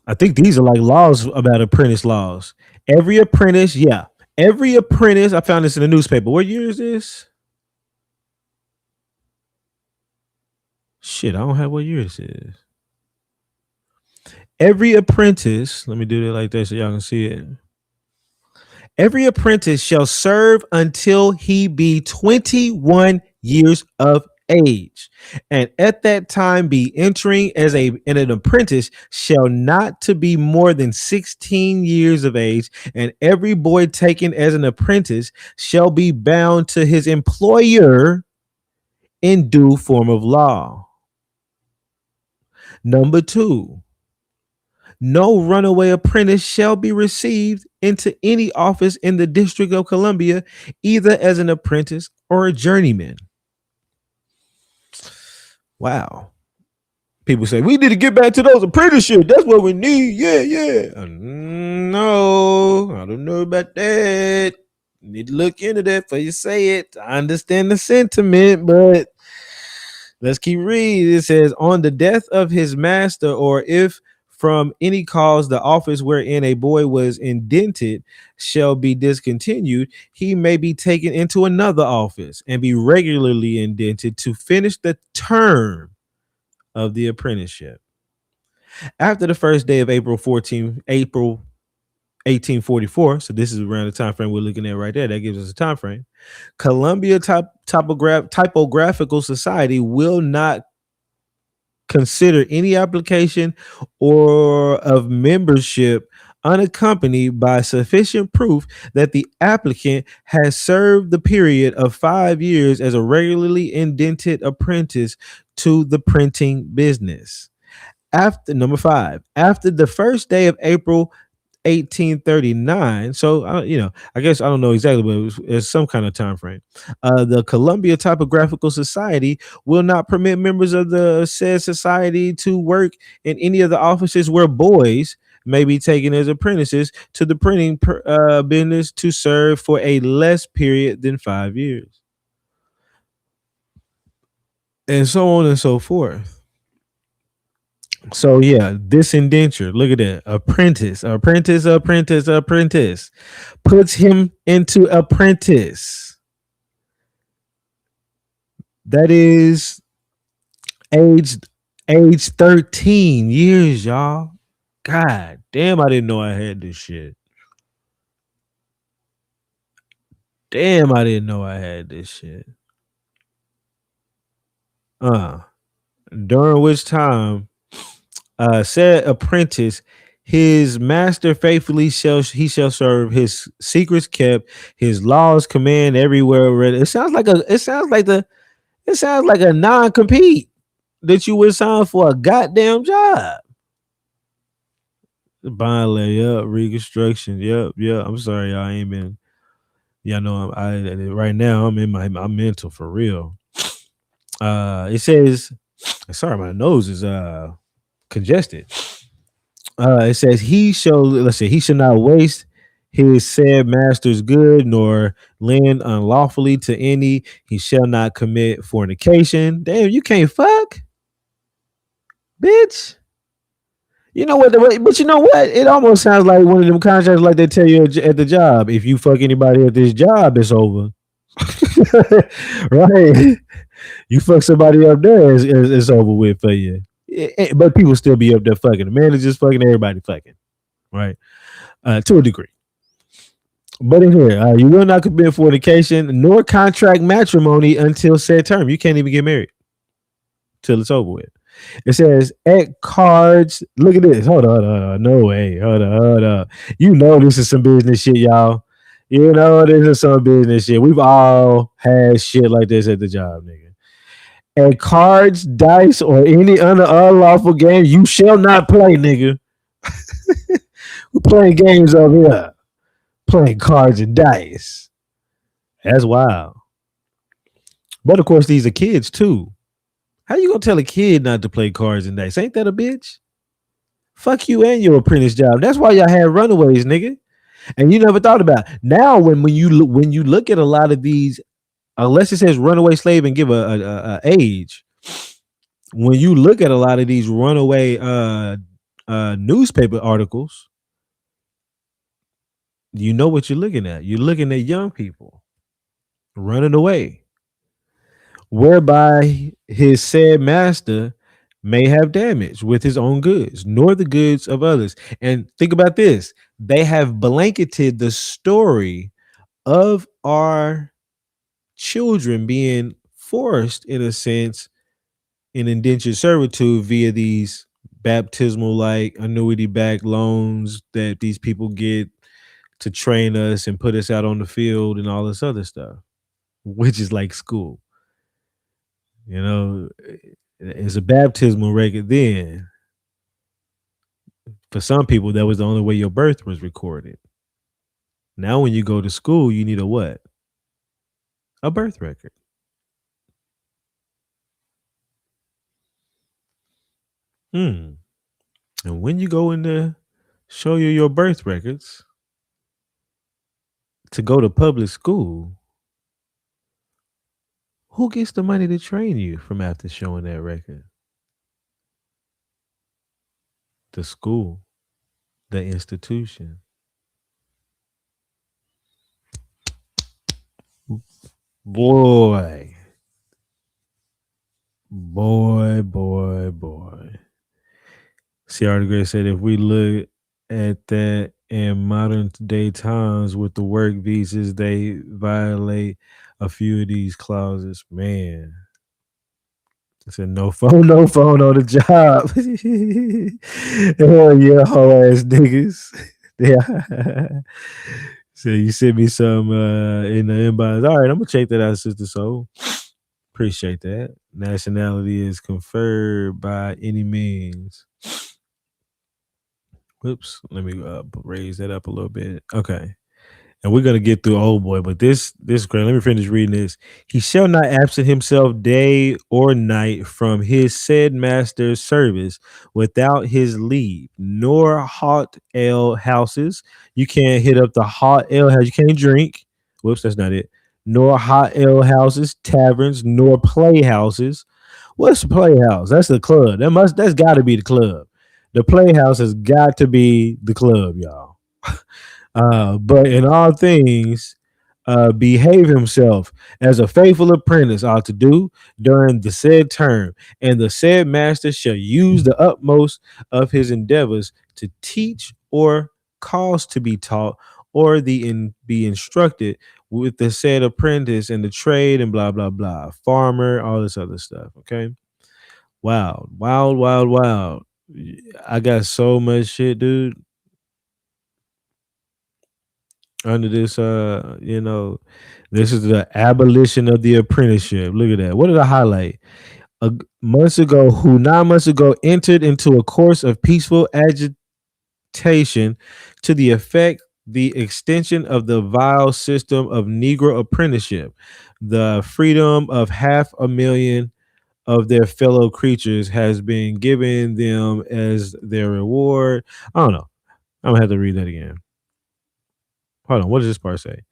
I think these are like laws about apprentice laws. Every apprentice, I found this in the newspaper. What year is this? Shit, I don't have what year this is. Every apprentice, let me do it like this so y'all can see it. Every apprentice shall serve until he be 21 years of age, and at that time be entering as an apprentice shall not to be more than 16 years of age, and every boy taken as an apprentice shall be bound to his employer in due form of law. Number 2, no runaway apprentice shall be received into any office in the District of Columbia, either as an apprentice or a journeyman. Wow. People say, we need to get back to those apprenticeships. That's what we need. Yeah. No, I don't know about that. You need to look into that before you say it. I understand the sentiment, but let's keep reading. It says, on the death of his master, or if from any cause the office wherein a boy was indented shall be discontinued, he may be taken into another office and be regularly indented to finish the term of the apprenticeship. After the first day of April 1844, so this is around the time frame we're looking at right there. That gives us a time frame. Columbia Typographical Society will not consider any application or of membership unaccompanied by sufficient proof that the applicant has served the period of 5 years as a regularly indented apprentice to the printing business. After number 5, after the first day of April 1839, so I guess I don't know exactly, but it's some kind of time frame. The Columbia Typographical Society will not permit members of the said society to work in any of the offices where boys may be taken as apprentices to the printing business to serve for a less period than 5 years, and so on and so forth. So yeah, this indenture, look at that. Apprentice puts him into apprentice. That is age 13 years, y'all. God damn, I didn't know I had this shit. Damn, I didn't know I had this shit. During which time said apprentice, his master faithfully shall serve, his secrets kept, his laws command everywhere. It sounds like a non-compete that you would sign for a goddamn job. Bond layup, reconstruction. Yep. I'm sorry, y'all ain't been. Y'all know right now I'm in my mental for real. It says, sorry, my nose is congested. It says he shall he shall not waste his said master's good, nor lend unlawfully to any. He shall not commit fornication. Damn, you can't fuck, bitch. You know what? But you know what? It almost sounds like one of them contracts like they tell you at the job. If you fuck anybody at this job, it's over. Right? You fuck somebody up there, it's over with for you. But people still be up there fucking. The managers fucking, everybody fucking. Right? To a degree. But in here, you will not commit fornication nor contract matrimony until said term. You can't even get married till it's over with. It says at cards. Look at this. Hold on. No way. Hold on. You know this is some business shit, y'all. You know this is some business shit. We've all had shit like this at the job, nigga. At cards, dice, or any other unlawful game, you shall not play, nigga. We're playing games over here. Playing cards and dice. That's wild. But of course, these are kids too. How you gonna tell a kid not to play cards and dice? Ain't that a bitch? Fuck you and your apprentice job. That's why y'all had runaways, nigga. And you never thought about it. Now when you look at a lot of these, unless it says runaway slave and give a age, when you look at a lot of these runaway newspaper articles, you know what you're looking at. You're looking at young people running away, whereby his said master may have damage with his own goods, nor the goods of others. And think about this. They have blanketed the story of our children being forced, in a sense, in indentured servitude via these baptismal like annuity backed loans that these people get to train us and put us out on the field and all this other stuff, which is like school. You know, it's a baptismal record then. For some people, that was the only way your birth was recorded. Now, when you go to school, you need a what? A birth record. And when you go in to show you your birth records to go to public school, who gets the money to train you from after showing that record? The school, the institution. Boy. C.R. Gray said, if we look at that in modern day times with the work visas, they violate a few of these clauses. Man. I said, no phone on the job. Hell yeah, whole ass niggas. Yeah. So you sent me some in the inbox. All right, I'm gonna check that out, Sister Soul. Appreciate that. Nationality is conferred by any means. Whoops, let me raise that up a little bit. Okay. And we're gonna get through old boy, but this is great. Let me finish reading this. He shall not absent himself day or night from his said master's service without his leave, nor hot ale houses. You can't hit up the hot ale house. You can't drink. Whoops, that's not it. Nor hot ale houses, taverns, nor playhouses. What's the playhouse? That's the club. That's got to be the club. The playhouse has got to be the club, y'all. But in all things, behave himself as a faithful apprentice ought to do during the said term, and the said master shall use the utmost of his endeavors to teach or cause to be taught or be instructed with the said apprentice in the trade and blah blah blah, farmer, all this other stuff. Okay, wild. I got so much shit, dude. Under this, this is the abolition of the apprenticeship. Look at that. What did I highlight? 9 months ago, entered into a course of peaceful agitation to the effect the extension of the vile system of Negro apprenticeship, the freedom of 500,000 of their fellow creatures has been given them as their reward. I don't know. I'm gonna have to read that again. Hold on. What does this part say?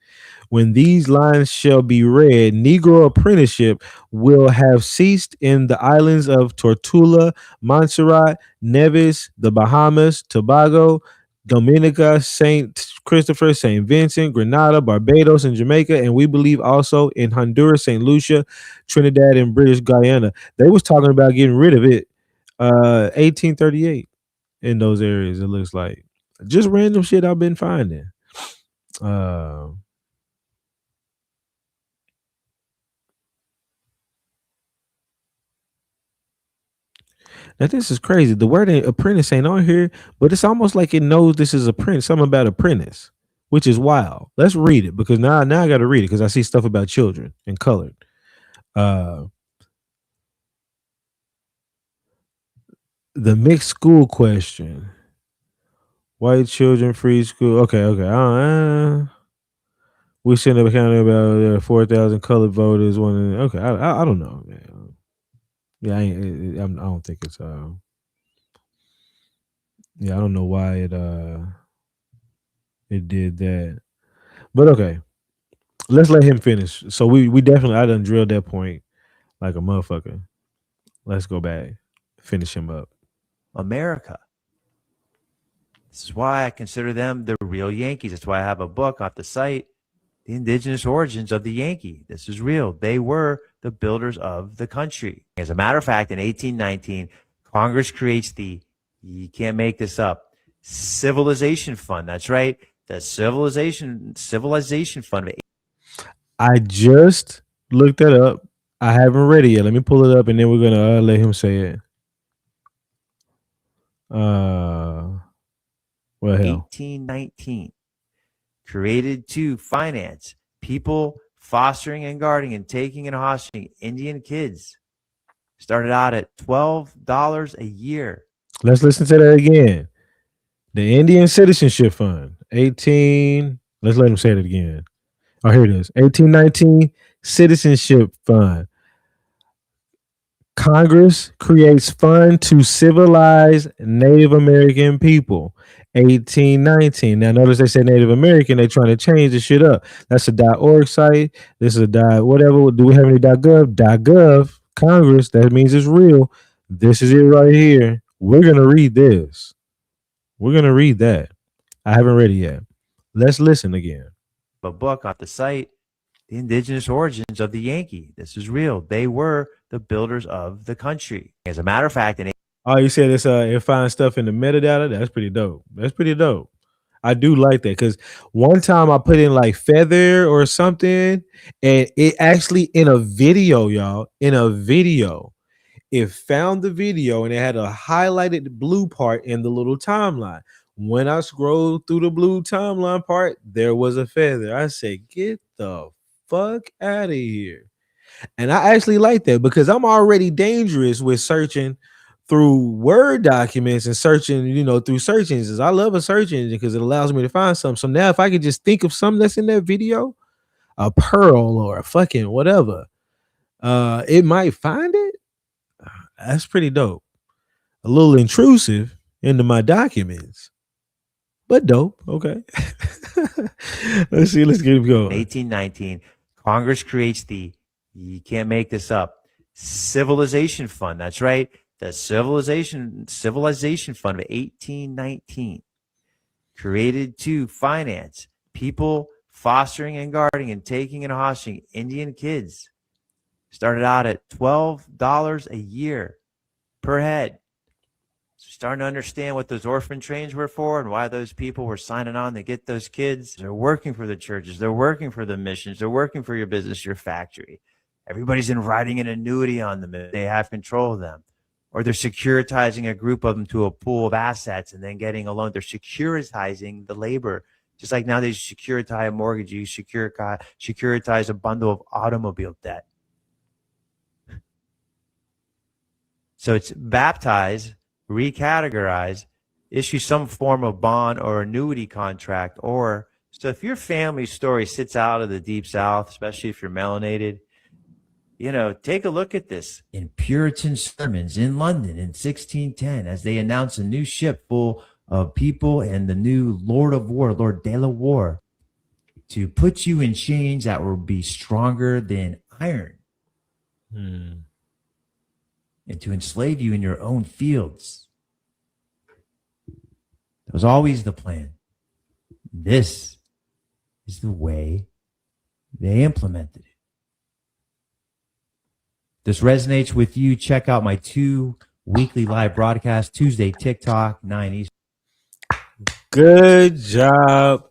When these lines shall be read, Negro apprenticeship will have ceased in the islands of Tortuga, Montserrat, Nevis, the Bahamas, Tobago, Dominica, St. Christopher, St. Vincent, Grenada, Barbados, and Jamaica, and we believe also in Honduras, St. Lucia, Trinidad, and British Guyana. They was talking about getting rid of it 1838 in those areas, it looks like. Just random shit I've been finding. Now this is crazy. The word apprentice ain't on here, but it's almost like it knows this is apprentice. Something about apprentice, which is wild. Let's read it because now I got to read it because I see stuff about children and colored. The mixed school question. White children, free school. Okay. We shouldn't have counted about 4,000 colored voters. Okay, I don't know. Man. Yeah, I don't think it's yeah, I don't know why it did that. But okay. Let's let him finish. So we definitely I done drilled that point like a motherfucker. Let's go back. Finish him up. America. This is why I consider them the real Yankees. That's why I have a book off the site, The Indigenous Origins of the Yankee. This is real. They were the builders of the country. As a matter of fact, in 1819, Congress creates the, you can't make this up, Civilization Fund. That's right. The Civilization Fund. I just looked that up. I haven't read it yet. Let me pull it up and then we're gonna let him say it. Well, hell. 1819. Created to finance people fostering and guarding and taking and hosting Indian kids. Started out at $12 a year. Let's listen to that again. The Indian Citizenship Fund. 18. Let's let him say it again. Oh, here it is. 1819 Citizenship Fund. Congress creates fund to civilize Native American people. 1819. Now notice they say Native American. They're trying to change the shit up. That's a .org site. This is a whatever. Do we have any .gov? .gov. Congress. That means it's real. This is it right here. We're gonna read this. We're gonna read that. I haven't read it yet. Let's listen again. A book off the site, The Indigenous Origins of the Yankee. This is real. They were the builders of the country. As a matter of fact, oh, you said it finds stuff in the metadata. That's pretty dope. That's pretty dope. I do like that because one time I put in like feather or something, and it actually in a video, y'all, it found the video and it had a highlighted blue part in the little timeline. When I scrolled through the blue timeline part, there was a feather. I said, get the fuck out of here. And I actually like that because I'm already dangerous with searching through Word documents and searching, through search engines. I love a search engine because it allows me to find something. So now if I could just think of something that's in that video, a pearl or a fucking whatever, it might find it. That's pretty dope. A little intrusive into my documents, but dope. Okay. Let's see. Let's get him going. 1819, Congress creates the, you can't make this up, Civilization Fund. That's right. The Civilization Fund of 1819. Created to finance people fostering and guarding and taking and hosting Indian kids. Started out at $12 a year per head. So starting to understand what those orphan trains were for and why those people were signing on to get those kids. They're working for the churches. They're working for the missions. They're working for your business, your factory. Everybody's writing an annuity on them. They have control of them. Or they're securitizing a group of them to a pool of assets and then getting a loan. They're securitizing the labor. Just like now they securitize a mortgage, you securitize a bundle of automobile debt. So it's baptize, recategorize, issue some form of bond or annuity contract. Or so if your family story sits out of the deep south, especially if you're melanated, Take a look at this in Puritan sermons in London in 1610 as they announce a new ship full of people and the new Lord of War, Lord de la War, to put you in chains that will be stronger than iron and to enslave you in your own fields. That was always the plan. This is the way they implemented it. This resonates with you. Check out my 2 weekly live broadcasts, Tuesday, TikTok, 9 Eastern. Good job,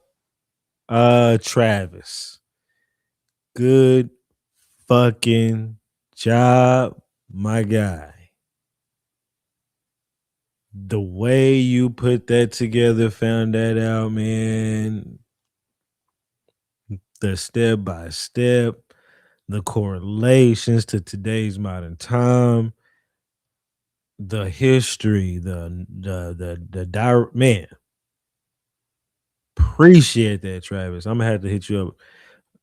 Travis. Good fucking job, my guy. The way you put that together, found that out, man. The step by step, the correlations to today's modern time, the history, the man. Appreciate that, Travis. I'm gonna have to hit you up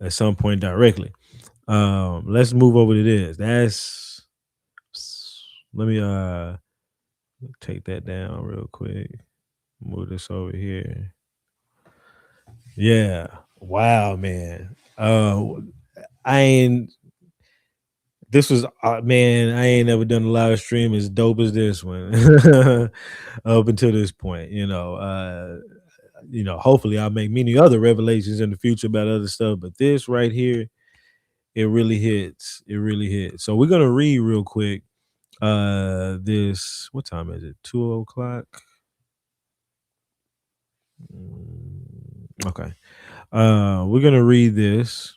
at some point directly. Let's move over to this. Let me take that down real quick. Move this over here. Yeah. Wow, man. This was man, I ain't never done a live stream as dope as this one up until this point. Hopefully I'll make many other revelations in the future about other stuff, but this right here, it really hits. It really hits. So we're gonna read real quick. This, what time is it? 2:00. Okay. We're gonna read this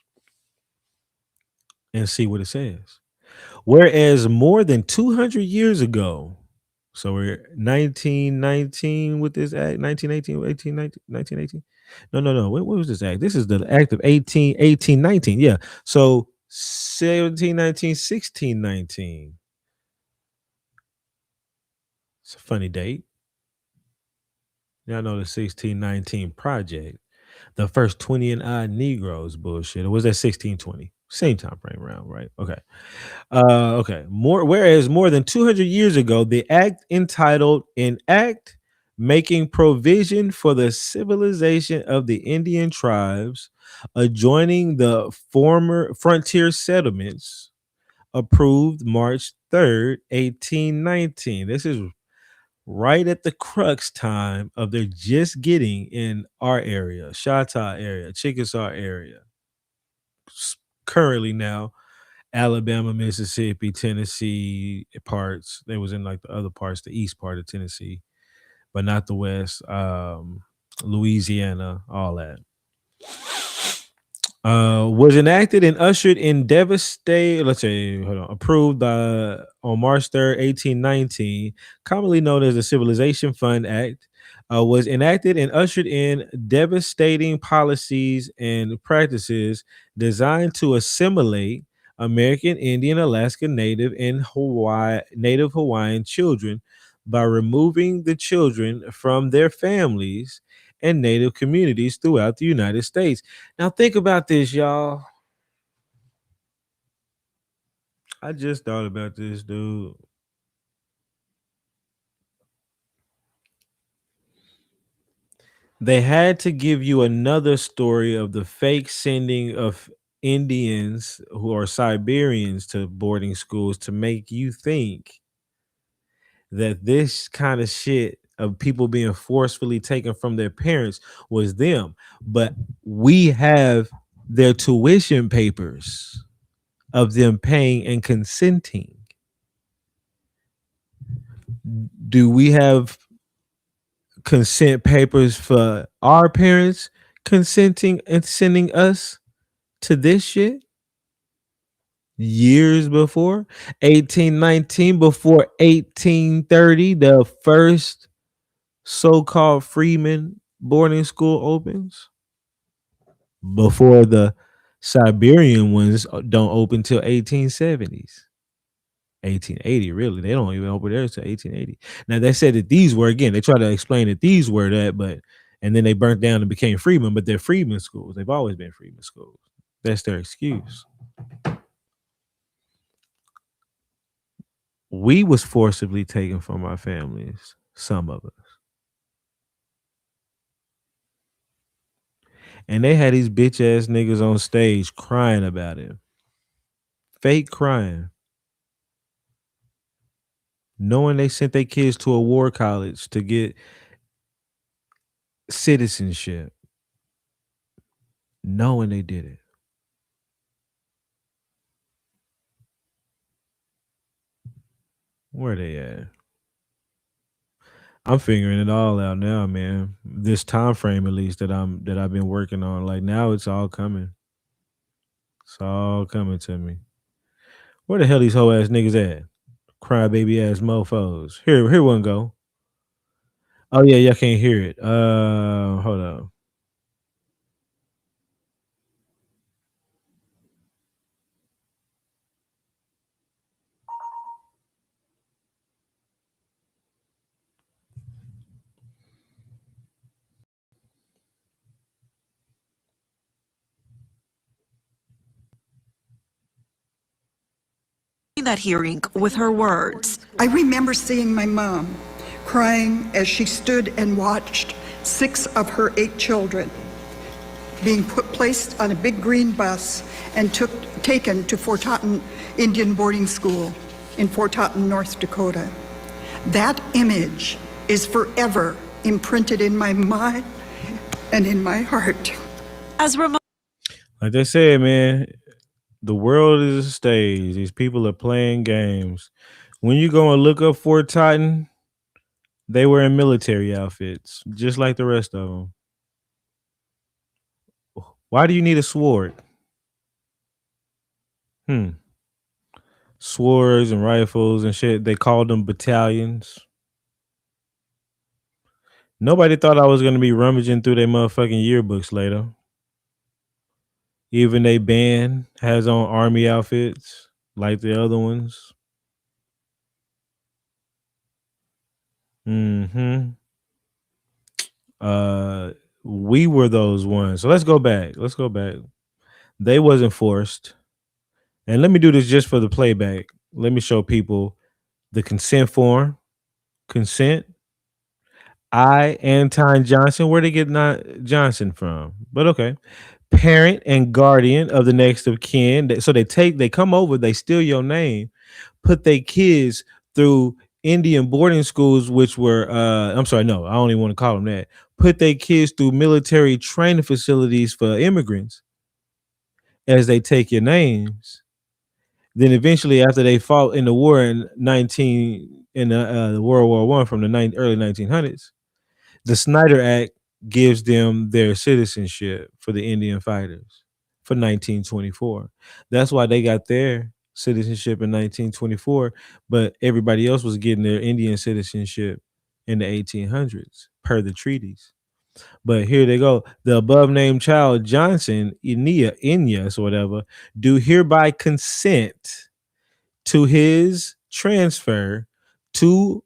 and see what it says. Whereas more than 200 years ago, so we're 1919 with this act, 1918, 1918. No. What was this act? This is the act of 1819. Yeah. So 1719, 1619. It's a funny date. Y'all know the 1619 project. The first 20 and odd Negroes bullshit. Or was that 1620? Same time frame around, right? Okay. Okay. Whereas more than 200 years ago, the act entitled "An Act Making Provision for the Civilization of the Indian Tribes Adjoining the Former Frontier Settlements," approved March 3rd, 1819. This is right at the crux time of their just getting in our area, Chautauqua area, Chickasaw area. Currently now, Alabama, Mississippi, Tennessee parts. They was in like the other parts, the east part of Tennessee, but not the west. Louisiana, all that. Was enacted and ushered in approved on March 3rd, 1819, commonly known as the Civilization Fund Act, was enacted and ushered in devastating policies and practices designed to assimilate American Indian, Alaska Native, and Native Hawaiian children by removing the children from their families and Native communities throughout the United States. Now think about this, y'all. I just thought about this, dude. They had to give you another story of the fake sending of Indians who are Siberians to boarding schools to make you think that this kind of shit of people being forcefully taken from their parents was them. But we have their tuition papers of them paying and consenting. Do we have consent papers for our parents consenting and sending us to this shit? Years before 1819, before 1830, the first so-called freeman boarding school opens, before the Siberian ones don't open till 1870s, 1880. Really, they don't even open theirs till 1880. Now they said that these were, again, they try to explain that these were that, but and then they burnt down and became freemen, but they're freeman schools. They've always been freeman schools. That's their excuse. we was forcibly taken from our families, some of us. And they had these bitch ass niggas on stage crying about it. Fake crying. Knowing they sent their kids to a war college to get citizenship. Knowing they did it. Where they at? I'm figuring it all out now, man. This time frame, at least that I've been working on. Like now, it's all coming. It's all coming to me. Where the hell these hoe ass niggas at? Crybaby ass mofos. Here one go. Oh yeah, y'all can't hear it. Hold on. That hearing with her words. I remember seeing my mom crying as she stood and watched 6 of her 8 children being placed on a big green bus and taken to Fort Totten Indian Boarding School in Fort Totten, North Dakota. That image is forever imprinted in my mind and in my heart. As Ramona Like they said, man, the world is a stage. These people are playing games. When you go and look up Fort Totten, they were in military outfits, just like the rest of them. Why do you need a sword? Swords and rifles and shit. They called them battalions. Nobody thought I was going to be rummaging through their motherfucking yearbooks later. Even they band has on army outfits like the other ones. We were those ones. So let's go back. They wasn't forced. And let me do this just for the playback. Let me show people the consent form. Consent. I, Anton Johnson. Where they get Johnson from? But okay. Parent and guardian of the next of kin. So they come over, they steal your name, put their kids through Indian boarding schools, which were I'm sorry, no, I don't even want to call them that. Put their kids through military training facilities for immigrants as they take your names. Then eventually, after they fought in the war in the World War I from the early 1900s, the Snyder Act gives them their citizenship for the Indian fighters for 1924. That's why they got their citizenship in 1924, but everybody else was getting their Indian citizenship in the 1800s per the treaties. But here they go. The above named child, Johnson, Inyas, or whatever, do hereby consent to his transfer to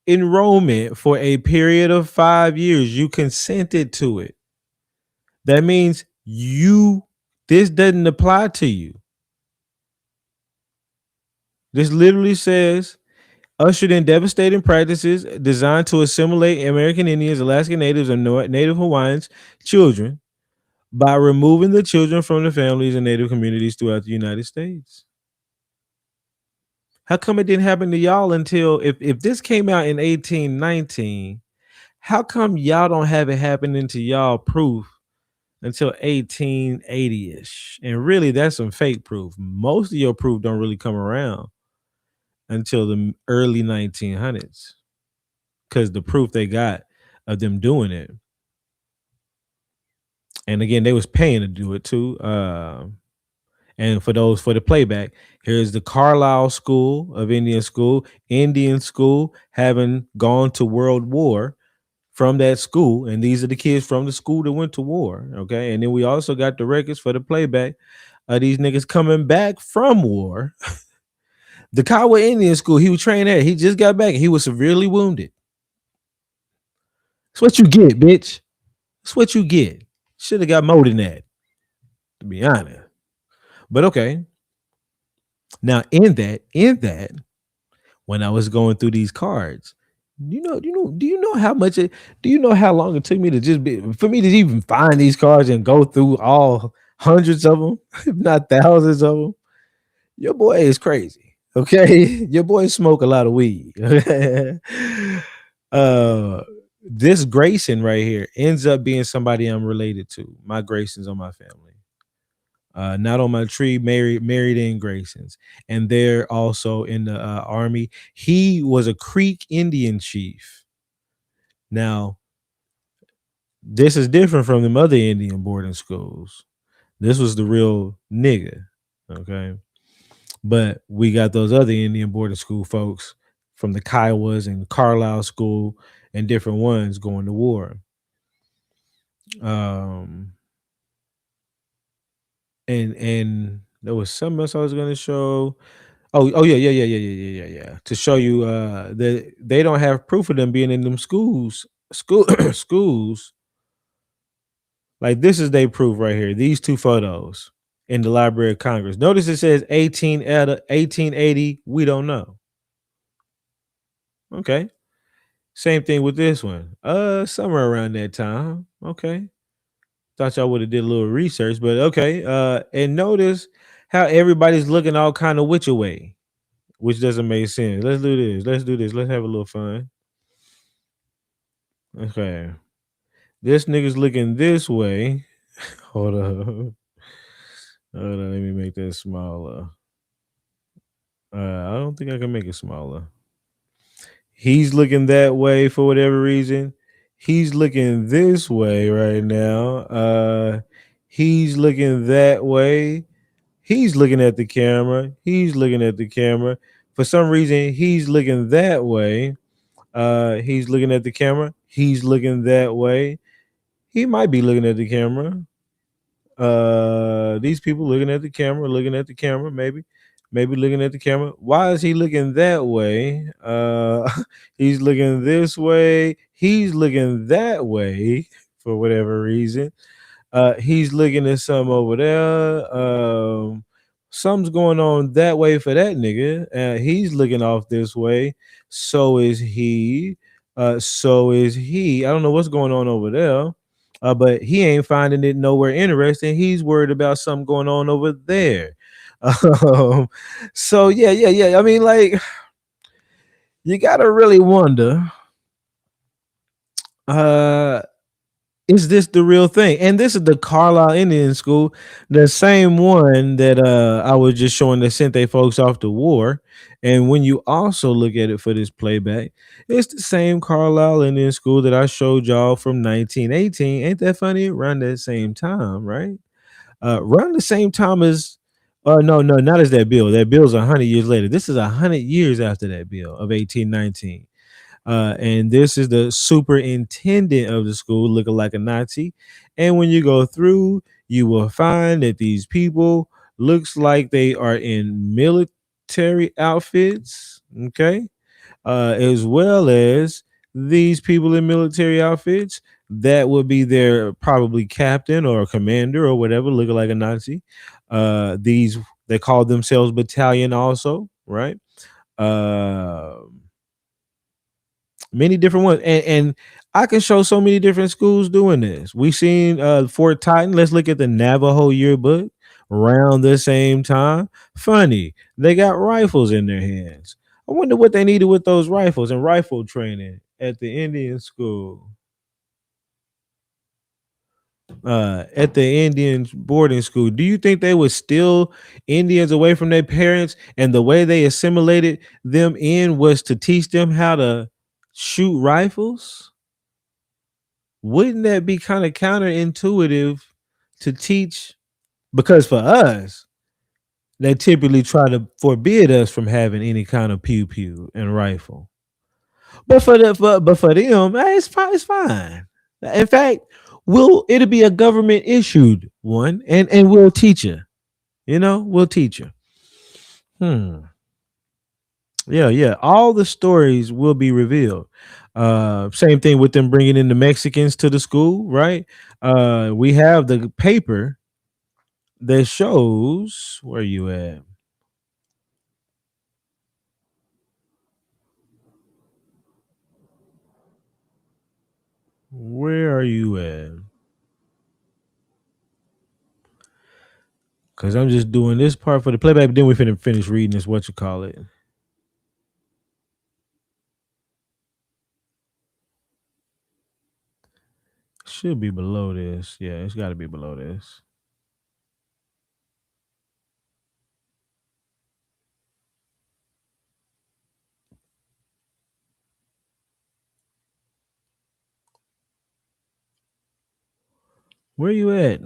enrollment for a period of 5 years. You consented to it. That means this doesn't apply to you. This literally says, ushered in devastating practices designed to assimilate American Indians, Alaska Natives, and Native Hawaiians children by removing the children from the families and Native communities throughout the United States. How come it didn't happen to y'all until, if this came out in 1819, how come y'all don't have it happening to y'all proof until 1880-ish? And really, that's some fake proof. Most of your proof don't really come around until the early 1900s, because the proof they got of them doing it. And again, they was paying to do it too. And for the playback, here's the Carlisle School of Indian School, having gone to World War from that school. And these are the kids from the school that went to war. Okay. And then we also got the records for the playback of these niggas coming back from war. The Kiowa Indian School, he was trained there. He just got back. He was severely wounded. That's what you get, bitch. That's what you get. Should have got more than that, to be honest. But okay. Now, in that, when I was going through these cards. Do you know how much do you know how long it took me to for me to even find these cards and go through all hundreds of them, if not thousands of them? Your boy is crazy. Okay. Your boy smoke a lot of weed. uh this Grayson right here ends up being somebody I'm related to. My Graysons on my family. Not on my tree, married in Graysons. And they're also in the army. He was a Creek Indian chief. Now, this is different from the other Indian boarding schools. This was the real nigga. Okay. But we got those other Indian boarding school folks from the Kiowas and Carlisle School and different ones going to war. And there was something else I was gonna show. Oh yeah. To show you that they don't have proof of them being in them schools. Like this is their proof right here. These two photos in the Library of Congress. Notice it says 1880. We don't know. Okay. Same thing with this one. Somewhere around that time. Okay. Thought y'all would have did a little research, but okay. And notice how everybody's looking all kind of which way, which doesn't make sense. Let's do this. Let's have a little fun. Okay. This nigga's looking this way. Hold on. Hold on. Let me make that smaller. I don't think I can make it smaller. He's looking that way for whatever reason. He's looking this way right now. He's looking that way. He's looking at the camera. He's looking at the camera. For some reason, he's looking that way. He's looking at the camera. He's looking that way. He might be looking at the camera. These people looking at the camera, maybe looking at the camera. Why is he looking that way? He's looking this way. He's looking that way for whatever reason. He's looking at some over there. Something's going on that way for that nigga. He's looking off this way. So is he. So is he. I don't know what's going on over there. But he ain't finding it nowhere interesting. He's worried about something going on over there. So yeah. I mean, like, you gotta really wonder, is this the real thing? And this is the Carlisle Indian School, the same one that I was just showing that sent they folks off to war. And when you also look at it for this playback, it's the same Carlisle Indian School that I showed y'all from 1918. Ain't that funny? Around that same time, right? Around the same time as no, not as that bill. That bill's 100 years later. This is 100 years after that bill of 1819. And this is the superintendent of the school looking like a Nazi. And when you go through, you will find that these people looks like they are in military outfits, okay? As well as these people in military outfits, that would be their probably captain or commander or whatever, looking like a Nazi. These they call themselves battalion also, right? Many different ones, and I can show so many different schools doing this. We seen Fort Titan. Let's look at the Navajo yearbook around the same time. Funny, they got rifles in their hands. I wonder what they needed with those rifles and rifle training at the Indian school. At the Indian boarding school, do you think they would steal Indians away from their parents, and the way they assimilated them in was to teach them how to shoot rifles? Wouldn't that be kind of counterintuitive to teach? Because for us, they typically try to forbid us from having any kind of pew pew and rifle. But for them, it's fine. It's fine. In fact, it'll be a government issued one, and we'll teach you. We'll teach you. Yeah. All the stories will be revealed. Same thing with them bringing in the Mexicans to the school, right? We have the paper that shows where you at. are you at? Because I'm just doing this part for the playback, then we finna finish reading this, what you call it. Should be below this. Yeah, it's got to be below this. Where you at?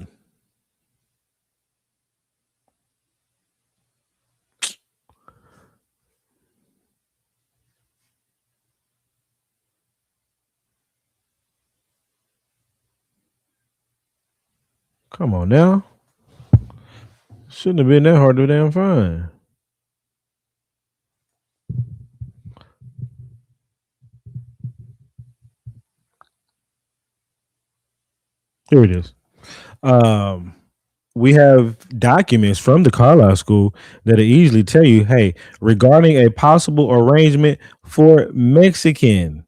Come on now. Shouldn't have been that hard to damn find. Here it is. We have documents from the Carlisle School that'll easily tell you, hey, regarding a possible arrangement for Mexican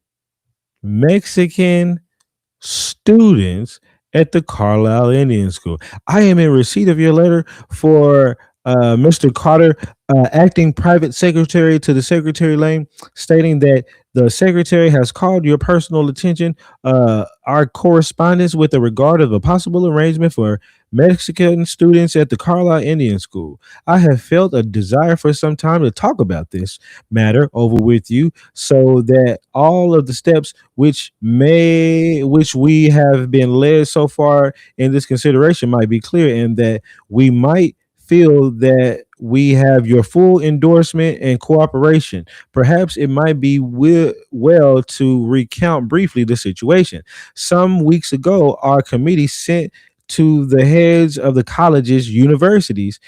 students at the Carlisle Indian School. I am in receipt of your letter for Mr. Carter, acting private secretary to the Secretary Lane, stating that the secretary has called your personal attention our correspondence with the regard of a possible arrangement for Mexican students at the Carlisle Indian School. I have felt a desire for some time to talk about this matter over with you so that all of the steps which we have been led so far in this consideration might be clear, and that we might feel that we have your full endorsement and cooperation. Perhaps it might be well to recount briefly the situation. Some weeks ago, our committee sent to the heads of the colleges, universities,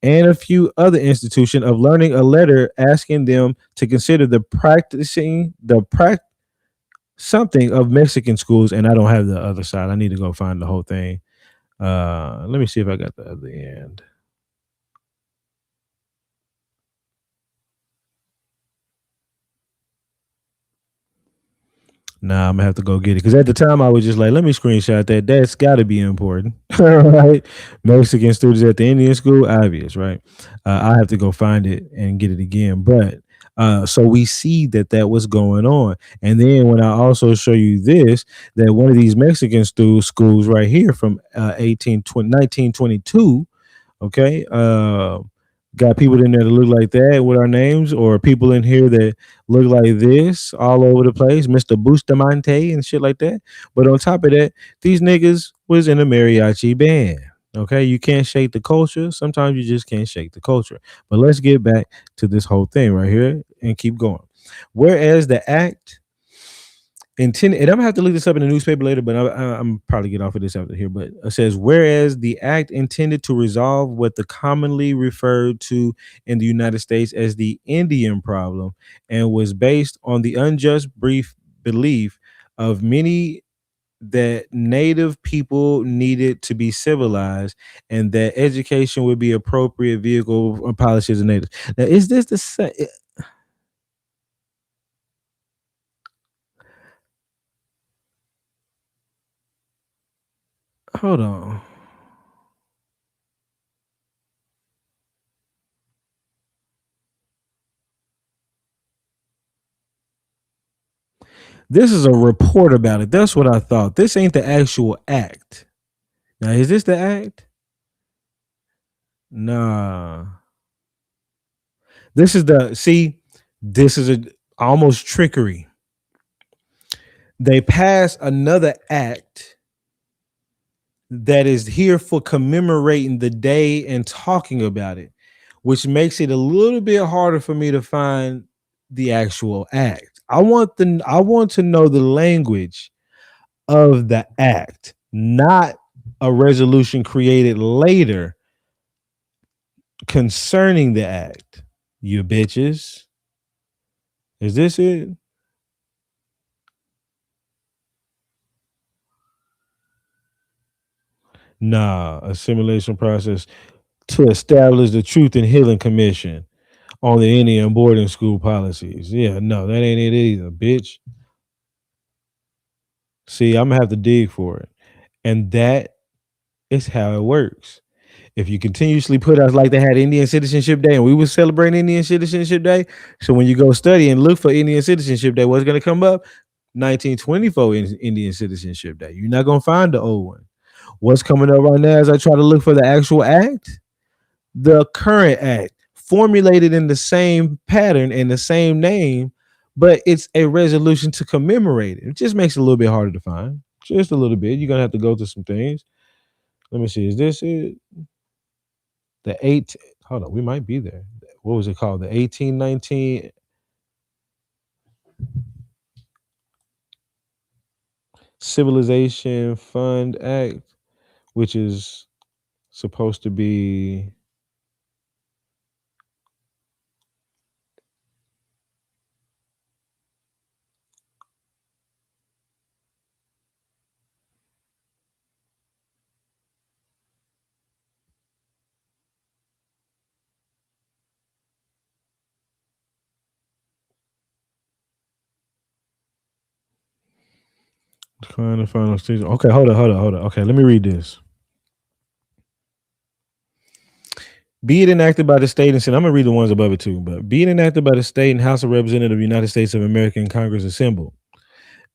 and a few other institutions of learning a letter asking them to consider something of Mexican schools. And I don't have the other side. I need to go find the whole thing. Let me see if I got the other end. Nah, I'm gonna have to go get it because at the time I was just like, let me screenshot that. That's got to be important, right? Mexican students at the Indian school, obvious, right? I have to go find it and get it again. But so we see that was going on, and then when I also show you this, that one of these Mexican schools right here from 1922, okay, got people in there that look like that with our names, or people in here that look like this all over the place, Mr. Bustamante and shit like that. But on top of that, these niggas was in a mariachi band. Okay, you can't shake the culture. Sometimes you just can't shake the culture. But let's get back to this whole thing right here and keep going. Whereas the act intended, and I'm gonna have to look this up in the newspaper later, but I'm probably get off of this after here. But it says, whereas the act intended to resolve what the commonly referred to in the United States as the Indian problem, and was based on the unjust brief belief of many that native people needed to be civilized, and that education would be appropriate vehicle or policies of natives. Now, is this the same? Hold on. This is a report about it. That's what I thought. This ain't the actual act. Now, is this the act? Nah. This is this is almost trickery. They pass another act that is here for commemorating the day and talking about it, which makes it a little bit harder for me to find the actual act. I want to know the language of the act, not a resolution created later concerning the act. You bitches. Is this it? Nah, assimilation process to establish the Truth and Healing Commission on the Indian boarding school policies. Yeah, no, that ain't it either, bitch. See, I'm gonna have to dig for it. And that is how it works. If you continuously put us like they had Indian Citizenship Day and we were celebrating Indian Citizenship Day, so when you go study and look for Indian Citizenship Day, what's gonna come up? 1924 Indian Citizenship Day. You're not gonna find the old one. What's coming up right now as I try to look for the actual act? The current act, formulated in the same pattern and the same name, but it's a resolution to commemorate it. It just makes it a little bit harder to find. Just a little bit. You're gonna have to go through some things. Let me see. Is this it? The eight. Hold on, we might be there. What was it called? The 1819 Civilization Fund Act, which is supposed to be. Decline the final stage. Okay, hold on. Okay, let me read this. Be it enacted by the state and Senate. I'm gonna read the ones above it too, but be it enacted by the state and House of Representatives of the United States of America and Congress assembled,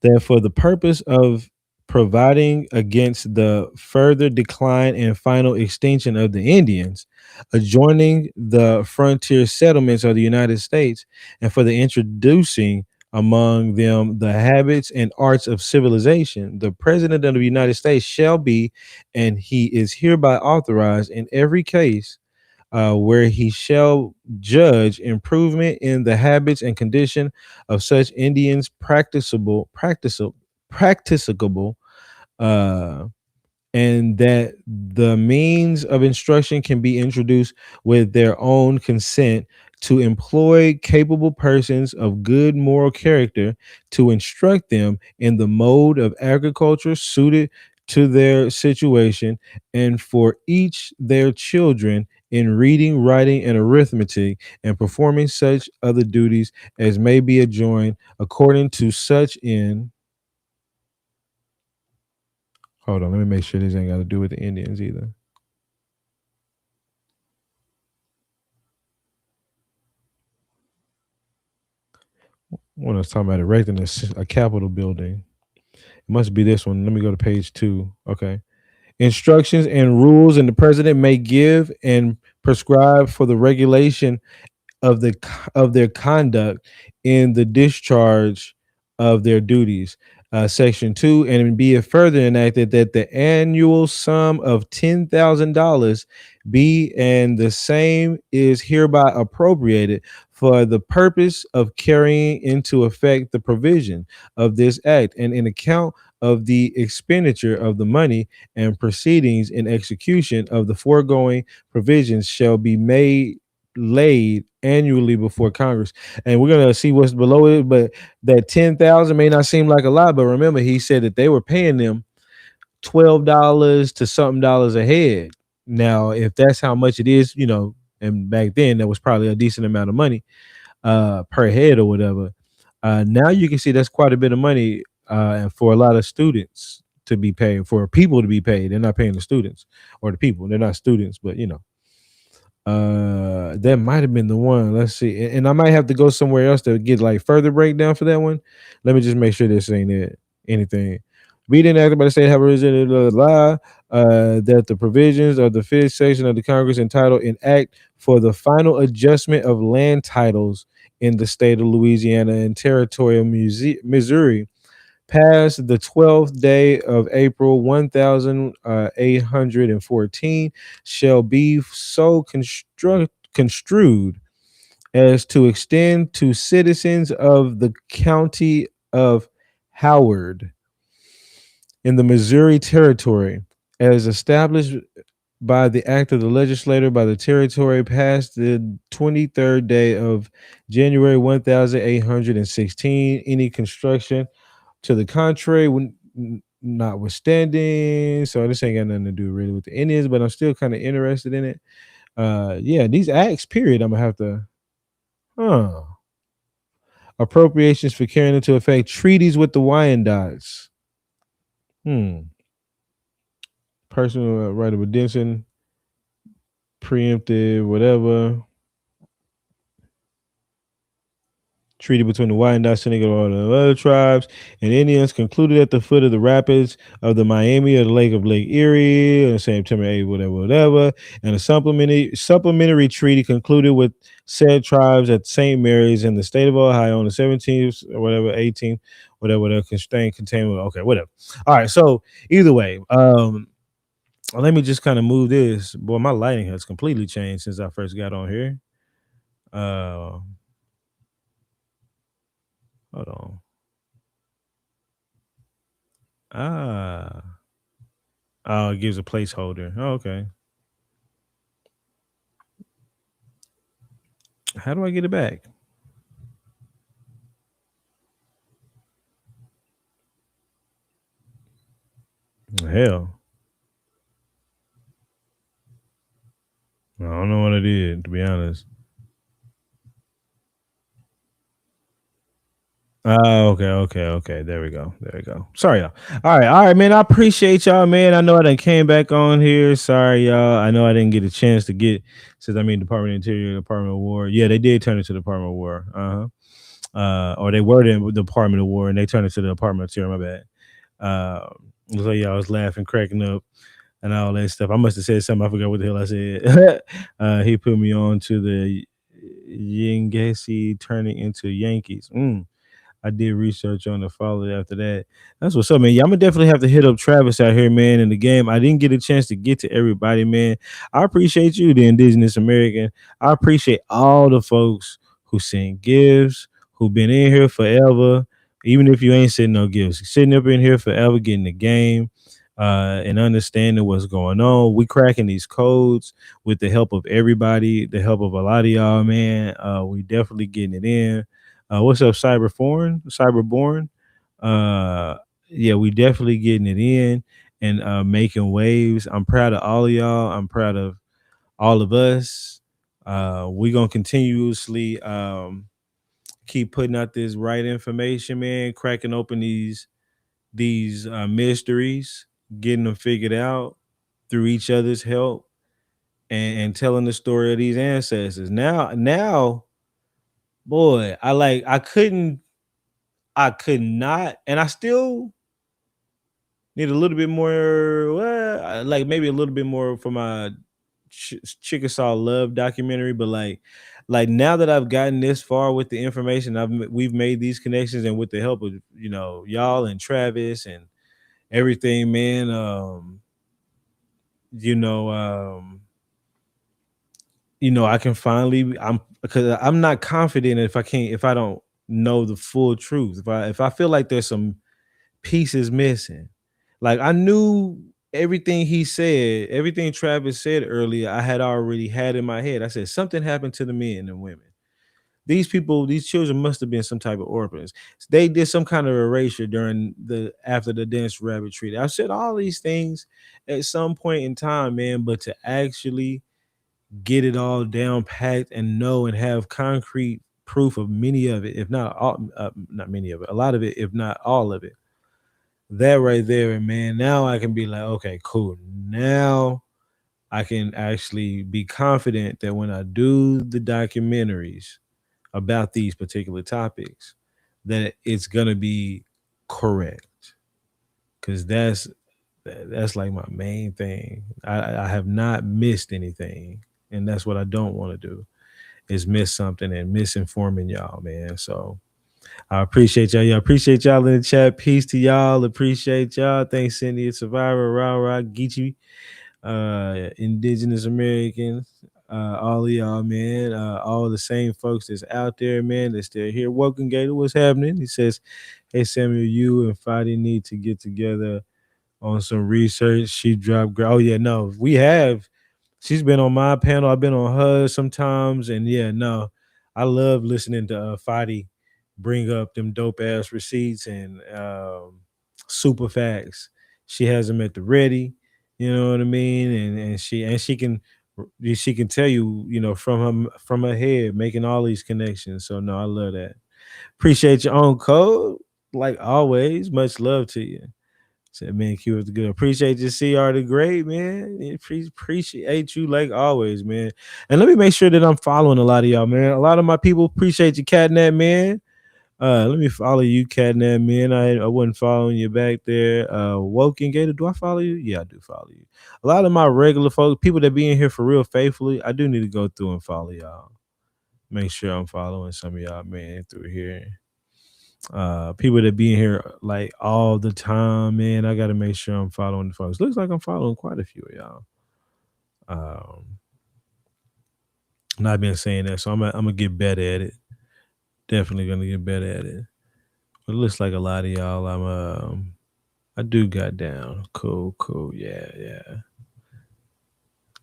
that for the purpose of providing against the further decline and final extinction of the Indians adjoining the frontier settlements of the United States, and for the introducing among them the habits and arts of civilization, the President of the United States shall be, and he is hereby authorized in every case where he shall judge improvement in the habits and condition of such Indians practicable, uh, and that the means of instruction can be introduced with their own consent to employ capable persons of good moral character to instruct them in the mode of agriculture suited to their situation, and for each their children in reading, writing, and arithmetic, and performing such other duties as may be adjoined according to such in. Hold on, let me make sure this ain't got to do with the Indians either. When I was talking about erecting a Capitol building, it must be this one. Let me go to page 2. Okay. Instructions and rules, and the president may give and prescribe for the regulation of their conduct in the discharge of their duties. Section 2, and be it further enacted that the annual sum of $10,000 be, and the same is hereby appropriated for the purpose of carrying into effect the provision of this act, and in account of the expenditure of the money and proceedings in execution of the foregoing provisions shall be laid annually before Congress. And we're gonna see what's below it, but that 10,000 may not seem like a lot, but remember he said that they were paying them $12 to something dollars a head. Now, if that's how much it is, and back then that was probably a decent amount of money per head or whatever. Now you can see that's quite a bit of money for a lot of students to be paid, for people to be paid. They're not paying the students or the people. They're not students, but that might have been the one. Let's see. And I might have to go somewhere else to get like further breakdown for that one. Let me just make sure this ain't it. Anything. Be it enacted by the state have arisen that the provisions of the 5th section of the Congress entitled an act for the final adjustment of land titles in the state of Louisiana and territorial Missouri passed the 12th day of April 1814 shall be so construed as to extend to citizens of the county of Howard in the Missouri Territory, as established by the act of the legislature by the territory passed the 23rd day of January 1816. Any construction to the contrary, notwithstanding. So this ain't got nothing to do really with the Indians, but I'm still kind of interested in it. Yeah, these acts, period, I'm gonna have to appropriations for carrying into effect treaties with the Wyandottes. Personal right of redemption, preemptive, whatever. Treaty between the Wyandotte, and all the other tribes and Indians concluded at the foot of the rapids of the Miami or the Lake of Lake Erie on September 8th, whatever. And a supplementary treaty concluded with said tribes at St. Mary's in the state of Ohio on the 17th or whatever, 18th, whatever, containment. Okay, whatever. All right. So either way, let me just kind of move this. Boy, my lighting has completely changed since I first got on here. Hold on. Oh, it gives a placeholder. Oh, okay. How do I get it back? Hell. I don't know what I did, to be honest. Okay. There we go. Sorry, y'all. All right, man. I appreciate y'all, man. I know I done came back on here. Sorry, y'all. I know I didn't get a chance to get, since I mean Department of Interior, Department of War. Yeah, they did turn it to the Department of War. Or they were in the Department of War and they turned it to the Department of Interior. My bad. So yeah, I was laughing, cracking up, and all that stuff. I must have said something. I forgot what the hell I said. He put me on to the Yingesi turning into Yankees. I did research on the follow after that. That's what's up, man. Yeah, I'm gonna definitely have to hit up Travis out here, man, in the game. I didn't get a chance to get to everybody, man. I appreciate you, the Indigenous American. I appreciate all the folks who send gifts, who been in here forever. Even if you ain't sending no gifts, sitting up in here forever, getting the game, and understanding what's going on. We cracking these codes with the help of everybody, the help of a lot of y'all, man. We definitely getting it in. What's up, Cyberborn? Yeah, we definitely getting it in and making waves. I'm proud of all of y'all. I'm proud of all of us. We're gonna continuously keep putting out this right information, man, cracking open these mysteries, getting them figured out through each other's help, and telling the story of these ancestors. Now, boy, I could not, and I still need a little bit more, well, like maybe a little bit more for my Chickasaw Love documentary, but like now that I've gotten this far with the information, we've made these connections, and with the help of y'all and Travis and everything, man. I can finally, because I'm not confident if I don't know the full truth. If I feel like there's some pieces missing, like I knew everything he said, everything Travis said earlier, I had already had in my head. I said something happened to the men and women. These children must have been some type of orphans. They did some kind of erasure after the Dennis Rabbit Treaty. I said all these things at some point in time, man, but to actually get it all down packed and know and have concrete proof of many of it, if not all, not many of it, a lot of it, if not all of it. That right there, and man, now I can be like, okay, cool. Now I can actually be confident that when I do the documentaries about these particular topics, that it's gonna be correct. Because that's like my main thing. I have not missed anything, and that's what I don't want to do, is miss something and misinforming y'all, man. So I appreciate y'all. Appreciate y'all in the chat. Peace to y'all. Appreciate y'all. Thanks, Cindy, Survivor, Ra, Geechee, Indigenous Americans, all of y'all, man. All the same folks that's out there, man, that's still here. Welcome, Gator. What's happening? He says, hey, Samuel, you and Fadi need to get together on some research. She dropped. Oh, yeah, no, we have. She's been on my panel. I've been on hers sometimes. And yeah, no, I love listening to Fadi bring up them dope ass receipts and super facts. She has them at the ready, you know what I mean? And she can tell you, from her head, making all these connections. So no, I love that. Appreciate your own code, like always. Much love to you. Said, man, Q was good. Appreciate you, CR the Great, man. Appreciate you like always, man. And let me make sure that I'm following a lot of y'all, man. A lot of my people appreciate you, Catnap, man. Let me follow you, Catnap, man. I wasn't following you back there. Woken Gator, do I follow you? Yeah, I do follow you. A lot of my regular folks, people that be in here for real faithfully, I do need to go through and follow y'all. Make sure I'm following some of y'all, man, through here. People that be in here like all the time, man. I gotta make sure I'm following the folks. Looks like I'm following quite a few of y'all. And I've been saying that, so I'm gonna get better at it. Definitely gonna get better at it. But it looks like a lot of y'all I do got down. Cool. Yeah.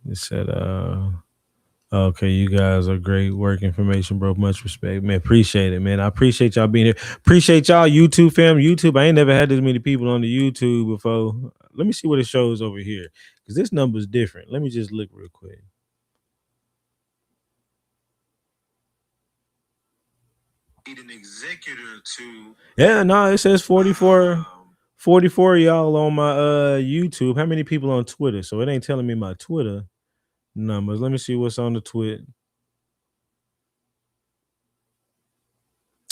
It said okay, you guys are great work information, bro. Much respect, man. Appreciate it, man. I appreciate y'all being here. Appreciate y'all, YouTube fam. YouTube, I ain't never had this many people on the YouTube before. Let me see what it shows over here, because this number is different. Let me just look real quick. Need an executive to. Yeah, no, it says 44 y'all on my YouTube. How many people on Twitter? So it ain't telling me my Twitter numbers. Let me see what's on the Twit.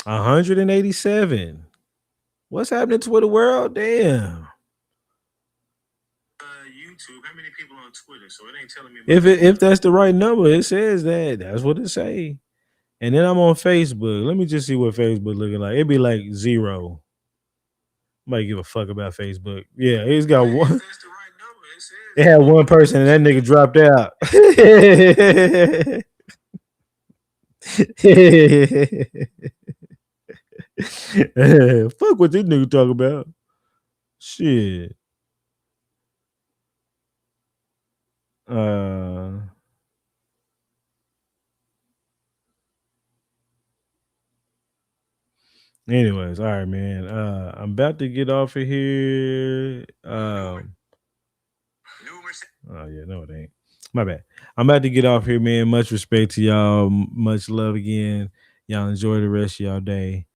187. What's happening to Twitter world? Damn. YouTube. How many people on Twitter? So it ain't telling me. If that's the right number, it says that. That's what it say. And then I'm on Facebook. Let me just see what Facebook looking like. It'd be like 0. Might give a fuck about Facebook. Yeah, it's got one. That's the right number. It had one person and that nigga dropped out. Fuck what this nigga talk about. Shit. Anyways, all right, man. I'm about to get off of here. Oh yeah, no, it ain't. My bad. I'm about to get off here, man. Much respect to y'all. Much love again. Y'all enjoy the rest of y'all day.